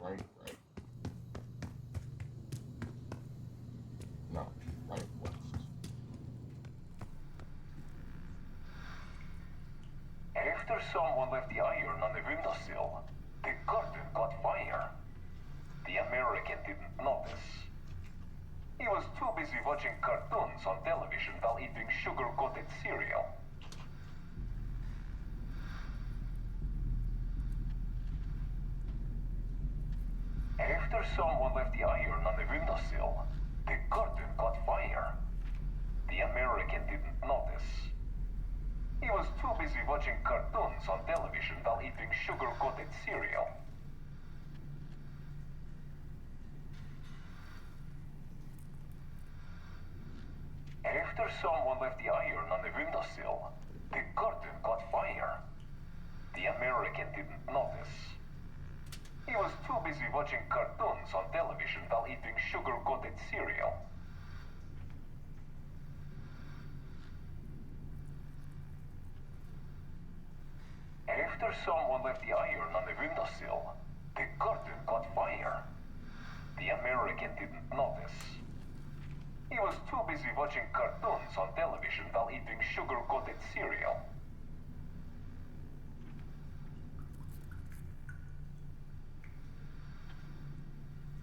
Speaker 1: Right. No, right west.
Speaker 8: After someone left the iron on the windowsill, the curtain caught fire. The American didn't notice. He was too busy watching cartoons on television while eating sugar-coated cereal. After someone left the iron on the windowsill, the curtain caught fire. The American didn't notice. He was too busy watching cartoons on television while eating sugar-coated cereal. After someone left the iron on the windowsill, the curtain caught fire. The American didn't notice. He was too busy watching cartoons on television while eating sugar-coated cereal. After someone left the iron on the windowsill, the curtain caught fire. The American didn't notice. He was too busy watching cartoons on television while eating sugar-coated cereal.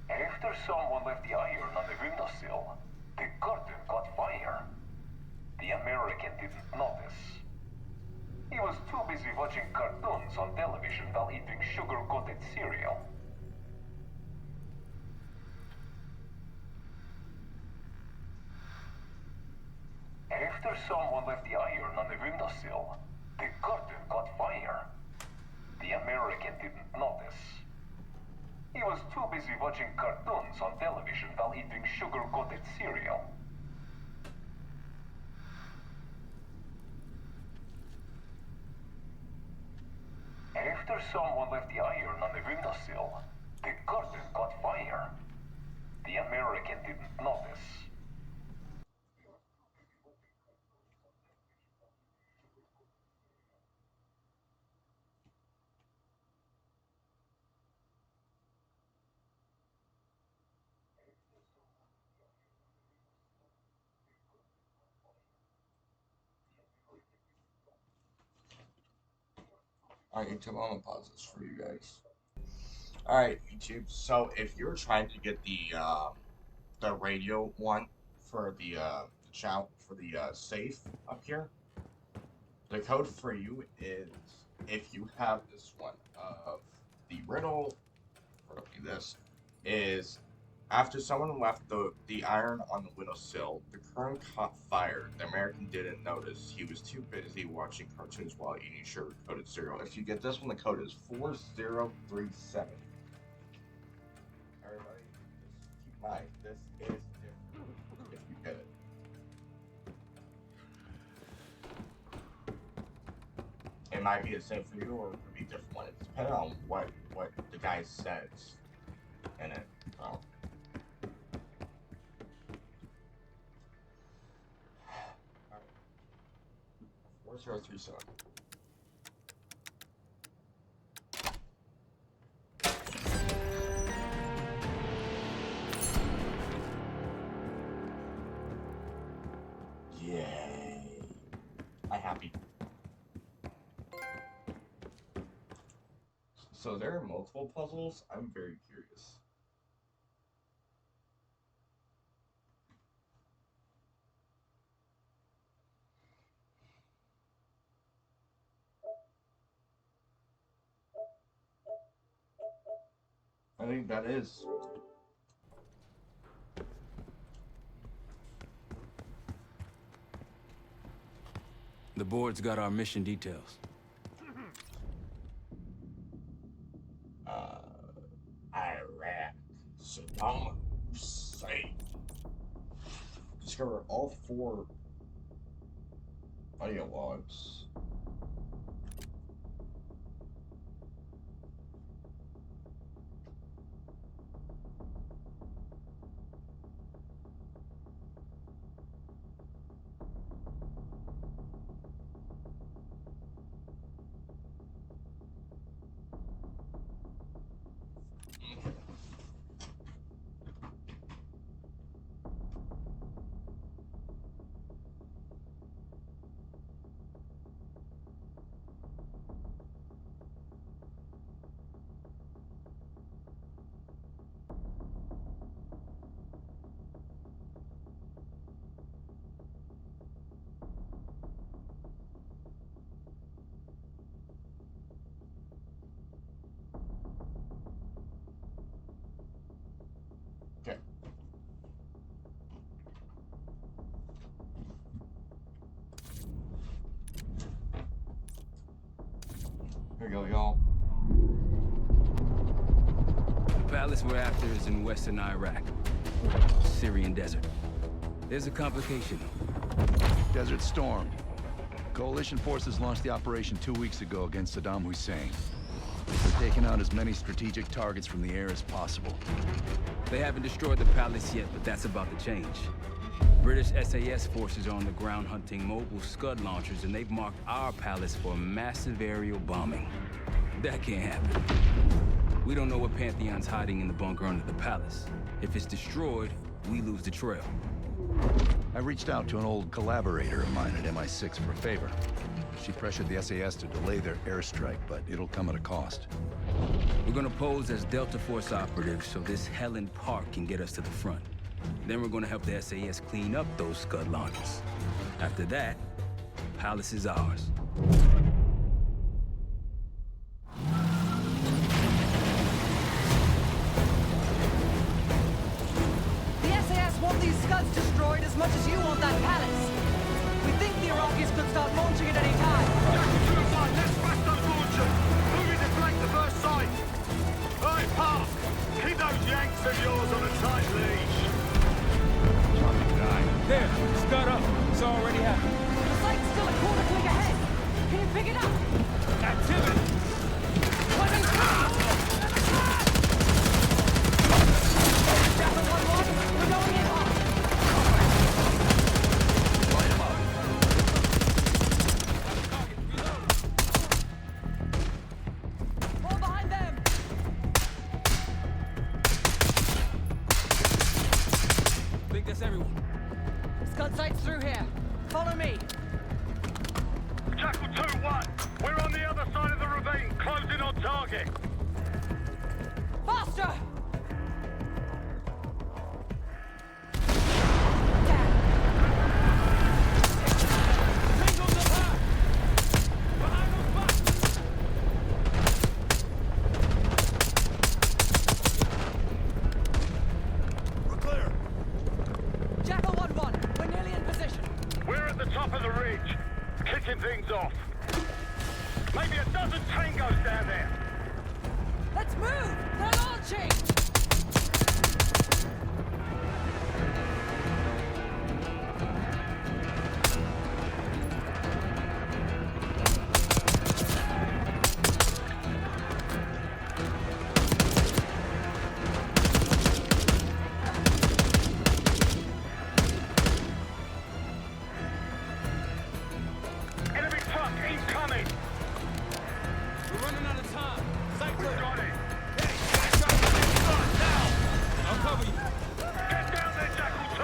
Speaker 8: After someone left the iron on the windowsill, the curtain caught fire. The American didn't notice. He was too busy watching cartoons on television while eating sugar-coated cereal. After someone left the iron on the windowsill, the curtain caught fire. The American didn't notice. He was too busy watching cartoons on television while eating sugar-coated cereal. After someone left the iron on the windowsill, the curtain caught fire. The American didn't notice.
Speaker 1: Alright, YouTube, I'm gonna pause this for you guys. Alright, YouTube, so if you're trying to get the radio one for the channel, for the safe up here, the code for you is, if you have this one of the riddle, or this, is after someone left the iron on the windowsill, the current caught fire. The American didn't notice. He was too busy watching cartoons while eating sugar-coated cereal. If you get this one, the code is 4037. Everybody, just keep in mind, this is different if you get it. It might be the same for you, or it could be a different one. It depends on what the guy says in it. So. 4037. Yay. I'm happy. So there are multiple puzzles. I'm very curious. I think that is.
Speaker 7: The board's got our mission details.
Speaker 1: Iraq, Saddam Hussein. Discover all 4 audio logs. Okay. Here we go, y'all.
Speaker 7: The palace we're after is in western Iraq, Syrian desert. There's a complication.
Speaker 11: Desert Storm. Coalition forces launched the operation 2 weeks ago against Saddam Hussein. They're taking out as many strategic targets from the air as possible.
Speaker 7: They haven't destroyed the palace yet, but that's about to change. British SAS forces are on the ground hunting mobile Scud launchers, and they've marked our palace for massive aerial bombing. That can't happen. We don't know what Pantheon's hiding in the bunker under the palace. If it's destroyed, we lose the trail.
Speaker 11: I reached out to an old collaborator of mine at MI6 for a favor. She pressured the SAS to delay their airstrike, but it'll come at a cost.
Speaker 7: We're gonna pose as Delta Force operatives so this Helen Park can get us to the front. Then we're gonna help the SAS clean up those Scud launchers. After that, Palace is ours.
Speaker 17: The SAS want these Scuds destroyed as much as you want that palace. We think the Iraqis could start launching at any time.
Speaker 5: Let's smash those launchers! Moving to flank the first sight! Hey, Park! Keep those Yanks of yours on a tight leash!
Speaker 7: There, Scud up. It's already happened.
Speaker 17: The site's still a quarter click ahead. Can you pick it up?
Speaker 7: Activity!
Speaker 17: Jackal 1-1, we're going in hot.
Speaker 11: Light 'em up.
Speaker 17: More behind them.
Speaker 7: I think that's everyone.
Speaker 17: Scud sights through here. Follow me.
Speaker 5: Jackal 2-1! We're on the other side of the ravine, closing on target!
Speaker 17: Faster!
Speaker 5: We're clear!
Speaker 17: Jackal 1-1, we're nearly in position.
Speaker 5: We're at the top of the ridge, kicking things off. Maybe a dozen tangos down there.
Speaker 17: Let's move! They're launching!
Speaker 5: Enemy truck incoming!
Speaker 7: We're running out of time. Sight
Speaker 5: We
Speaker 7: clear.
Speaker 5: got it!
Speaker 7: I'll cover you.
Speaker 5: Get down there, Jackal 2!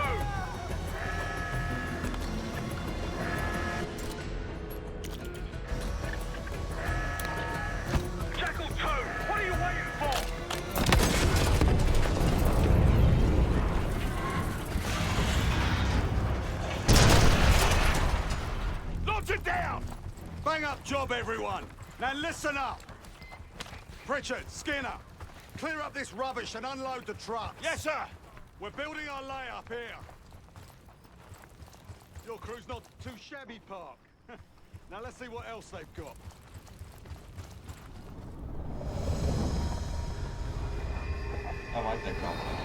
Speaker 5: Jackal 2, what are you waiting for? Launch it down! Bang up job, everyone! Now listen up! Pritchard, Skinner, clear up this rubbish and unload the trucks. Yes, sir! We're building our layup here. Your crew's not too shabby, Park. Now let's see what else they've got.
Speaker 1: I like that concept.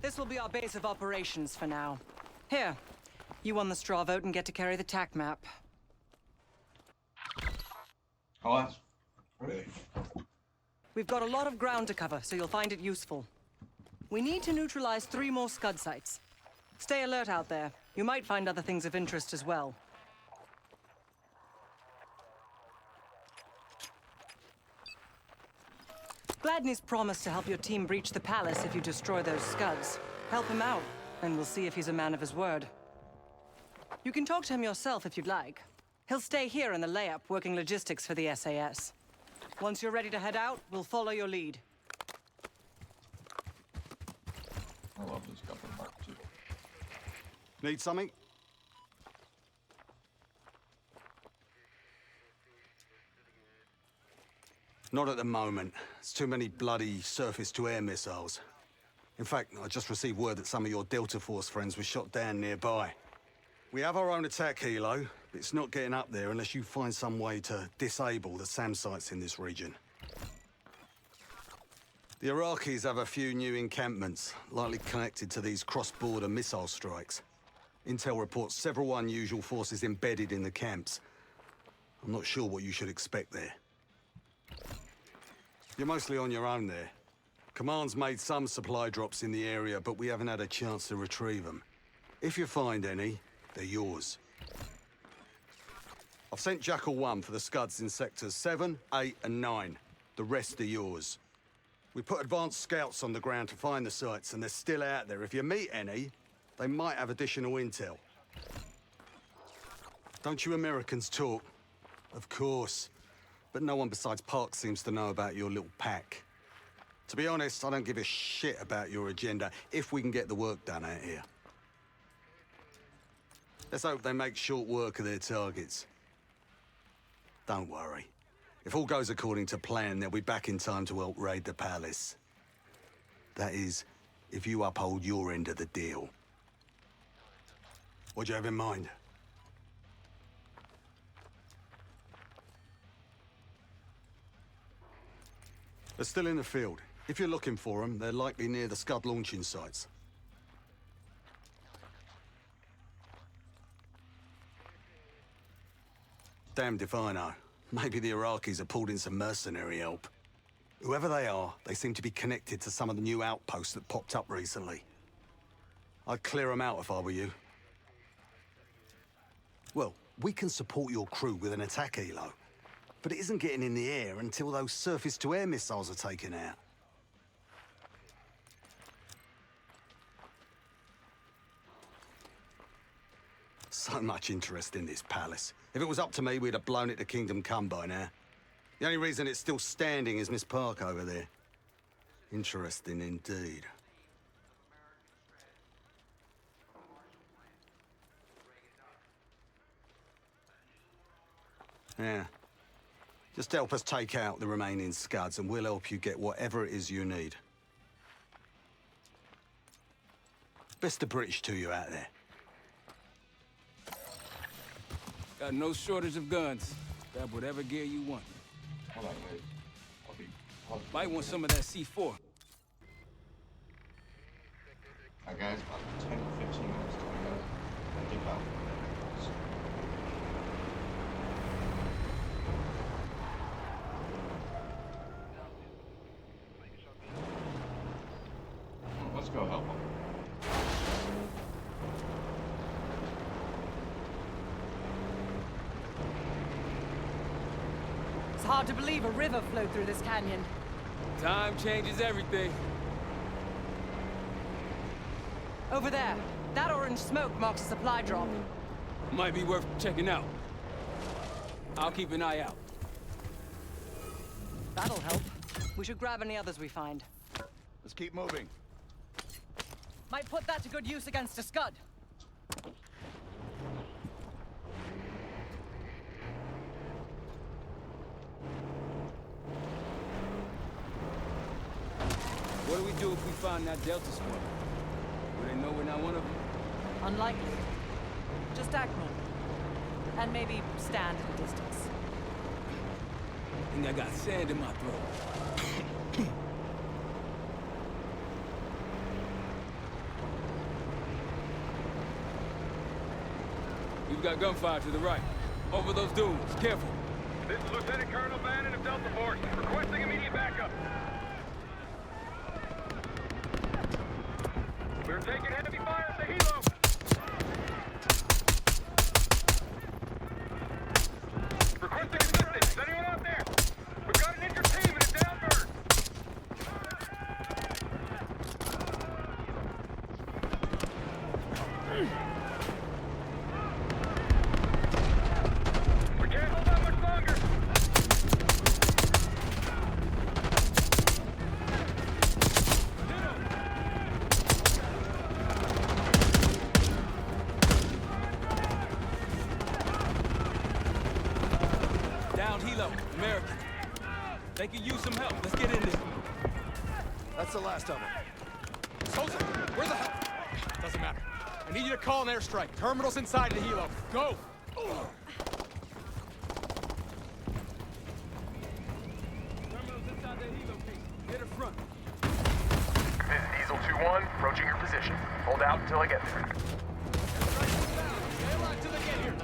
Speaker 17: This will be our base of operations for now. Here, you won the straw vote and get to carry the TAC map.
Speaker 1: Oh, that's pretty.
Speaker 17: We've got a lot of ground to cover, so you'll find it useful. We need to neutralize 3 more Scud sites. Stay alert out there. You might find other things of interest as well. Gladney's promised to help your team breach the palace if you destroy those Scuds. Help him out, and we'll see if he's a man of his word. You can talk to him yourself if you'd like. He'll stay here in the layup, working logistics for the SAS. Once you're ready to head out, we'll follow your lead.
Speaker 1: I love this Governor Mark II.
Speaker 5: Need something? Not at the moment. It's too many bloody surface-to-air missiles. In fact, I just received word that some of your Delta Force friends were shot down nearby. We have our own attack helo, but it's not getting up there unless you find some way to disable the SAM sites in this region. The Iraqis have a few new encampments, likely connected to these cross-border missile strikes. Intel reports several unusual forces embedded in the camps. I'm not sure what you should expect there. You're mostly on your own there. Command's made some supply drops in the area, but we haven't had a chance to retrieve them. If you find any, they're yours. I've sent Jackal 1 for the Scuds in sectors 7, 8, and 9. The rest are yours. We put advanced scouts on the ground to find the sites, and they're still out there. If you meet any, they might have additional intel. Don't you Americans talk? Of course. But no one besides Park seems to know about your little pack. To be honest, I don't give a shit about your agenda if we can get the work done out here. Let's hope they make short work of their targets. Don't worry. If all goes according to plan, they'll be back in time to help raid the palace. That is, if you uphold your end of the deal. What do you have in mind? They're still in the field. If you're looking for them, they're likely near the Scud launching sites. Damned if I know. Maybe the Iraqis have pulled in some mercenary help. Whoever they are, they seem to be connected to some of the new outposts that popped up recently. I'd clear them out if I were you. Well, we can support your crew with an attack helo, but it isn't getting in the air until those surface-to-air missiles are taken out. So much interest in this palace. If it was up to me, we'd have blown it to Kingdom Come by now. The only reason it's still standing is Miss Park over there. Interesting indeed. Yeah. Just help us take out the remaining Scuds and we'll help you get whatever it is you need. Best of British to you out there.
Speaker 7: Got no shortage of guns. Grab whatever gear you want.
Speaker 1: Hold on, wait.
Speaker 7: Might want some of that C4.
Speaker 1: Alright guys, about 10 to 15 minutes till we gotta think about this. Let's go help them.
Speaker 17: It's hard to believe a river flowed through this canyon.
Speaker 7: Time changes everything.
Speaker 17: Over there, that orange smoke marks a supply drop.
Speaker 7: Might be worth checking out. I'll keep an eye out.
Speaker 17: That'll help. We should grab any others we find.
Speaker 16: Let's keep moving.
Speaker 17: Might put that to good use against a Scud.
Speaker 7: What do we do if we find that Delta squad? Do they know we're not one of them?
Speaker 17: Unlikely. Just act normal. And maybe stand at a distance.
Speaker 7: I think I got sand in my throat. We've got gunfire to the right. Over those dunes. Careful.
Speaker 9: This is Lieutenant Colonel Bannon of Delta Force, requesting immediate backup. We're taking heavy fire at the helo. Requesting assistance. Is anyone out there? We've got an injured team and a down bird. We can't hold out much longer.
Speaker 7: Down helo. American. They could use some help. Let's get in there.
Speaker 19: That's the last of them. Sosa, where the hell? Doesn't matter. I need you to call an airstrike. Terminal's inside the helo. Go!
Speaker 7: Terminal's inside the helo case. Hit her front.
Speaker 9: This is Diesel 2-1, approaching your position. Hold out until I get there.
Speaker 19: Stay alive till they get here.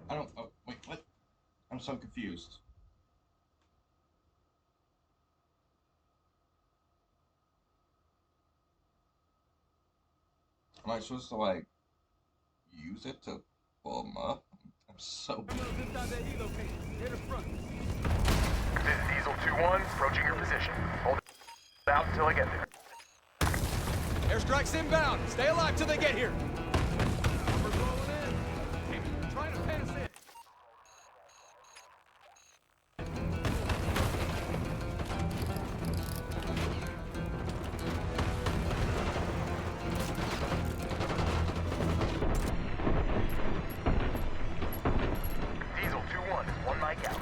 Speaker 1: I don't. Oh, wait, what? I'm so confused. Am I supposed to, like, use it to blow them up? I'm so
Speaker 9: This is Diesel 2-1, approaching your position. Hold it out until I get there.
Speaker 19: Airstrike's inbound. Stay alive till they get here. We're rolling in. Hey, trying to pen us in.
Speaker 9: Diesel 2-1 is one mic out.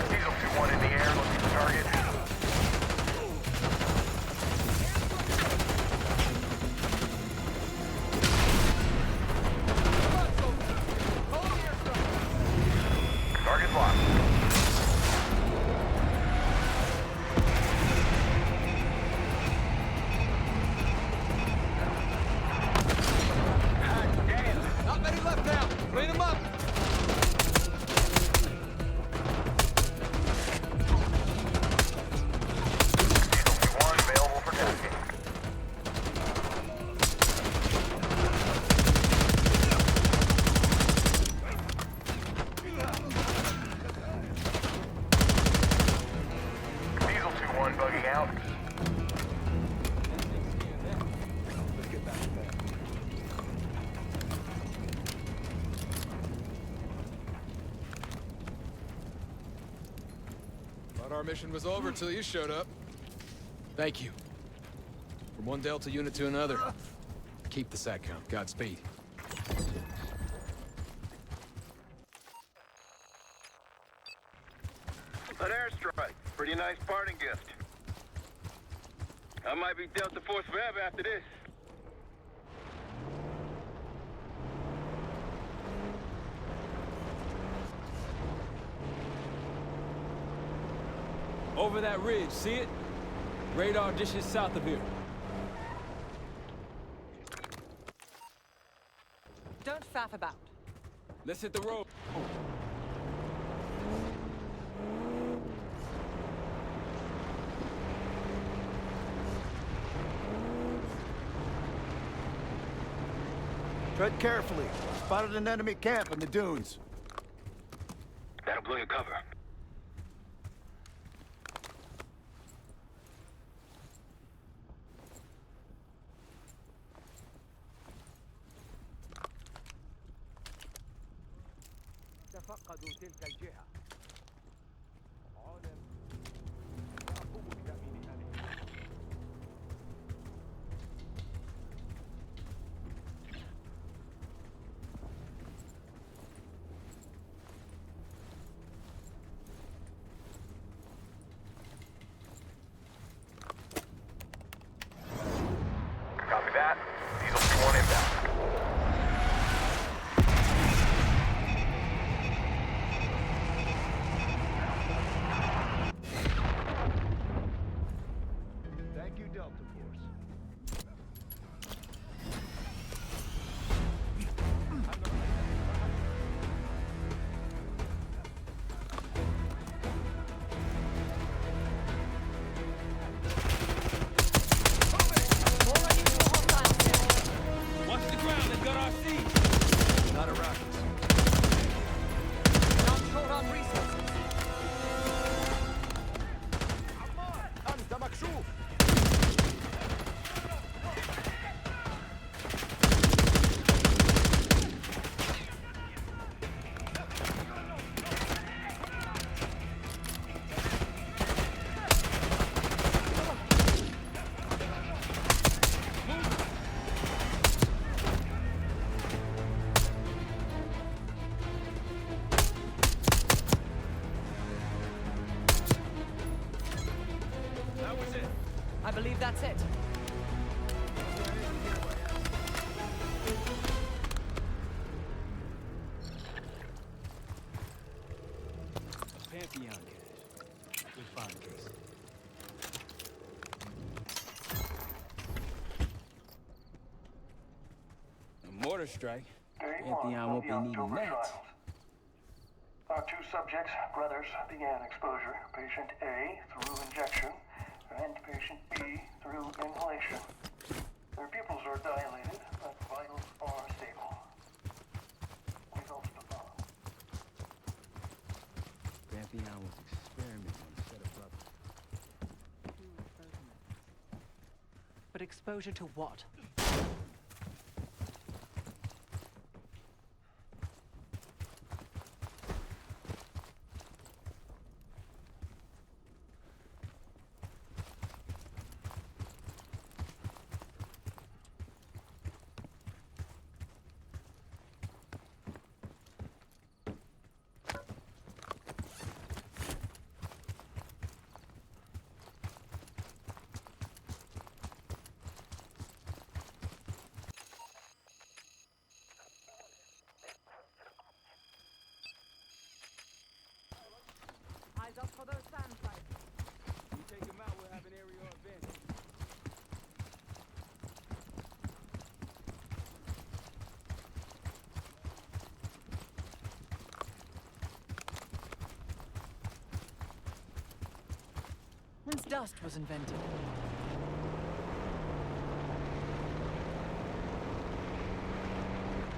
Speaker 9: Diesel 2-1 in the air, looking for target. Target locked.
Speaker 19: Not many left now. Clean them up.
Speaker 9: Diesel 2-1 available for tasking. Diesel 2-1 bugging out.
Speaker 19: Thought our mission was over till you showed up. Thank you. From one Delta unit to another. Keep the sat count. Godspeed.
Speaker 8: An airstrike. Pretty nice parting gift. I might be Delta Force forever after this.
Speaker 7: Over that ridge, see it? Radar dishes south of here.
Speaker 17: Don't faff about.
Speaker 7: Let's hit the road.
Speaker 20: Tread carefully. Spotted an enemy camp in the dunes.
Speaker 8: That'll blow your cover.
Speaker 20: تفقدوا تلك الجهة.
Speaker 9: Copy that. Diesel 2-1 inbound.
Speaker 20: Thank you, Delta Force.
Speaker 7: Watch the ground, they've got our seat.
Speaker 20: Not a rocket.
Speaker 17: Not short on resources.
Speaker 20: أنت مكشوف.
Speaker 17: I believe that's it.
Speaker 7: Pantheon cache. We found Casey. A mortar strike. Pantheon won't be needing that.
Speaker 8: Two subjects, brothers, began exposure. Patient A through injection, and patient B through inhalation. Their pupils are dilated, but vitals are stable. Results to follow.
Speaker 3: Grampian was experimenting on a set of brothers.
Speaker 17: But exposure to what?
Speaker 2: Eyes up for those sand sites.
Speaker 19: You take them out, we'll have an aerial advantage.
Speaker 17: When's dust was invented?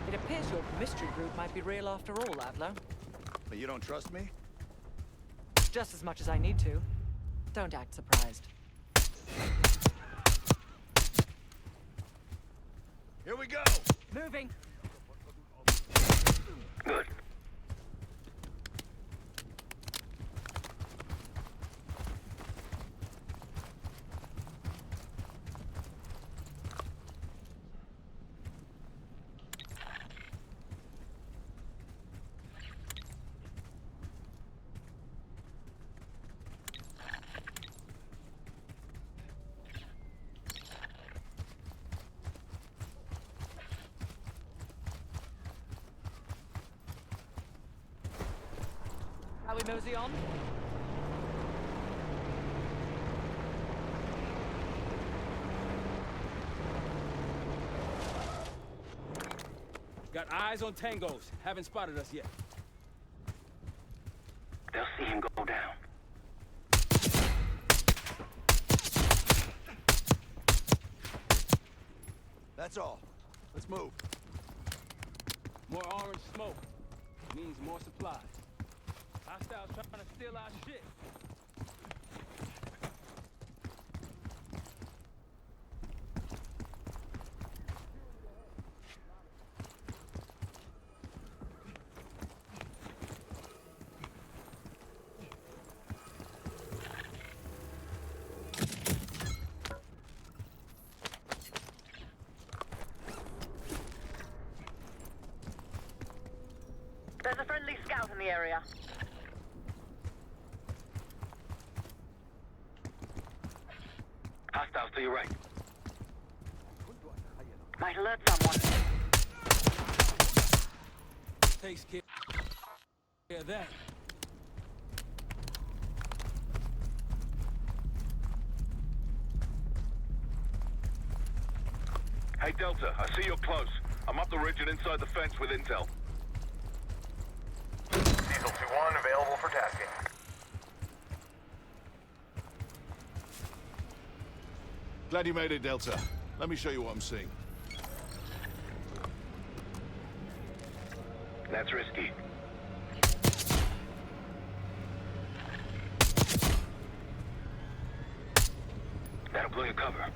Speaker 17: It appears your mystery group might be real after all, Adler.
Speaker 20: But you don't trust me?
Speaker 17: Just as much as I need to. Don't act surprised.
Speaker 20: Here we go!
Speaker 17: Moving!
Speaker 22: Good.
Speaker 17: Shall we mosey on?
Speaker 19: Got eyes on tangos. Haven't spotted us yet.
Speaker 22: They'll see him go down.
Speaker 20: That's all. Let's move.
Speaker 19: More orange smoke means more supplies. Hostiles trying to steal our shit.
Speaker 2: There's a friendly scout in the area.
Speaker 22: Hostiles to your right.
Speaker 2: Might alert someone.
Speaker 19: Takes care of that.
Speaker 9: Hey, Delta, I see you're close. I'm up the ridge and inside the fence with intel.
Speaker 8: Diesel 2-1 available for tasking.
Speaker 16: Glad you made it, Delta. Let me show you what I'm seeing.
Speaker 22: That's risky. That'll blow your cover.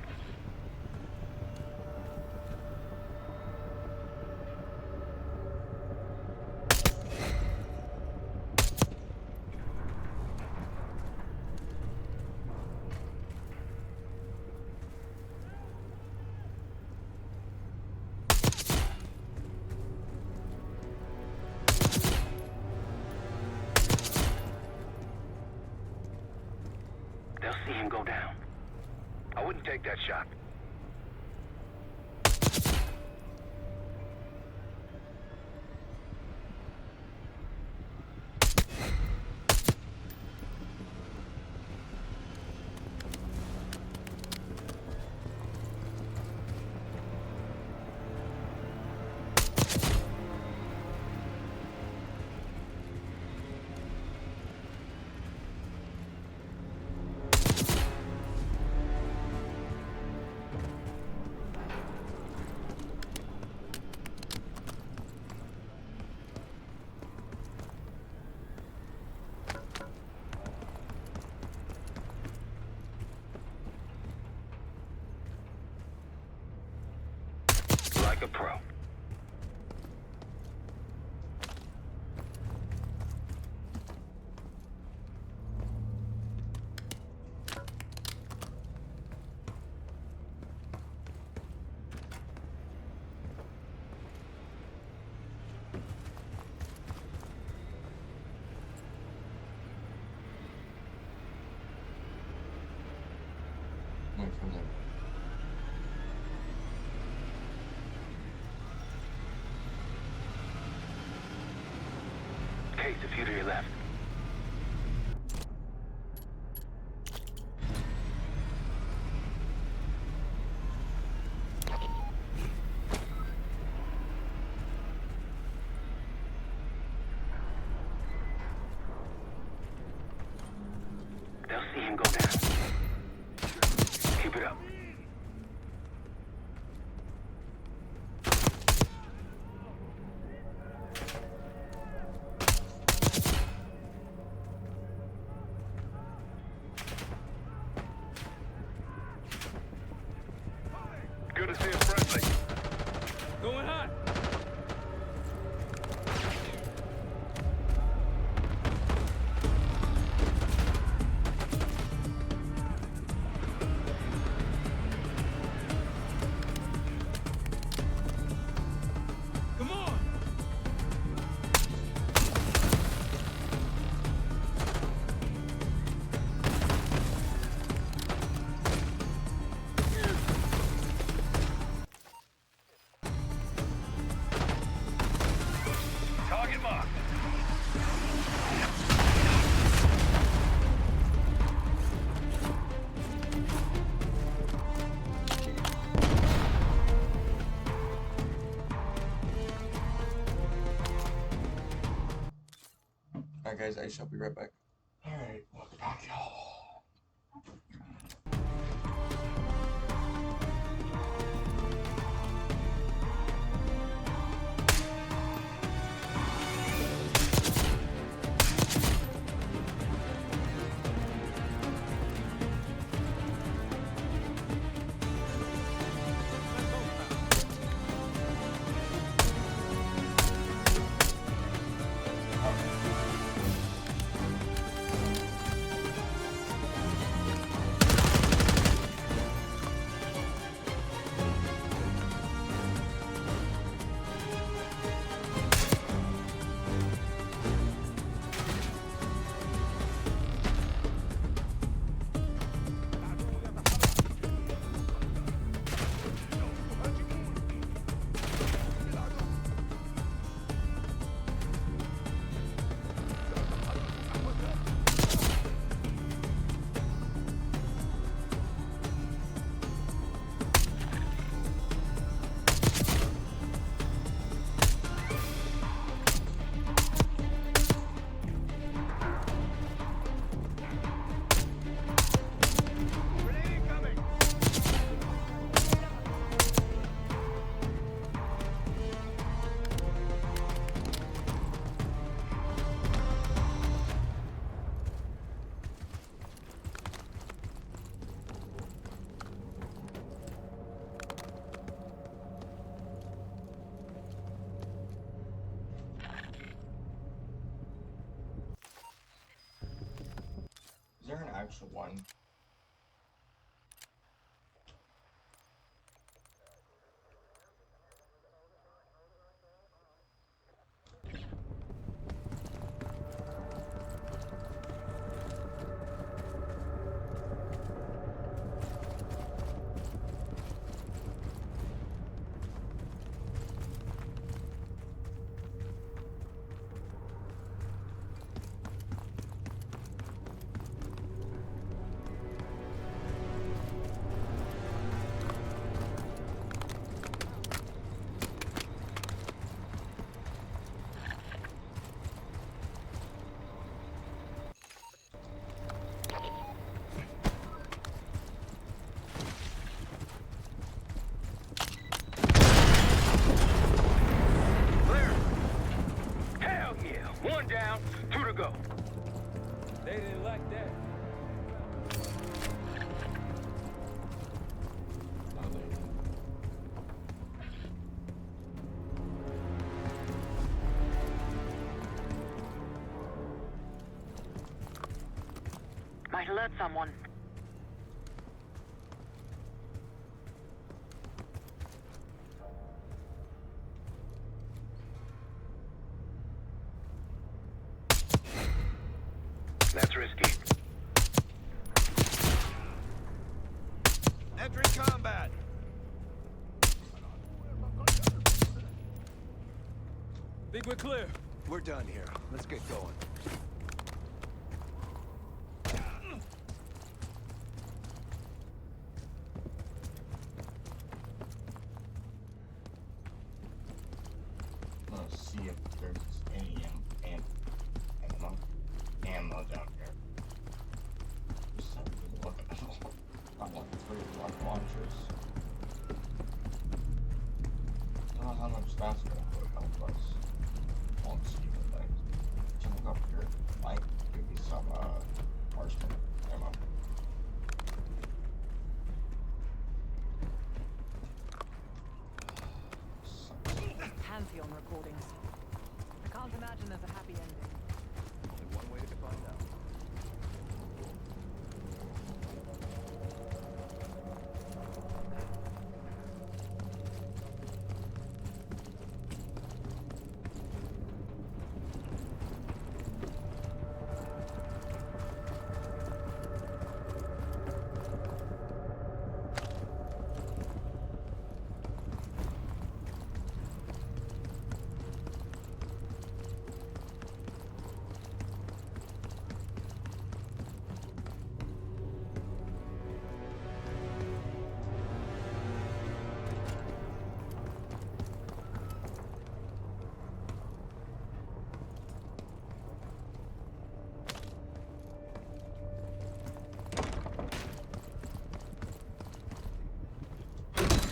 Speaker 22: They'll see him go down. I wouldn't take that shot. a pro.
Speaker 1: Went from there.
Speaker 22: Case, a few to your left. They'll see him go down. Keep it up.
Speaker 9: Good to see a friendly.
Speaker 7: Going hot. Come on.
Speaker 9: Target marked.
Speaker 1: Alright guys, I shall be right back. Alright, welcome back, y'all. Is there an actual one?
Speaker 22: One down, two to go.
Speaker 7: They didn't like that.
Speaker 2: Might alert someone.
Speaker 8: That's risky.
Speaker 20: Entering combat.
Speaker 3: Think we're clear.
Speaker 20: We're done here. Let's get going.
Speaker 1: Let's see if there's any ammo down here. Just have to look at it. I want 3 rocket launchers. I don't know how much that's gonna really help us on scheme things. Jump up here might give me some marksman ammo.
Speaker 2: Pantheon recordings. I can't imagine there's a happy ending.
Speaker 20: Only one way to find out.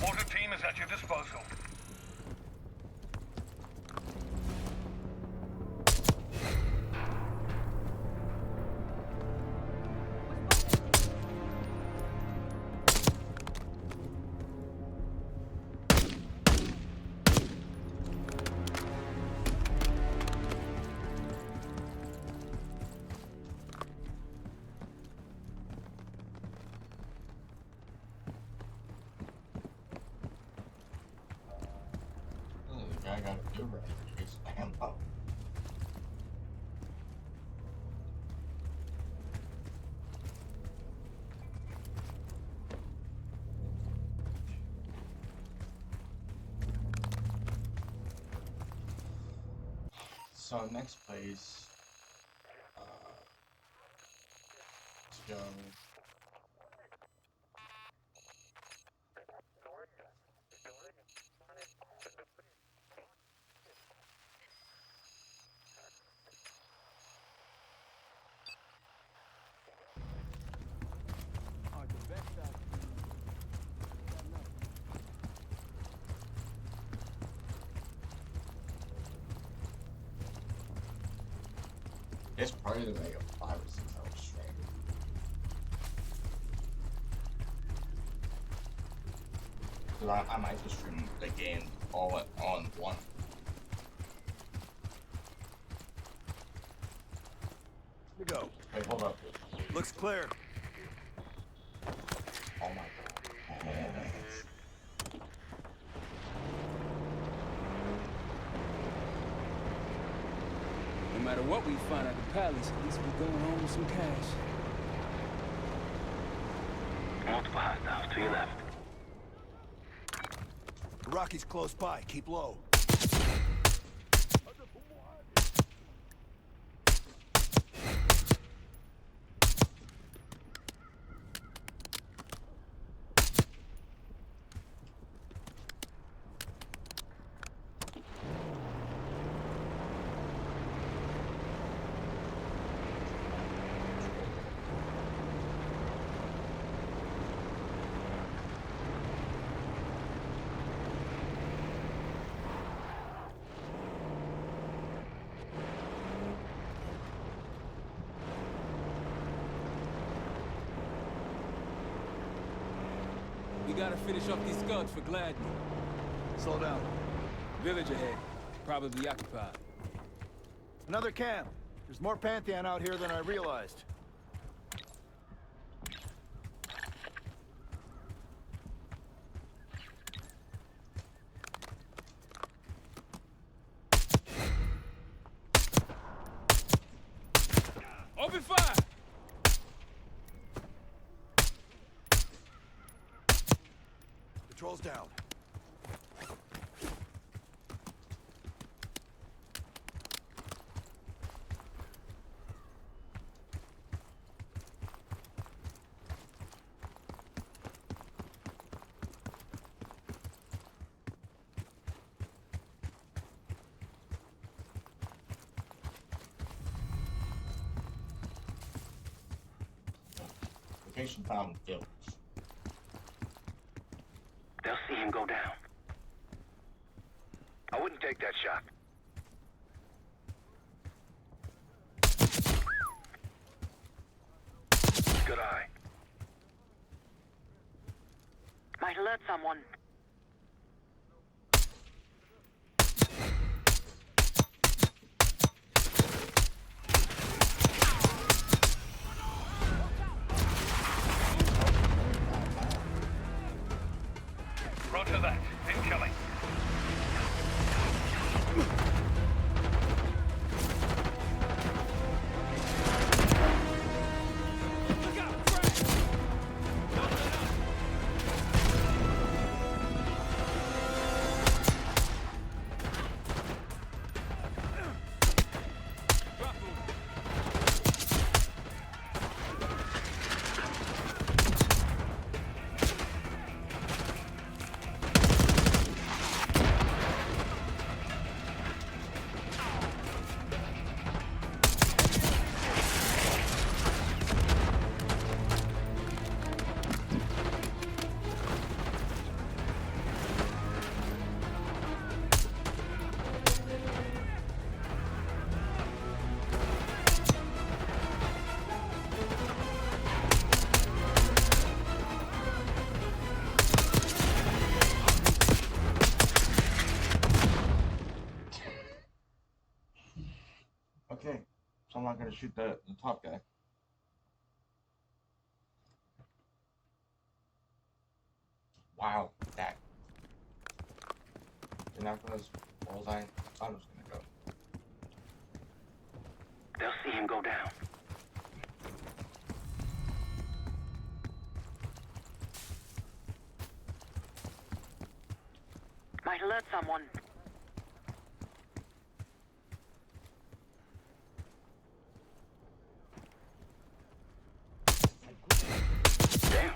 Speaker 8: Mortar team is at your disposal.
Speaker 1: I gotta do right. It's ammo. So next place to go. It's probably the make of 5 or 6 hours straight. Cause I might just stream the game all on one.
Speaker 20: Here we go.
Speaker 1: Wait, hold up.
Speaker 20: Looks clear.
Speaker 1: Oh my god.
Speaker 3: No matter what we find at the palace, at least we're going home with some cash.
Speaker 8: Multiple hostiles to your left.
Speaker 20: Rocky's close by. Keep low.
Speaker 3: We gotta finish off these scuds for Gladney.
Speaker 20: Slow down.
Speaker 3: Village ahead. Probably occupied.
Speaker 20: Another camp. There's more Pantheon out here than I realized. Patrol's down.
Speaker 1: Location found village.
Speaker 22: They'll see him go down.
Speaker 8: I wouldn't take that shot. Good eye.
Speaker 22: Might alert someone.
Speaker 8: Roger that. Incoming.
Speaker 1: Okay, so I'm not gonna shoot the top guy. Wow, that. Didn't happen as well as I thought it was gonna go.
Speaker 22: They'll see him go down. Might alert someone.
Speaker 8: Damn.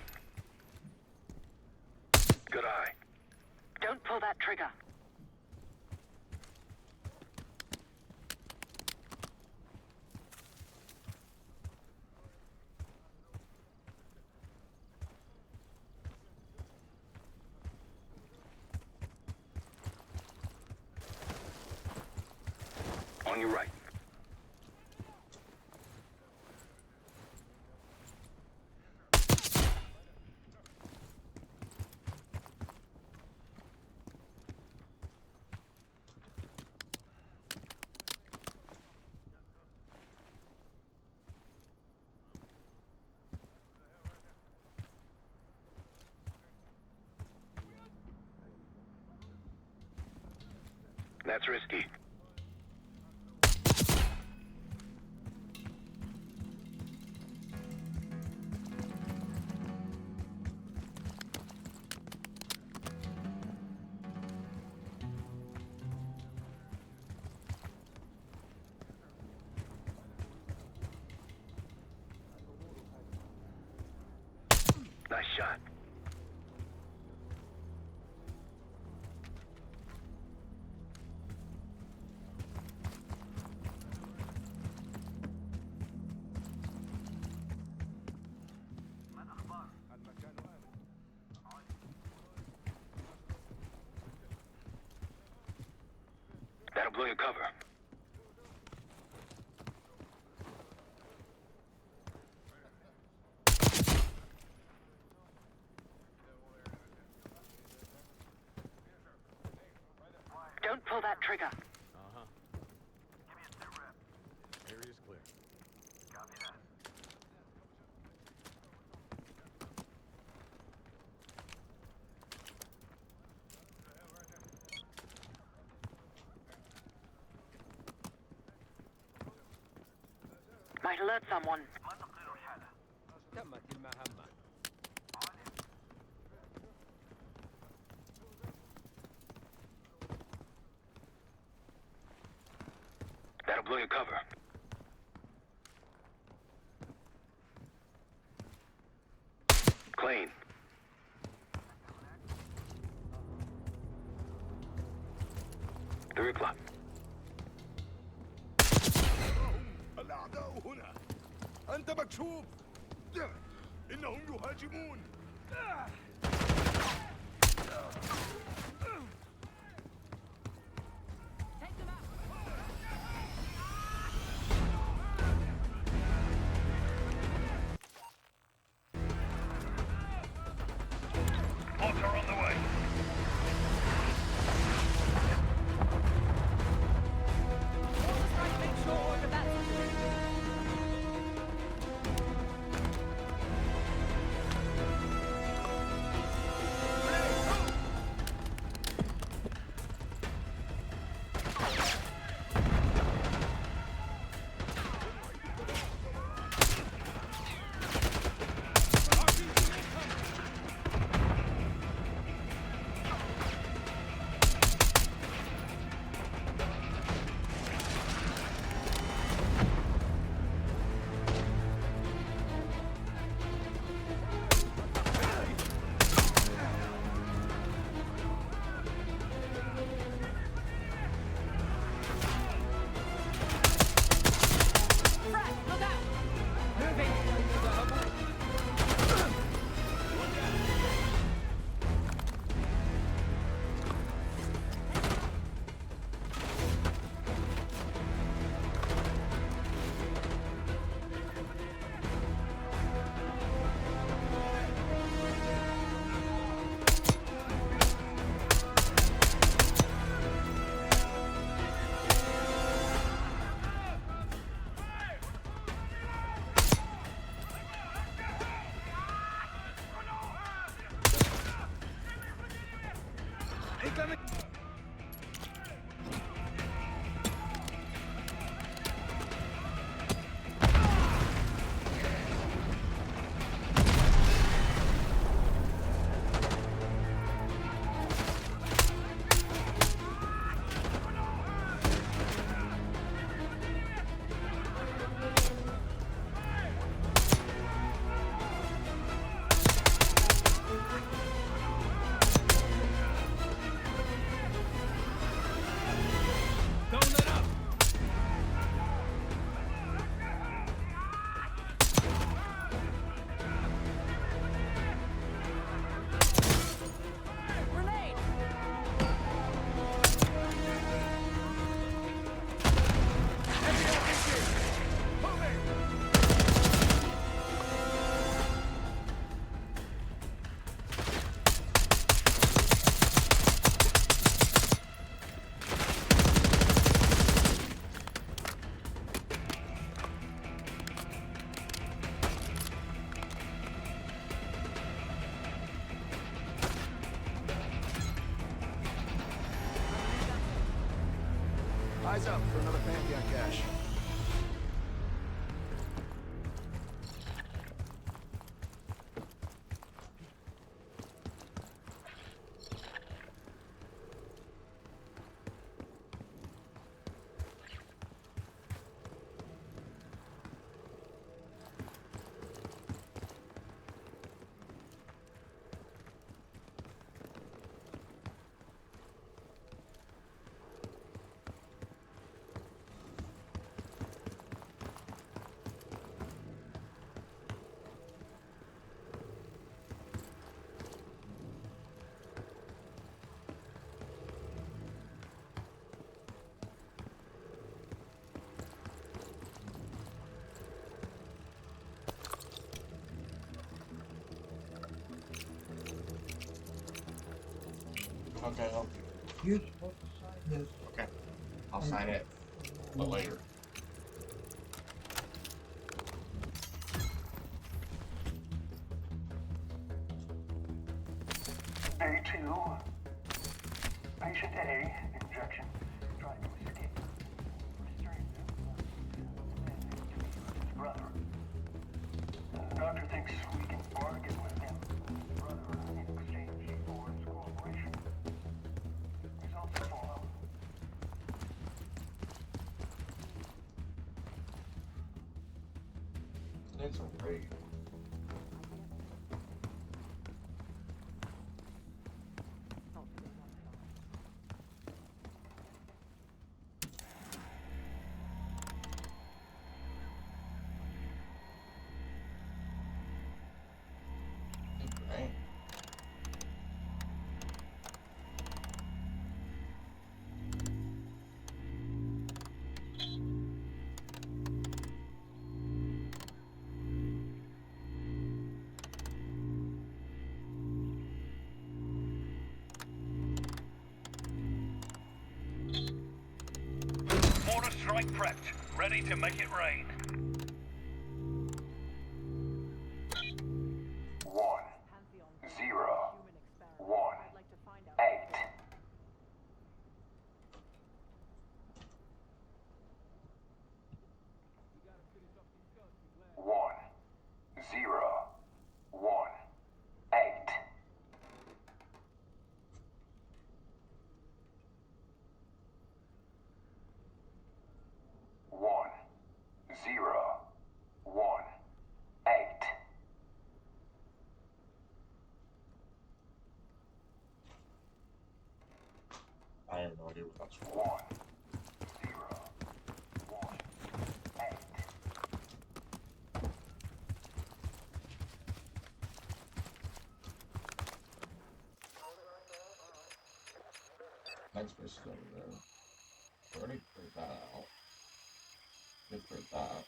Speaker 8: Good eye.
Speaker 22: Don't pull that trigger.
Speaker 8: On your right. That's risky. Nice shot. That'll blow your cover.
Speaker 22: Don't pull that trigger.
Speaker 19: Uh-huh. Area's clear. Copy that.
Speaker 22: Might alert someone.
Speaker 19: تمت المهمة.
Speaker 8: blow your cover. Clean. Three o'clock.
Speaker 16: الأعداء هنا. أنت مكشوف. إنهم يهاجمون.
Speaker 8: Mortar on the way.
Speaker 20: Eyes up for another Pantheon cache.
Speaker 1: Okay, you're supposed to sign this. Okay, I'll sign it, but later.
Speaker 8: Day 2. Patient A, injection, trying to escape. His brother. The doctor thinks we can bargain with him. Brother, in exchange for his cooperation. Results follow.
Speaker 1: It's a raid. Right.
Speaker 8: Mortar strike prepped. Ready to make it rain. 1 0 1 8. One, 0 1 8. One, 0 1 8.
Speaker 1: I have no idea what that's for.
Speaker 8: 1 0 1 8.
Speaker 1: Next person over there. Already cleared that out. They cleared that.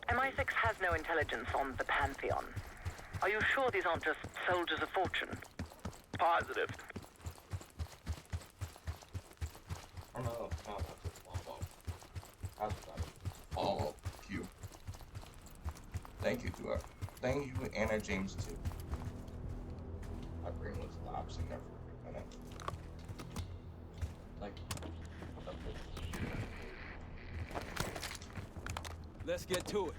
Speaker 6: MI6 has no intelligence on the Pantheon. Are you sure these aren't just soldiers of fortune?
Speaker 12: Positive.
Speaker 1: Oh no, that's a follow. That's better. Follow Q. Thank you to thank you, Anna James too. My brain was lapsing there for a minute. Like,
Speaker 3: Let's get to it.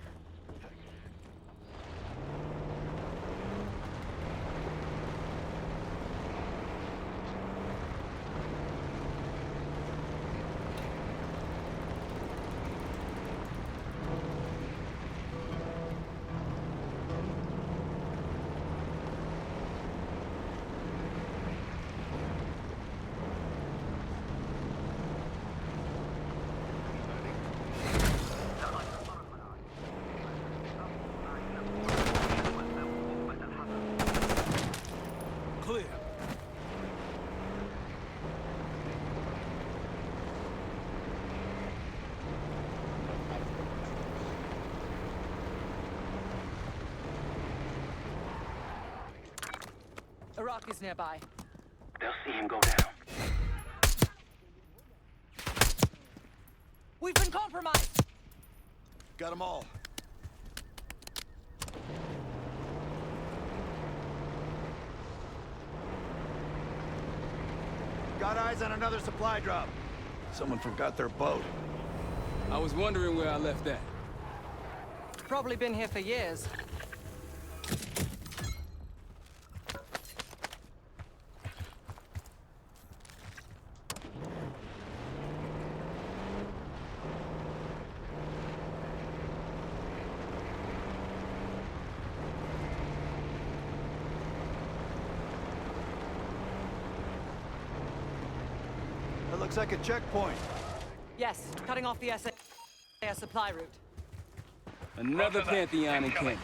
Speaker 3: Clear.
Speaker 17: Iraq is nearby.
Speaker 22: They'll see him go down.
Speaker 17: We've been compromised!
Speaker 20: Got them all. Got eyes on another supply drop.
Speaker 11: Someone forgot their boat.
Speaker 3: I was wondering where I left that.
Speaker 17: Probably been here for years.
Speaker 20: That looks like a checkpoint.
Speaker 17: Yes, cutting off the SAS supply route.
Speaker 3: Another Pantheon in camp.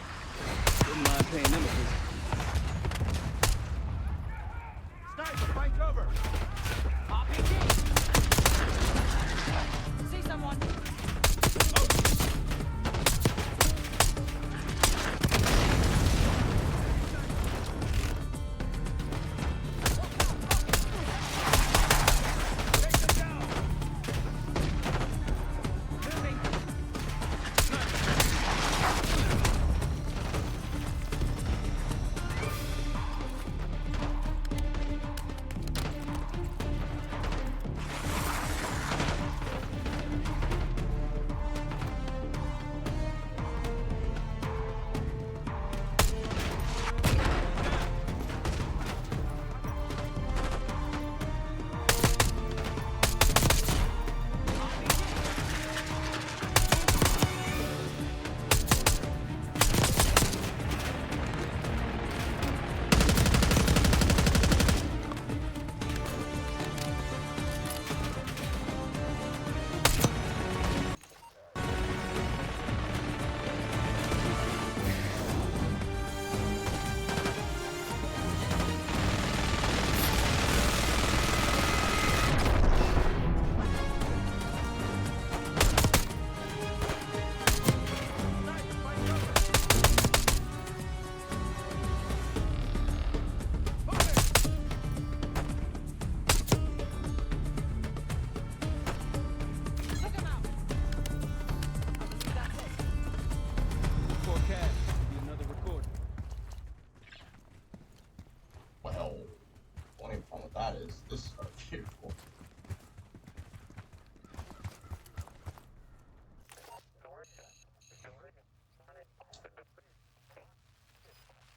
Speaker 3: Wouldn't mind paying them a visit.
Speaker 20: Sniper, find cover!
Speaker 17: RPG! See someone?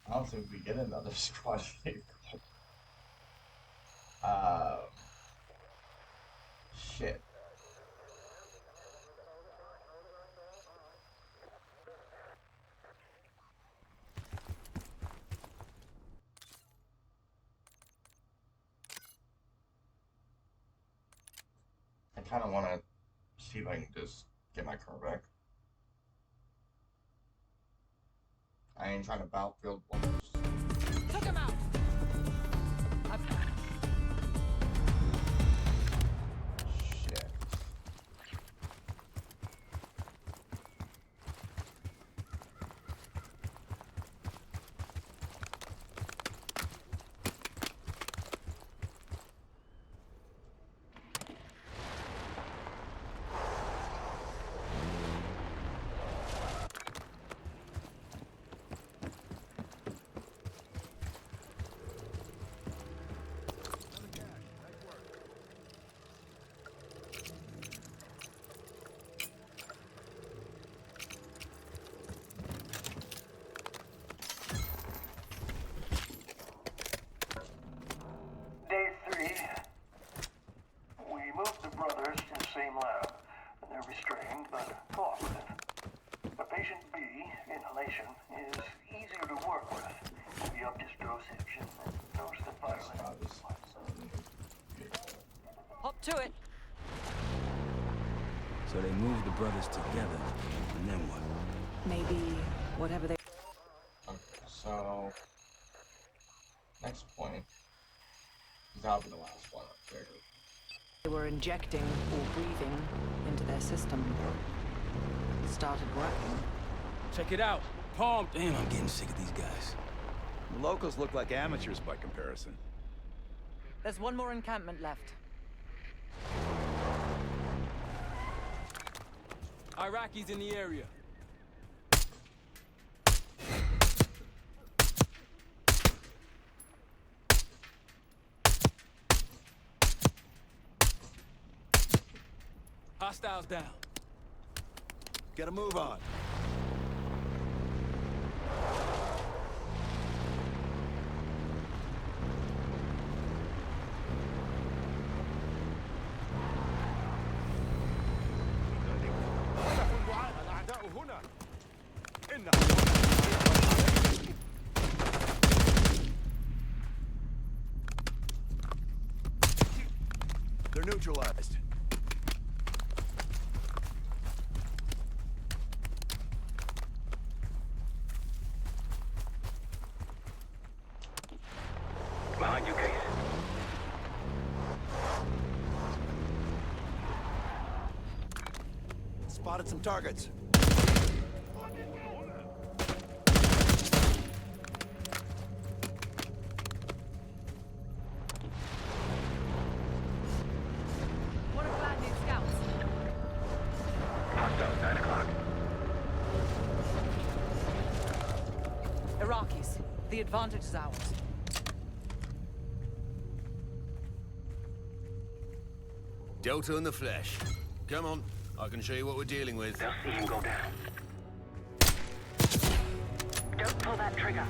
Speaker 1: I don't think we get another squad vehicle. Shit. I kind of want to see if I can just get my car back. I ain't trying to battlefield wonders.
Speaker 2: Took him out.
Speaker 1: Shit.
Speaker 8: Day 3. We moved the brothers to the same lab, and they're restrained but cooperative. But patient B, inhalation, is easier to work with. We upped his dosage and dosed the violence.
Speaker 2: Hop to it.
Speaker 3: So they moved the brothers together, and then what?
Speaker 2: Maybe whatever they.
Speaker 1: Okay, so next point. That'll be the last one up there.
Speaker 2: They were injecting or breathing into their system. Started working.
Speaker 3: Check it out. Palm. Damn, I'm getting sick of these guys.
Speaker 11: The locals look like amateurs by comparison.
Speaker 2: There's one more encampment left.
Speaker 3: Iraqis in the area. Hostiles down.
Speaker 20: Get a move on. They're neutralized.
Speaker 8: Behind you, Case.
Speaker 20: Spotted some targets.
Speaker 2: One of landing scouts.
Speaker 8: Hostile, 9 o'clock.
Speaker 2: Iraqis. The advantage is ours.
Speaker 15: Delta in the flesh. Come on, I can show you what we're dealing with.
Speaker 8: They'll see him go down.
Speaker 10: Don't pull that trigger.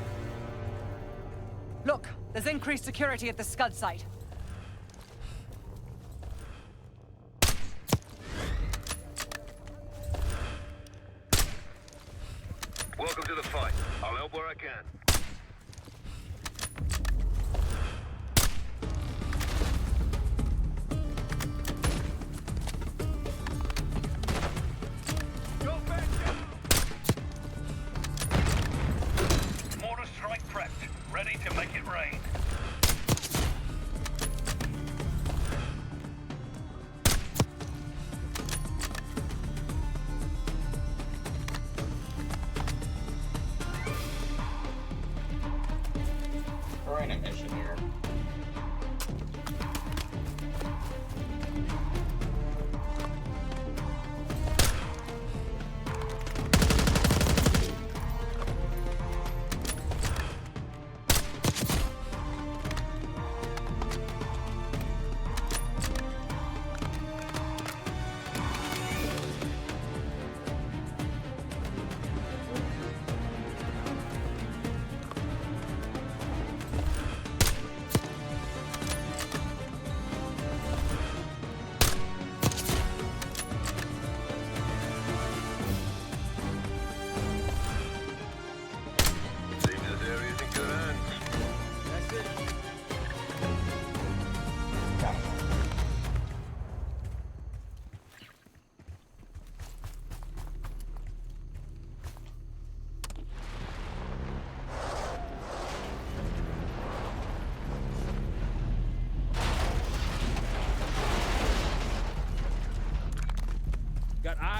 Speaker 2: Look, there's increased security at the Scud site.
Speaker 8: Welcome to the fight. I'll help where I can. Mortar strike prepped. Ready to make it rain.
Speaker 1: We're in a mission here.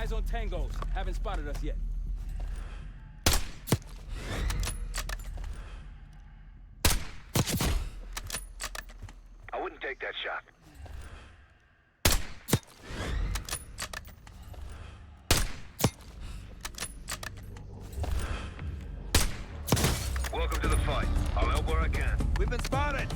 Speaker 3: Eyes on tangos. Haven't spotted us yet.
Speaker 8: I wouldn't take that shot. Welcome to the fight. I'll help where I can.
Speaker 20: We've been spotted!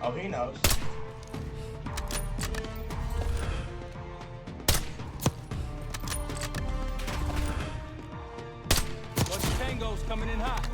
Speaker 1: Oh, he knows.
Speaker 3: Bunch of tangos coming in hot.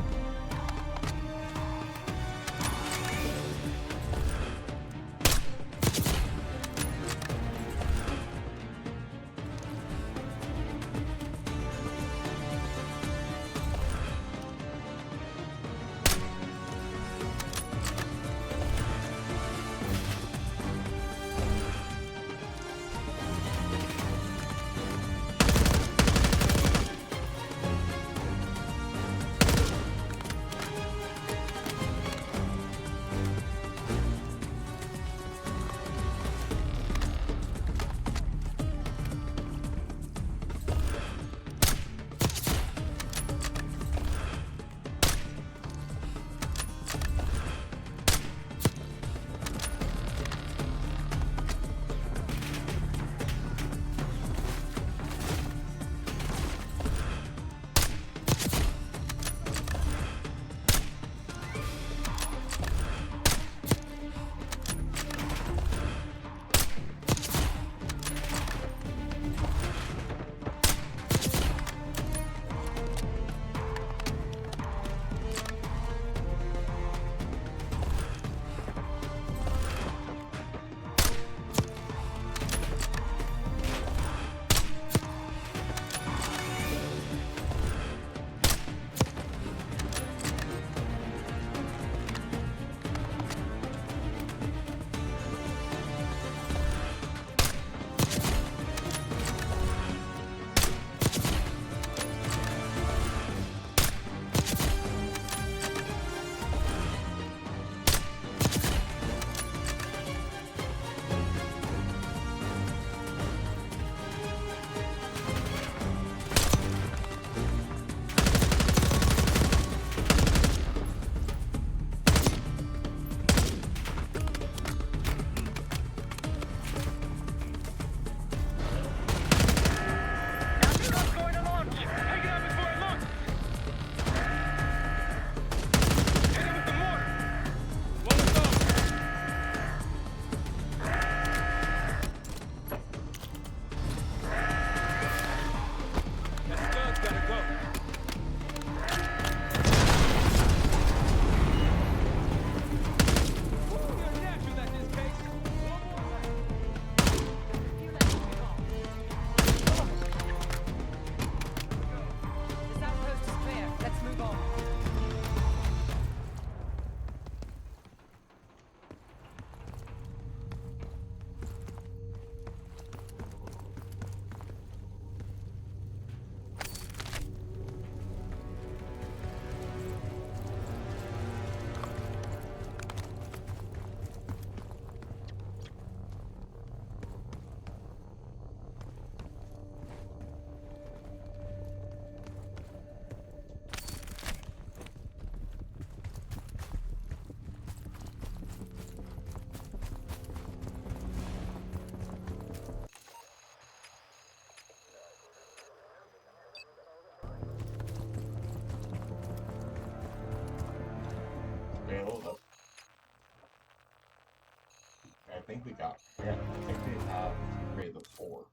Speaker 1: think we got, yeah, I think we have three of the four.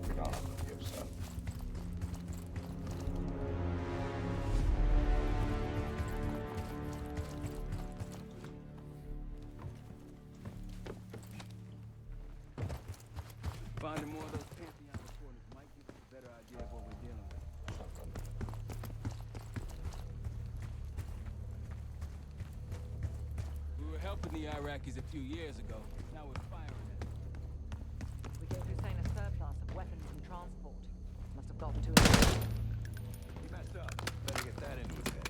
Speaker 1: We don't have the gift set.
Speaker 3: more of those Pantheon recordings might give us a better idea of what we're dealing with. We were helping the Iraqis a few years ago. Now we're firing at them.
Speaker 2: We gave Hussein a surplus of weapons and transport. Must have gotten to it.
Speaker 11: He messed up. Better get that into his head.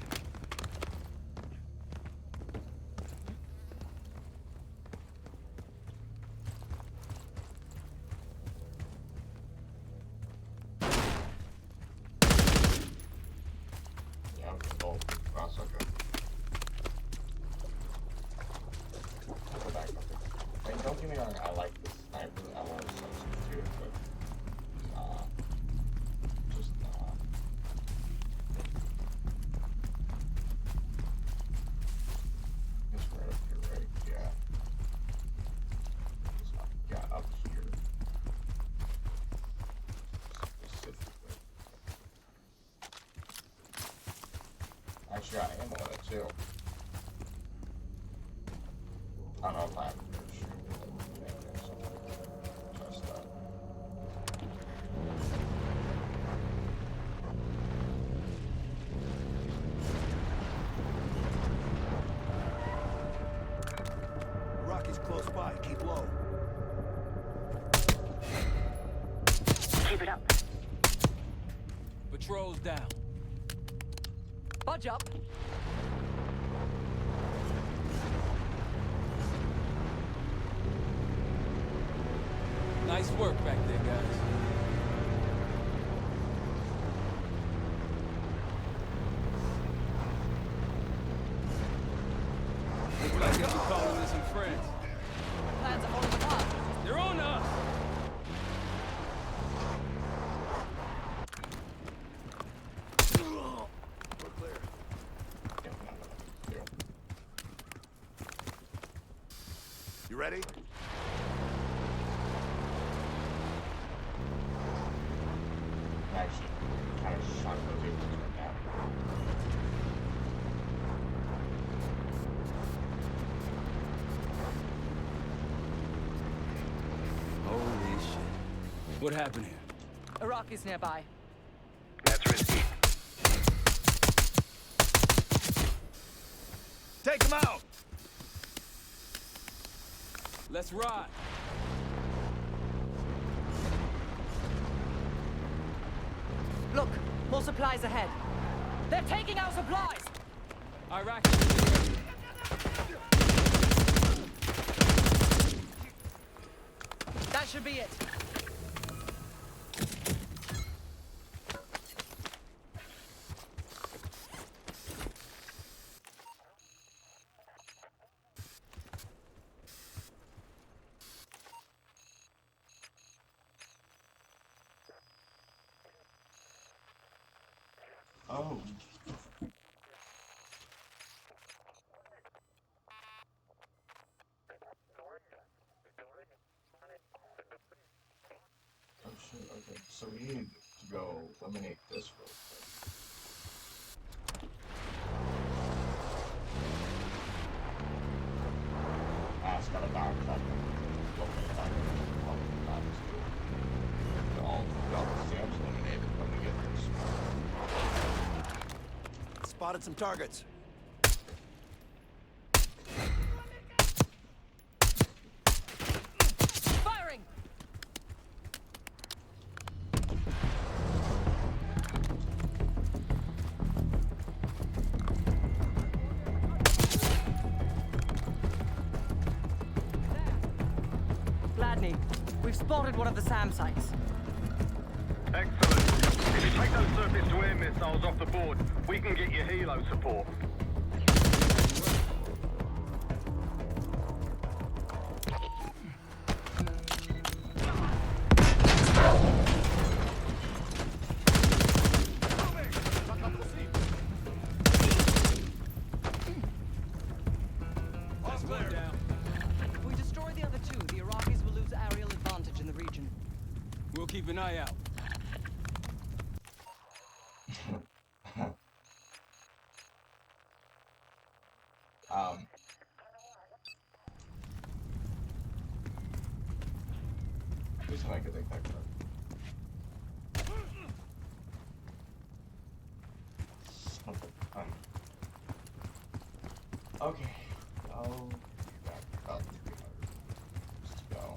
Speaker 1: Don't get me wrong, I like this sniper. I want to substitute it, but just just right up here, right? Yeah. Yeah, up here. Specifically. Actually, I am on it too. I don't know if I have to shoot.
Speaker 20: Rocky's close by. Keep low.
Speaker 10: Keep it up.
Speaker 3: Patrol's down.
Speaker 17: Budge up.
Speaker 3: Nice work back there, guys. Looks like we're calling in some friends.
Speaker 17: Plans are falling apart.
Speaker 3: They're on us!
Speaker 11: We're clear. You ready?
Speaker 1: Actually, kind of shocked those agents right now.
Speaker 3: Holy shit. What happened here?
Speaker 17: Iraqis nearby.
Speaker 8: That's risky.
Speaker 20: Take him out!
Speaker 3: Let's ride.
Speaker 17: Look, more supplies ahead. They're taking our supplies!
Speaker 3: Iraqis in the area.
Speaker 17: That should be it.
Speaker 1: Oh. Oh shit, okay. So we need to go eliminate this real quick. It's got a back up. All the Sam's eliminated when we get this.
Speaker 20: Spotted some targets.
Speaker 17: Firing! Gladney, we've spotted one of the SAM sites.
Speaker 9: Excellent. If you take those surface-to-air missiles off the board, we can get you helo support.
Speaker 3: That's one down.
Speaker 17: If we destroy the other two, the Iraqis will lose aerial advantage in the region.
Speaker 3: We'll keep an eye out.
Speaker 1: Just like I think that Okay. Oh, yeah, about 300. Just to go.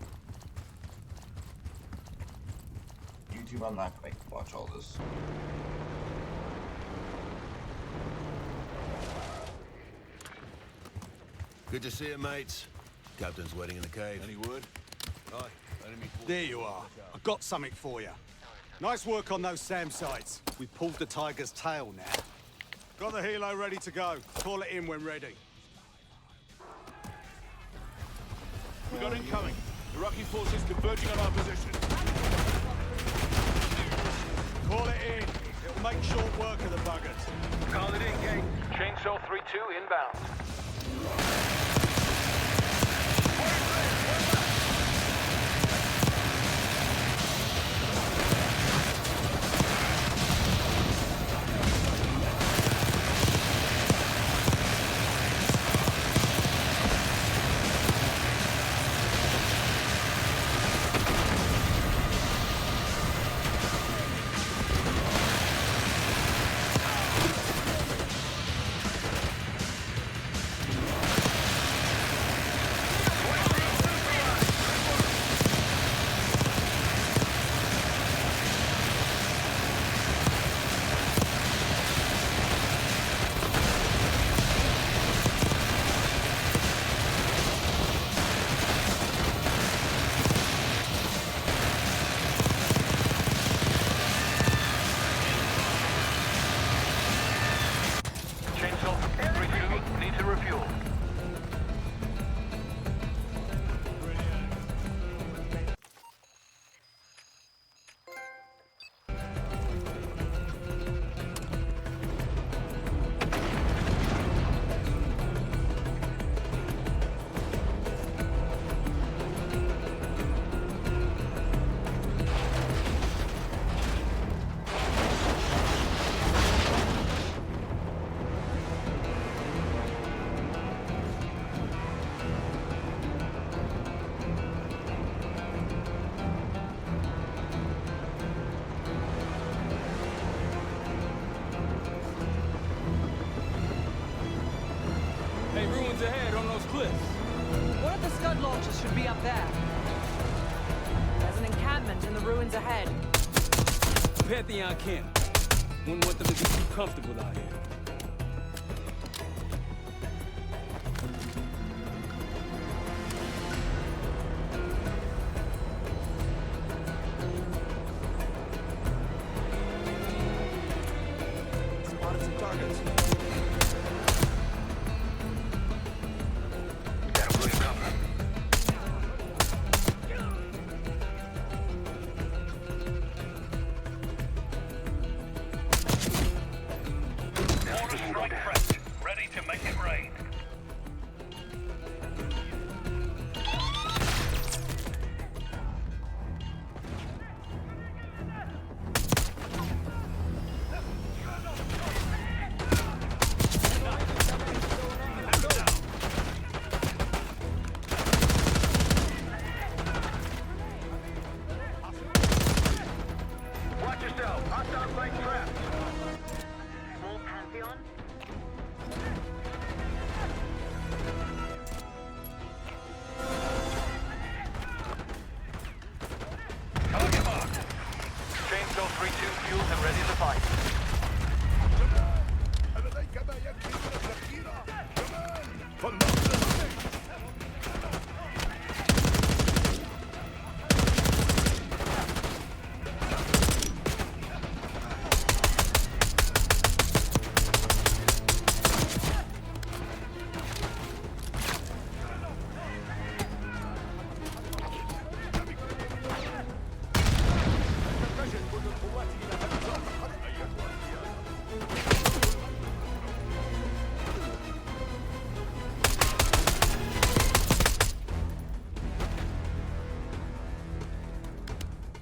Speaker 1: YouTube, I'm not gonna watch all this.
Speaker 15: Good to see you, mates. Captain's waiting in the cave. Any word? Aye.
Speaker 5: There you are. I've got something for you. Nice work on those SAM sites. We pulled the tiger's tail now. Got the helo ready to go. Call it in when ready.
Speaker 9: We got incoming. Iraqi forces converging on our position.
Speaker 5: Call it in. It'll make short work of the buggers.
Speaker 9: Call it in, gang. Chainsaw 3-2 inbound.
Speaker 3: Ahead on those cliffs.
Speaker 17: One of the Scud launchers should be up there. There's an encampment in the ruins ahead.
Speaker 3: Pantheon camp. Wouldn't want them to get too comfortable out here.
Speaker 5: Spotted some targets.
Speaker 9: Ready to make it rain. Watch yourself. Hostile flank trapped.
Speaker 10: Small Pantheon?
Speaker 9: Target marked. Chainsaw 3-2 fueled and ready to fight.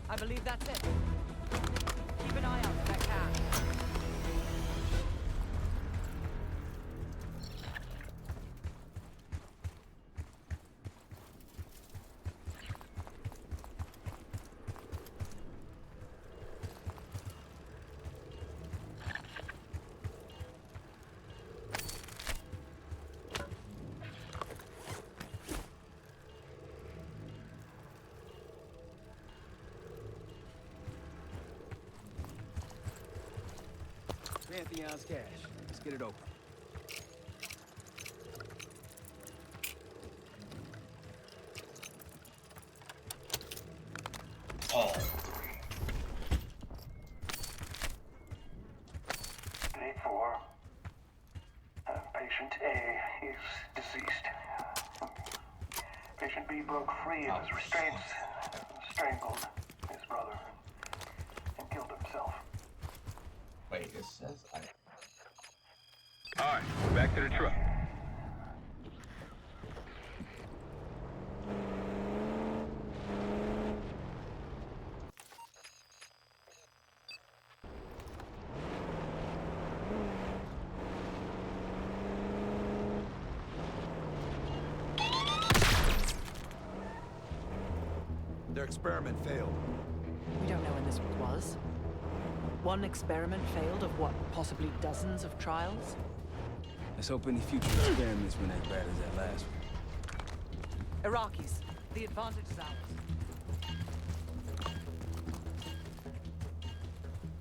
Speaker 17: I believe that's it. Keep an eye out for that cache.
Speaker 3: Pantheon's cash. Let's get it open.
Speaker 1: Oh.
Speaker 8: Day 4. Patient A is deceased. Patient B broke free of his restraints, strangled his brother, and killed himself.
Speaker 1: Wait, it says
Speaker 9: Alright, back to the truck.
Speaker 20: Their experiment failed.
Speaker 2: We don't know when this was. One experiment failed of what, possibly dozens of trials?
Speaker 3: Let's hope any future experiments weren't as bad as that last one.
Speaker 2: Iraqis, the advantage is ours.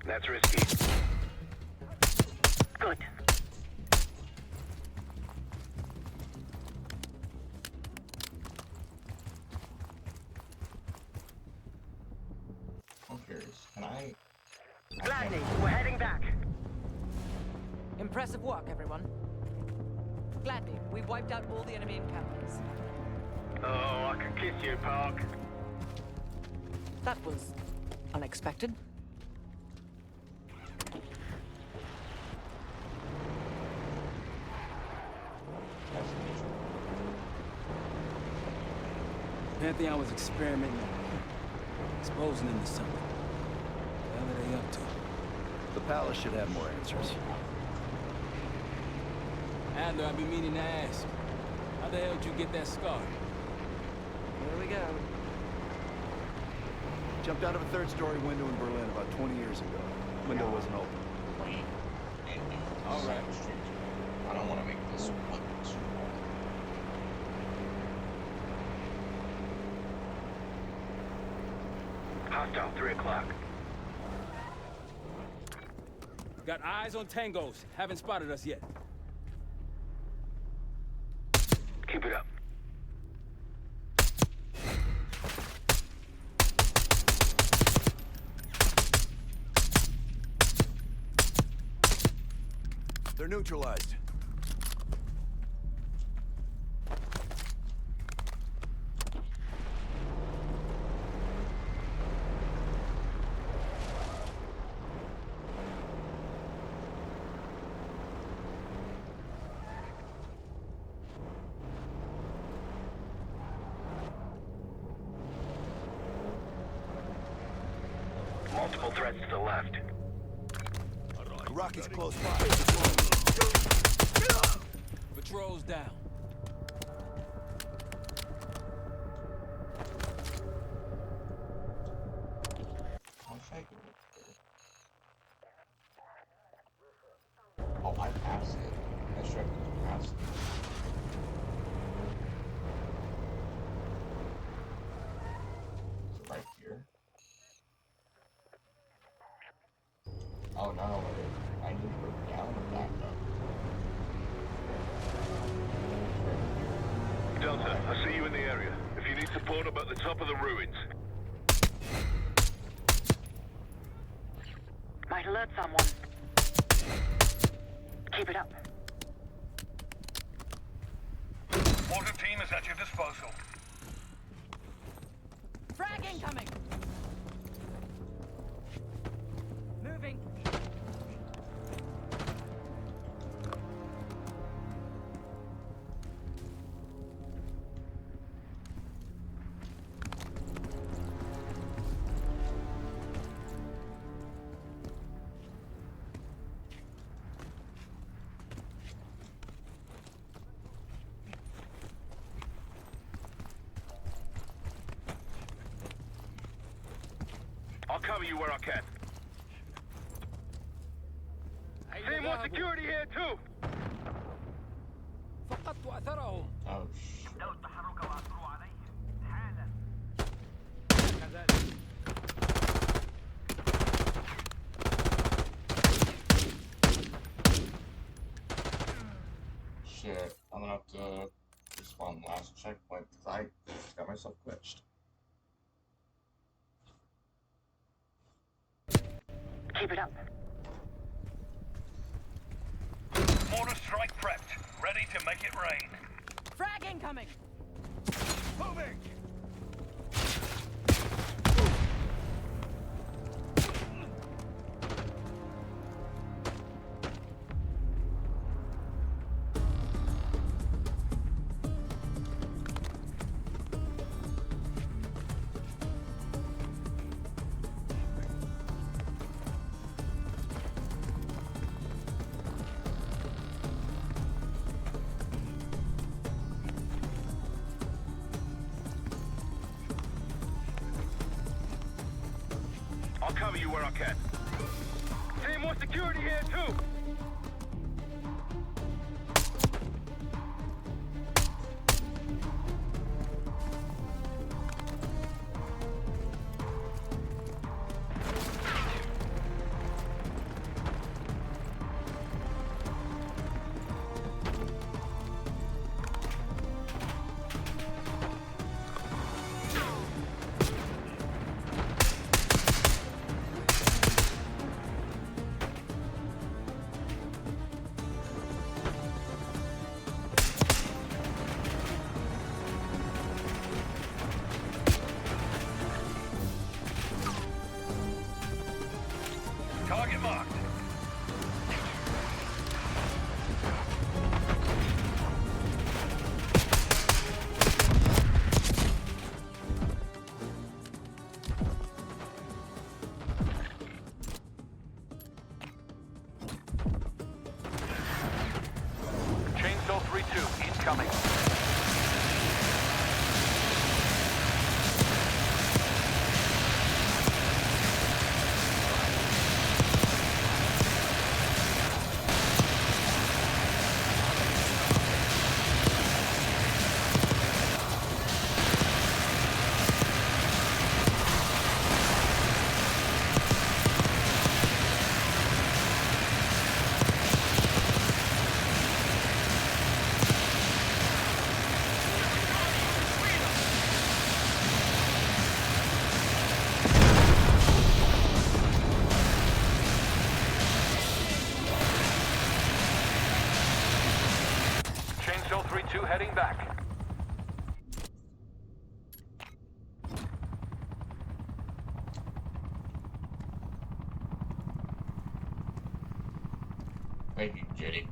Speaker 8: That's risky.
Speaker 10: Good.
Speaker 1: I'm curious. Can I?
Speaker 12: Gladney, we're heading back.
Speaker 2: Impressive work, everyone. Gladney, we've wiped out all the enemy encampments.
Speaker 9: Oh, I can kiss you, Park.
Speaker 2: That was unexpected.
Speaker 3: Pantheon was experimenting, exposing them to something. What the hell are they up to?
Speaker 11: The Palace should have more answers.
Speaker 3: Adler, I've been meaning to ask. How the hell did you get that scar?
Speaker 2: Here we go.
Speaker 20: Jumped out of a third-story window in Berlin about 20 years ago. Window wasn't open.
Speaker 3: All right.
Speaker 1: I don't want to make this one too long.
Speaker 8: Hostile, 3 o'clock.
Speaker 3: Got eyes on tangos. Haven't spotted us yet.
Speaker 8: Keep it up.
Speaker 20: They're neutralized.
Speaker 8: Multiple threats to the left.
Speaker 20: Rocky's close by.
Speaker 3: Patrol's down.
Speaker 1: Oh, I passed it. I should have passed it. Is it right here? Oh no, I need to go down and back up.
Speaker 9: Delta, I see you in the area. If you need support, I'm at the top of the ruins.
Speaker 10: Might alert someone. Keep it up.
Speaker 9: Water team is at your disposal.
Speaker 2: Frag incoming! Moving.
Speaker 9: I'll cover you where I can. See more security here too.
Speaker 3: فقدت أثرهم.
Speaker 1: Oh
Speaker 12: لو التحرك وأثروا عليه حالا.
Speaker 10: Keep it up.
Speaker 9: Mortar strike prepped. Ready to make it rain.
Speaker 17: Frag incoming!
Speaker 9: Moving! I'll cover you where I can. Seeing more security here, too! Target marked. Chainsaw 3-2, incoming. Chainsaw 3-2 heading back.
Speaker 1: Thank you, Jetty.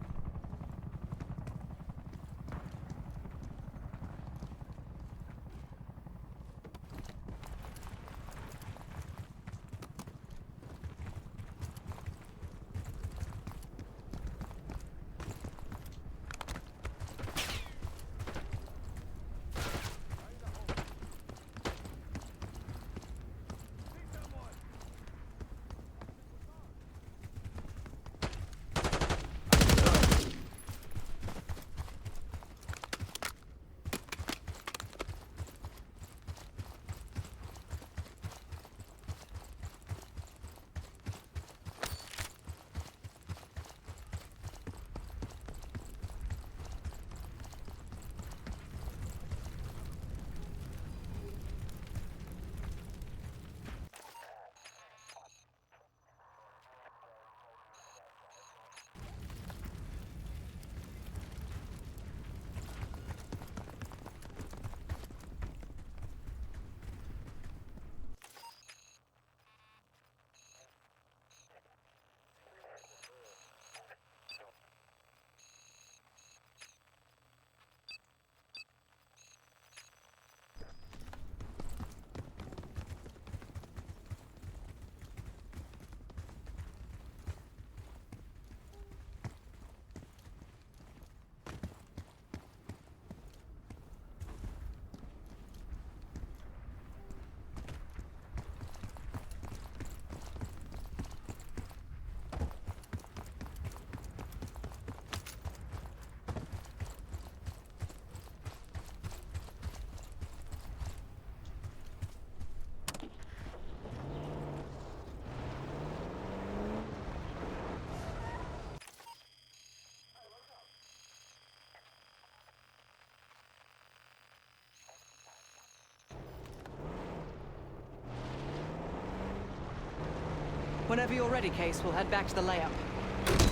Speaker 17: Whenever you're ready, Case, we'll head back to the layup.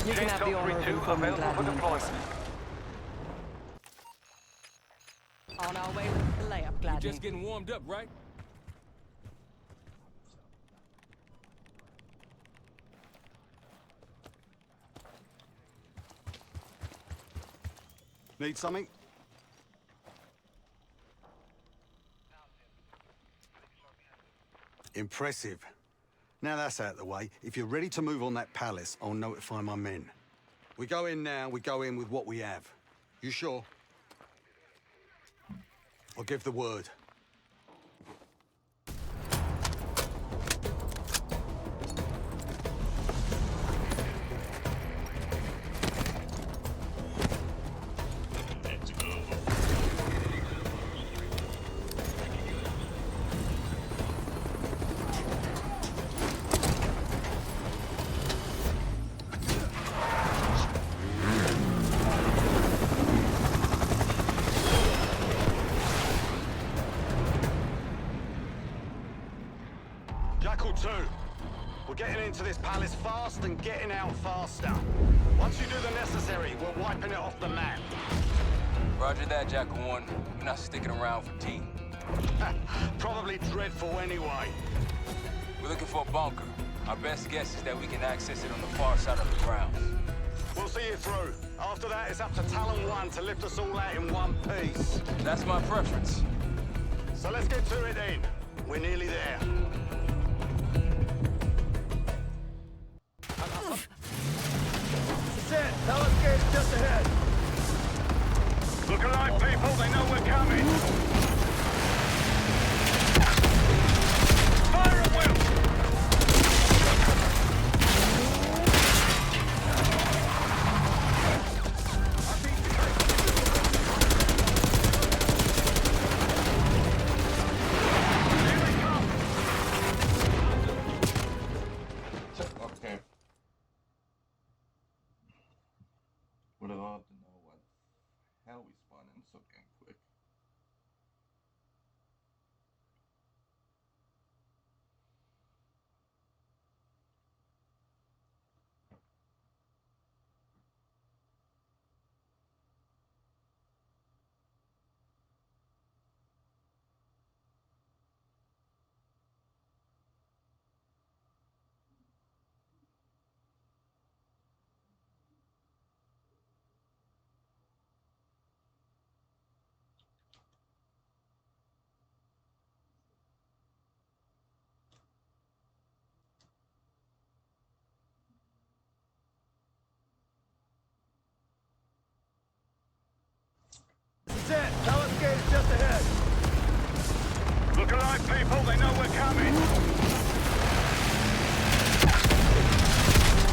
Speaker 17: You can have the honor of informing Gladden in person. On our way to the layup, Gladden.
Speaker 7: You're just getting warmed up, right?
Speaker 5: Need something? Impressive. Now that's out of the way, if you're ready to move on that palace, I'll notify my men. We go in now, we go in with what we have. You sure? I'll give the word. Jackal 2, we're getting into this palace fast and getting out faster. Once you do the necessary, we're wiping it off the map.
Speaker 7: Roger that, Jackal 1. We're not sticking around for tea.
Speaker 5: Probably dreadful anyway.
Speaker 7: We're looking for a bunker. Our best guess is that we can access it on the far side of the grounds.
Speaker 5: We'll see you through. After that, it's up to Talon 1 to lift us all out in one piece.
Speaker 7: That's my preference.
Speaker 5: So let's get to it then. We're nearly there.
Speaker 9: That's it. Talon's gate's just ahead. Look alive, people. They know we're coming. Fire at will.
Speaker 1: Okay. Would have loved to know what hell we spawned in so damn quick.
Speaker 9: This is it. Talon's gate is just ahead. Look alive, people. They know we're coming.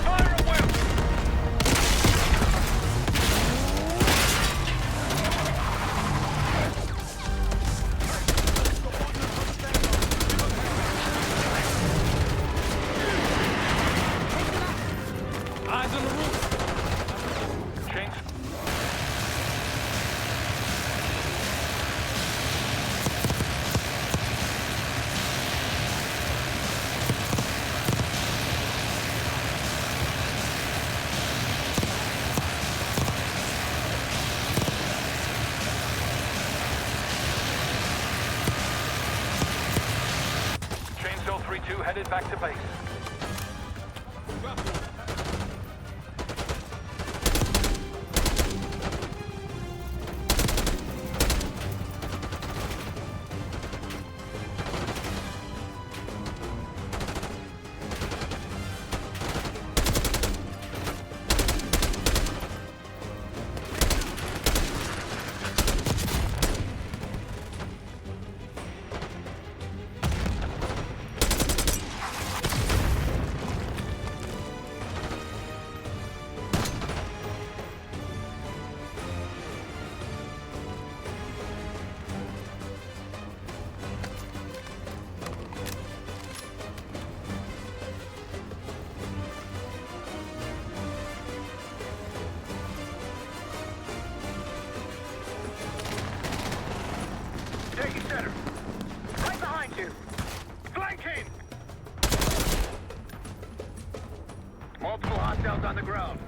Speaker 9: Fire at will.
Speaker 7: Eyes on the roof.
Speaker 9: Jinx. Chainsaw 3-2 headed back to base. Multiple hostiles on the ground.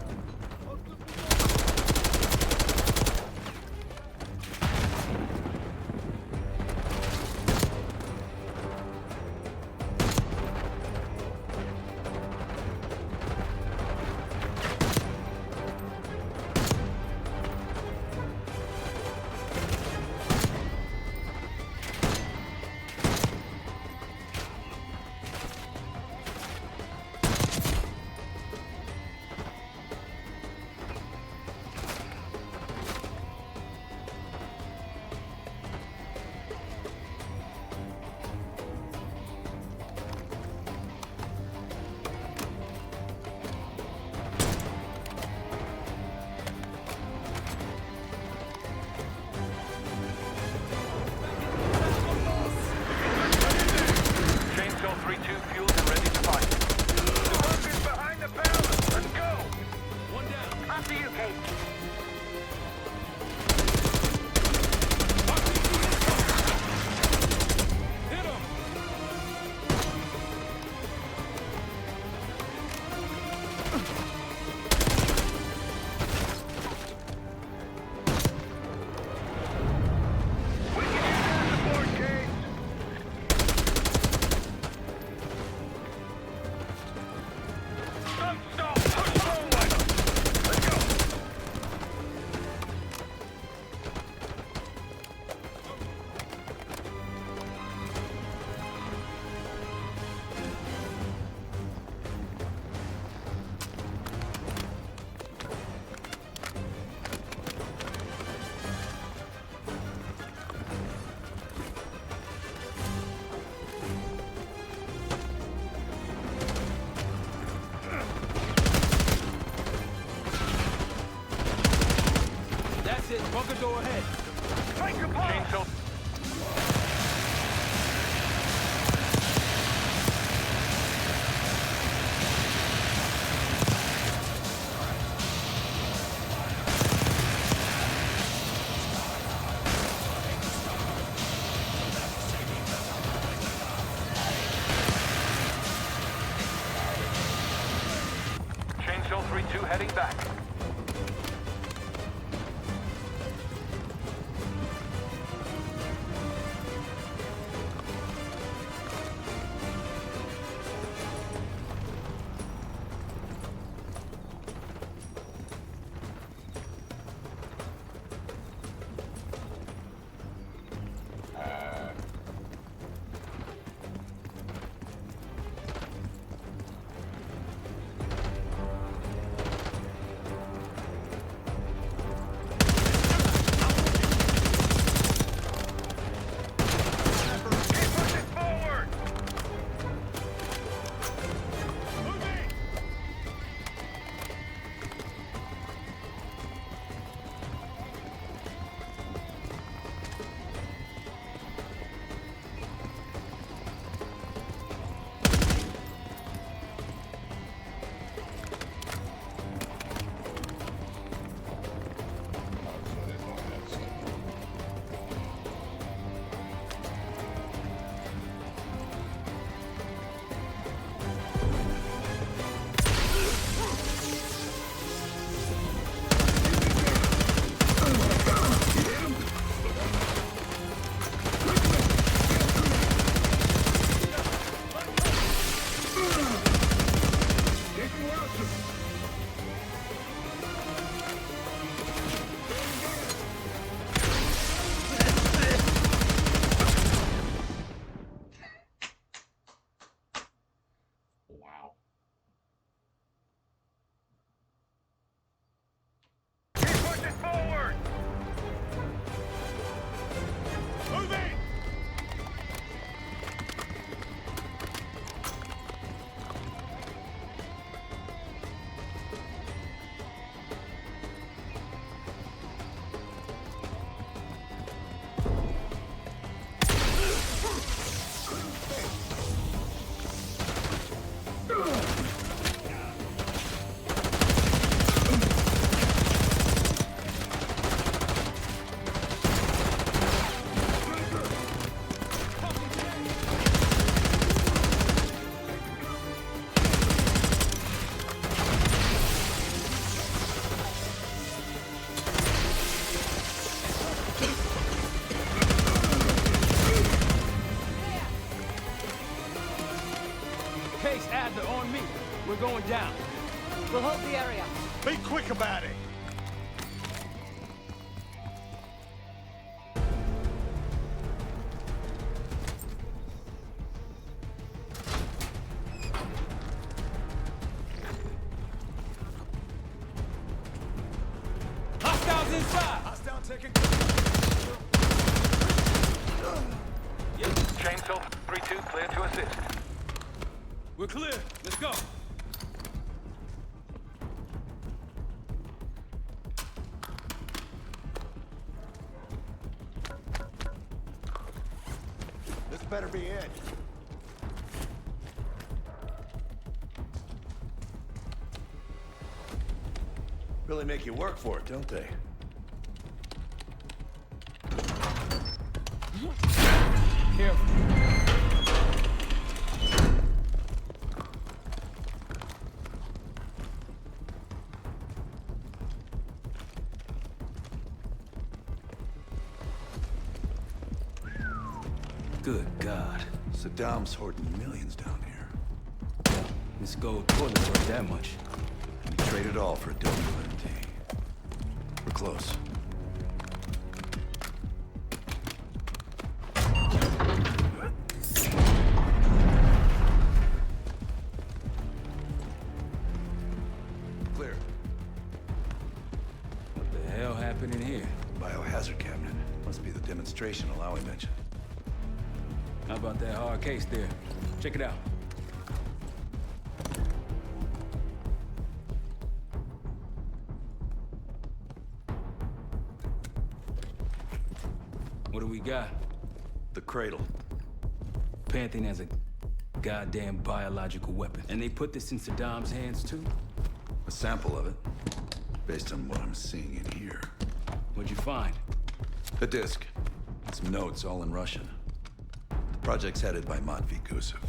Speaker 9: Chainsaw 3-2 fueled and ready to fight. The rope is behind the barrel. Let's go. One down.
Speaker 12: After you, Kate.
Speaker 9: Hit him. We can use that support, Kate. Stop! Push forward! Let's go!
Speaker 3: That's it. Bunker door ahead.
Speaker 9: Take a pause! Chainsaw. Chainsaw 3-2 heading back.
Speaker 3: Guys are on me. We're going down.
Speaker 17: We'll hold the area.
Speaker 20: Be quick about it.
Speaker 3: Hostiles inside.
Speaker 19: Hostile taking.
Speaker 8: Chainsaw 3-2, clear to assist.
Speaker 3: We're clear. Let's go.
Speaker 20: This better be it.
Speaker 11: Really make you work for it, don't they?
Speaker 3: Careful. Good God.
Speaker 11: Saddam's hoarding millions down here.
Speaker 3: This gold toilet's worth that much.
Speaker 11: And he traded all for a WMD. We're close. Clear.
Speaker 3: What the hell happened in here?
Speaker 11: Biohazard cabinet. Must be the demonstration Alawi mentioned.
Speaker 3: How about that hard case there? Check it out. What do we got?
Speaker 11: The cradle.
Speaker 3: Pantheon has a goddamn biological weapon. And they put this in Saddam's hands too?
Speaker 11: A sample of it, based on what I'm seeing in here.
Speaker 3: What'd you find?
Speaker 11: A disc. Some notes, all in Russian. The project's headed by Matvey Gusev.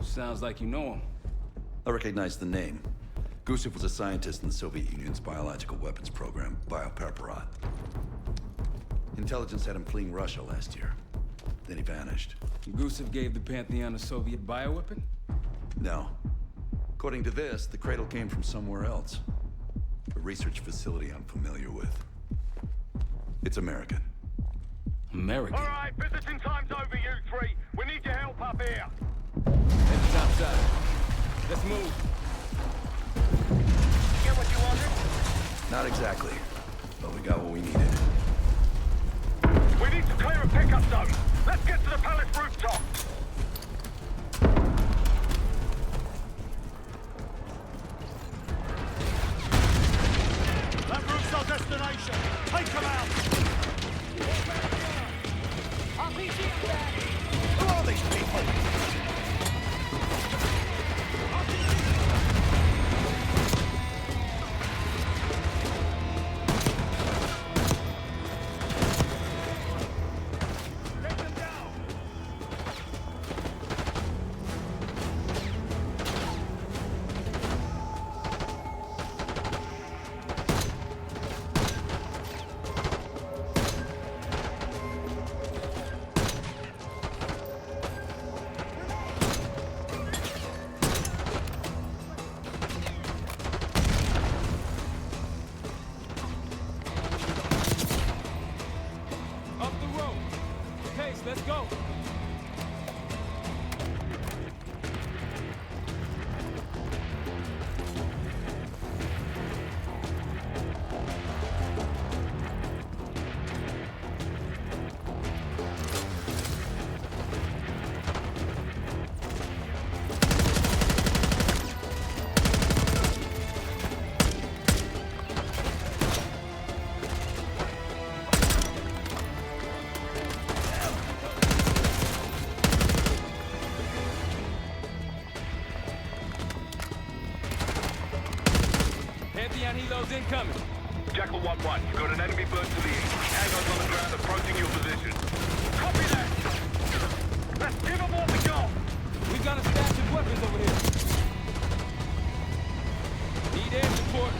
Speaker 3: Sounds like you know him.
Speaker 11: I recognize the name. Gusev was a scientist in the Soviet Union's biological weapons program, Biopreparat. Intelligence had him fleeing Russia last year. Then he vanished.
Speaker 3: Gusev gave the Pantheon a Soviet bioweapon?
Speaker 11: No. According to this, the cradle came from somewhere else. A research facility I'm familiar with. It's American.
Speaker 3: American?
Speaker 9: All right, visiting time's over, you three. We need your help up here.
Speaker 3: Head to top side. Let's move.
Speaker 9: Get what you wanted?
Speaker 11: Not exactly, but we got what we needed.
Speaker 9: We need to clear a pickup zone. Let's get to the palace rooftop.
Speaker 20: That roof's our destination. Take them out. Who are these people?
Speaker 3: Let's go. Pantheon helos incoming.
Speaker 9: Jackal 1-1, you've got an enemy bird to the east. Hangars on the ground approaching your position. Copy that! Let's give them what we got!
Speaker 3: We've got a stash of weapons over here. Need air support.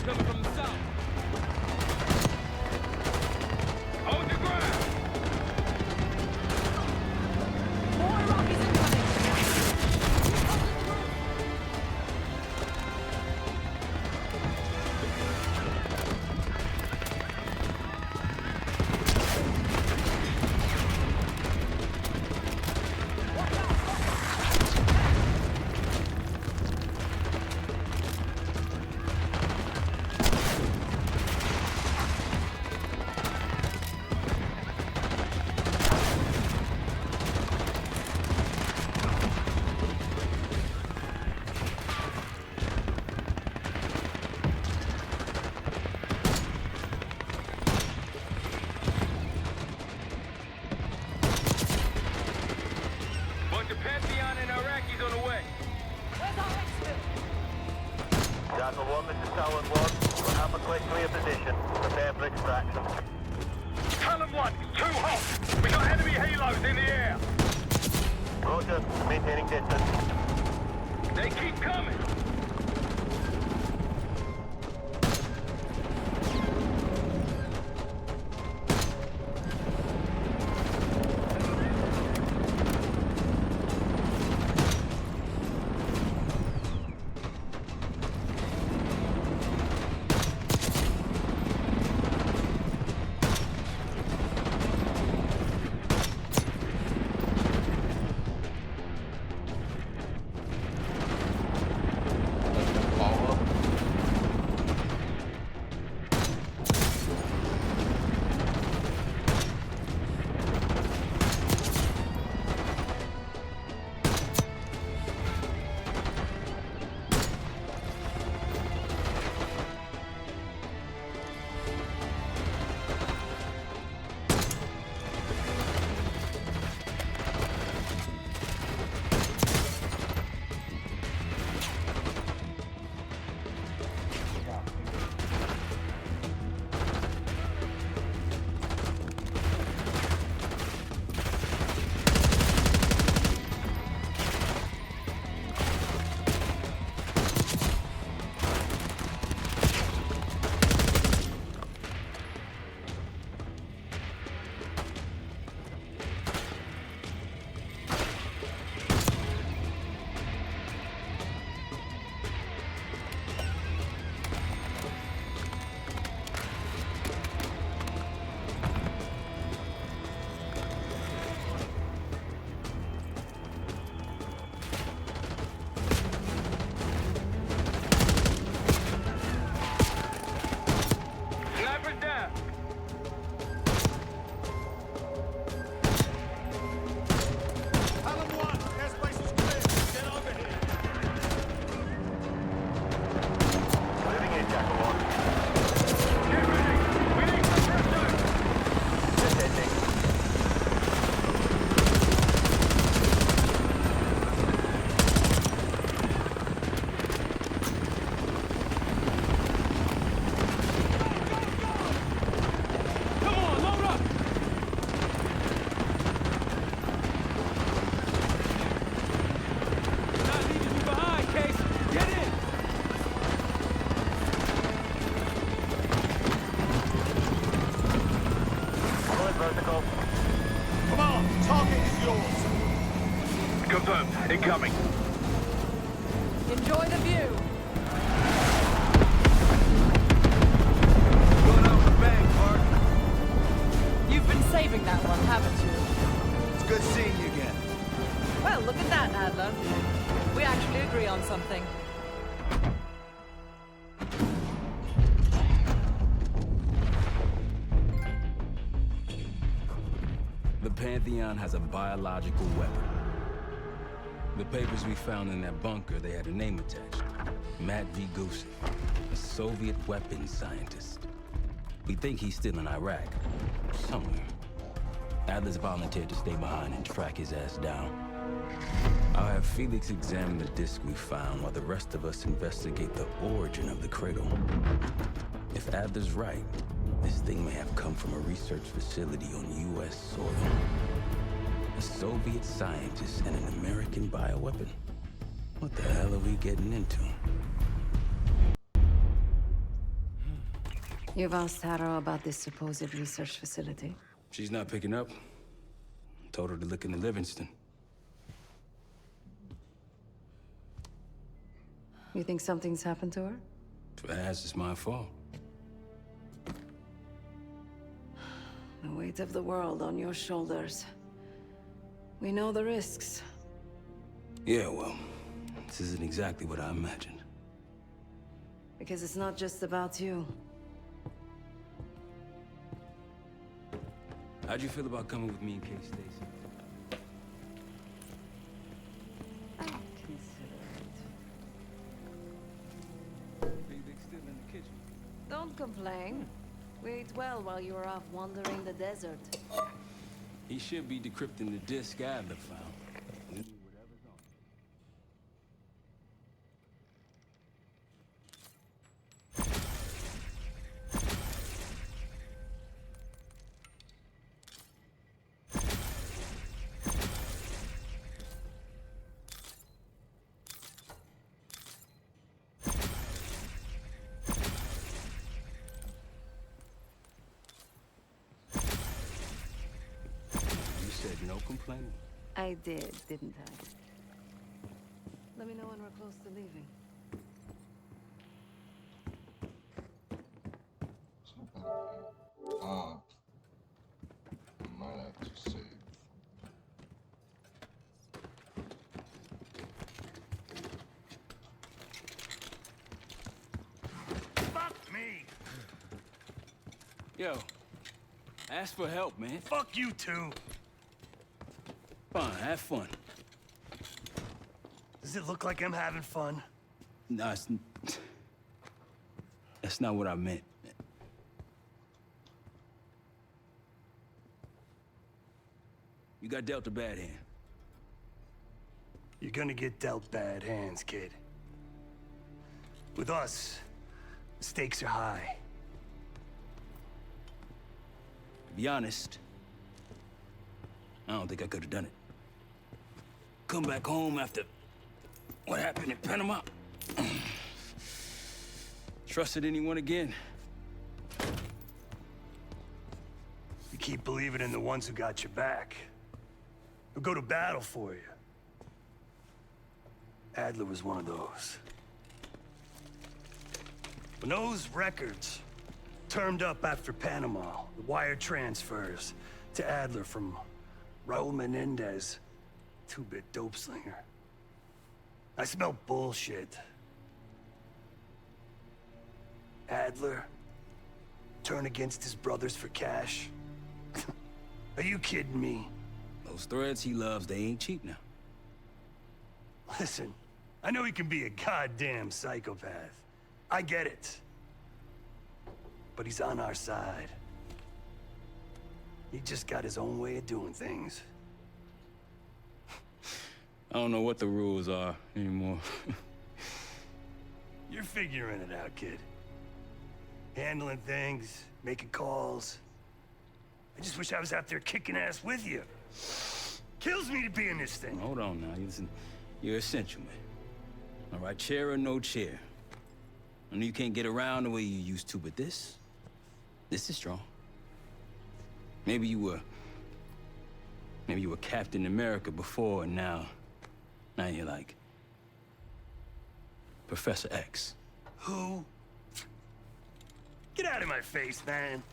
Speaker 9: coming from the south. Hold your ground.
Speaker 2: More Rockies incoming.
Speaker 9: Bunch of Pantheon and Iraqis on the way.
Speaker 2: Where's our exfil?
Speaker 12: Jackal 1, this is Talon 1. We'll have a quick clear position. Prepare for extraction.
Speaker 9: Talon 1, it's too hot. We got enemy halos in the air.
Speaker 12: Roger, maintaining distance.
Speaker 9: They keep coming. Confirmed. Incoming.
Speaker 2: Enjoy the view.
Speaker 3: Going out with a bang, Clark.
Speaker 2: You've been saving that one, haven't you?
Speaker 20: It's good seeing you again.
Speaker 2: Well, look at that, Adler. We actually agree on something.
Speaker 7: The Pantheon has a biological weapon. The papers we found in that bunker, they had a name attached. Matt V. Gusev, a Soviet weapons scientist. We think he's still in Iraq, somewhere. Adler's volunteered to stay behind and track his ass down. I'll have Felix examine the disc we found while the rest of us investigate the origin of the cradle. If Adler's right, this thing may have come from a research facility on U.S. soil. A Soviet scientist and an American bioweapon. What the hell are we getting into?
Speaker 13: You've asked Harrow about this supposed research facility?
Speaker 7: She's not picking up. Told her to look into Livingston.
Speaker 13: You think something's happened to her?
Speaker 7: If it has, it's my fault.
Speaker 13: The weight of the world on your shoulders. We know the risks.
Speaker 7: Yeah, well, this isn't exactly what I imagined.
Speaker 13: Because it's not just about you.
Speaker 7: How'd you feel about coming with me in case Stacy?
Speaker 13: Don't complain. We ate well while you were off wandering the desert.
Speaker 7: He should be decrypting the disk Adler found. No complaining.
Speaker 13: I did, didn't I? Let me know when we're close to leaving.
Speaker 1: I might have to save.
Speaker 15: Fuck me!
Speaker 7: Yo, ask for help, man.
Speaker 15: Fuck you too.
Speaker 7: Fine, have fun.
Speaker 15: Does it look like I'm having fun?
Speaker 7: No, that's not what I meant. You got dealt a bad hand.
Speaker 15: You're gonna get dealt bad hands, kid. With us, the stakes are high.
Speaker 7: To be honest, I don't think I could have done it. Come back home after what happened in Panama. Trusted anyone again?
Speaker 15: You keep believing in the ones who got your back. Who go to battle for you. Adler was one of those. When those records turned up after Panama, the wire transfers to Adler from Raul Menendez, two-bit dope slinger. I smelled bullshit. Adler turn against his brothers for cash? Are you kidding me?
Speaker 7: Those threads he loves, they ain't cheap now.
Speaker 15: Listen, I know he can be a goddamn psychopath. I get it. But he's on our side. He just got his own way of doing things.
Speaker 7: I don't know what the rules are anymore.
Speaker 15: You're figuring it out, kid. Handling things, making calls. I just wish I was out there kicking ass with you. Kills me to be in this thing.
Speaker 7: Hold on now. Listen, you're essential, man. All right, chair or no chair. I know you can't get around the way you used to, but this is strong. Maybe you were Captain America before, and now you're like Professor X.
Speaker 15: Who? Get out of my face, man.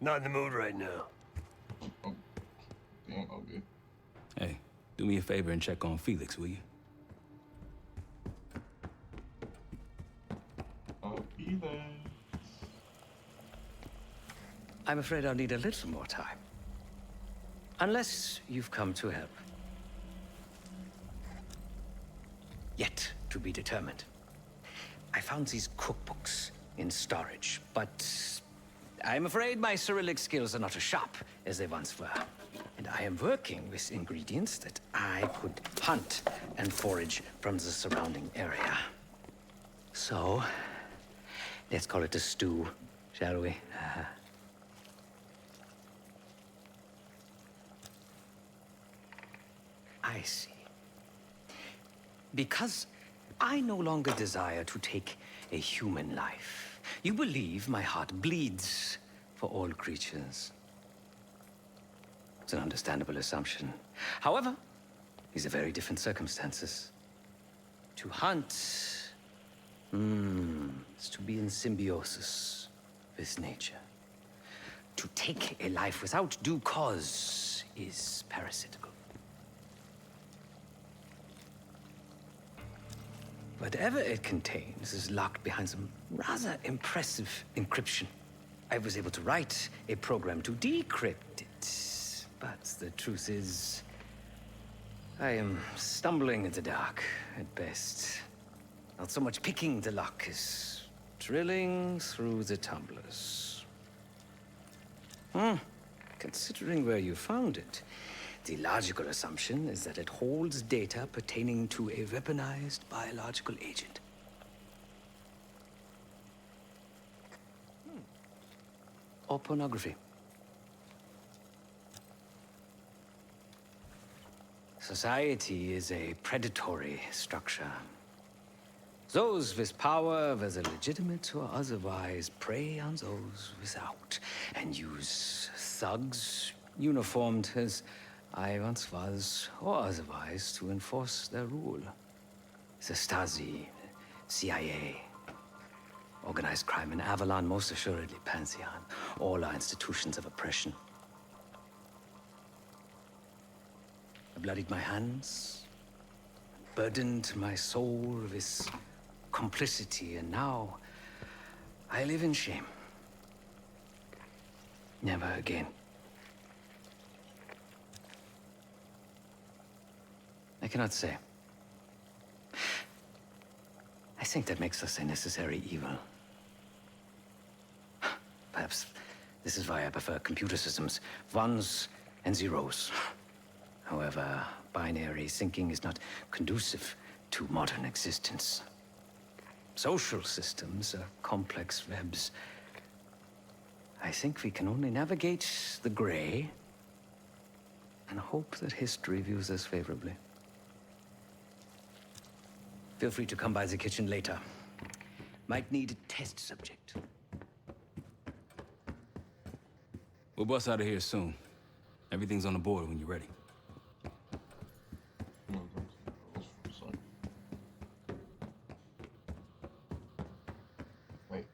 Speaker 15: Not in the mood right now.
Speaker 1: Damn, okay.
Speaker 7: Hey, do me a favor and check on Felix, will you?
Speaker 1: I'll be there.
Speaker 18: I'm afraid I'll need a little more time. Unless you've come to help. Yet to be determined. I found these cookbooks in storage, but I'm afraid my Cyrillic skills are not as sharp as they once were. And I am working with ingredients that I could hunt and forage from the surrounding area. So, let's call it a stew, shall we? I see. Because I no longer desire to take a human life, you believe my heart bleeds for all creatures. It's an understandable assumption. However, these are very different circumstances. To hunt is to be in symbiosis with nature. To take a life without due cause is parasitical. Whatever it contains is locked behind some rather impressive encryption. I was able to write a program to decrypt it, but the truth is, I am stumbling in the dark at best. Not so much picking the lock as drilling through the tumblers. Considering where you found it, the logical assumption is that it holds data pertaining to a weaponized biological agent. Or pornography. Society is a predatory structure. Those with power, whether legitimate or otherwise, prey on those without, and use thugs uniformed as I once was, or otherwise, to enforce their rule. The Stasi, CIA, organized crime in Avalon, most assuredly Pantheon. All are institutions of oppression. I bloodied my hands, burdened my soul with complicity, and now I live in shame. Never again. I cannot say. I think that makes us a necessary evil. Perhaps this is why I prefer computer systems, ones and zeros. However, binary thinking is not conducive to modern existence. Social systems are complex webs. I think we can only navigate the gray and hope that history views us favorably. Feel free to come by the kitchen later. Might need a test subject.
Speaker 7: We'll bust out of here soon. Everything's on the board when you're ready.
Speaker 1: Wait.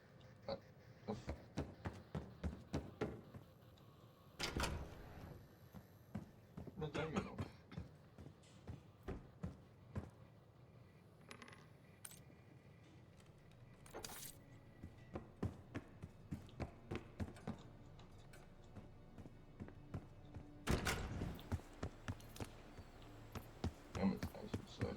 Speaker 1: There you go. Damn it, as you said.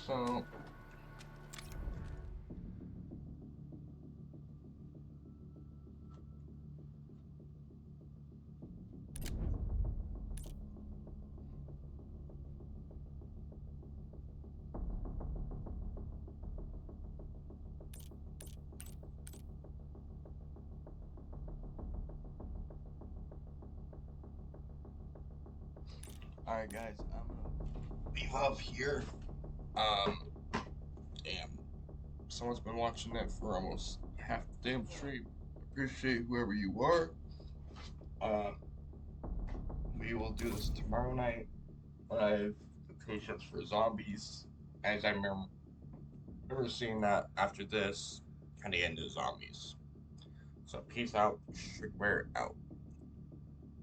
Speaker 1: So Alright, guys, I'm gonna leave off here. Damn. Someone's been watching it for almost half the damn stream. Appreciate whoever you are. We will do this tomorrow night. I have the Patience for Zombies. As I remember seeing that after this, and the end of Zombies. So peace out, Sugar Bear out.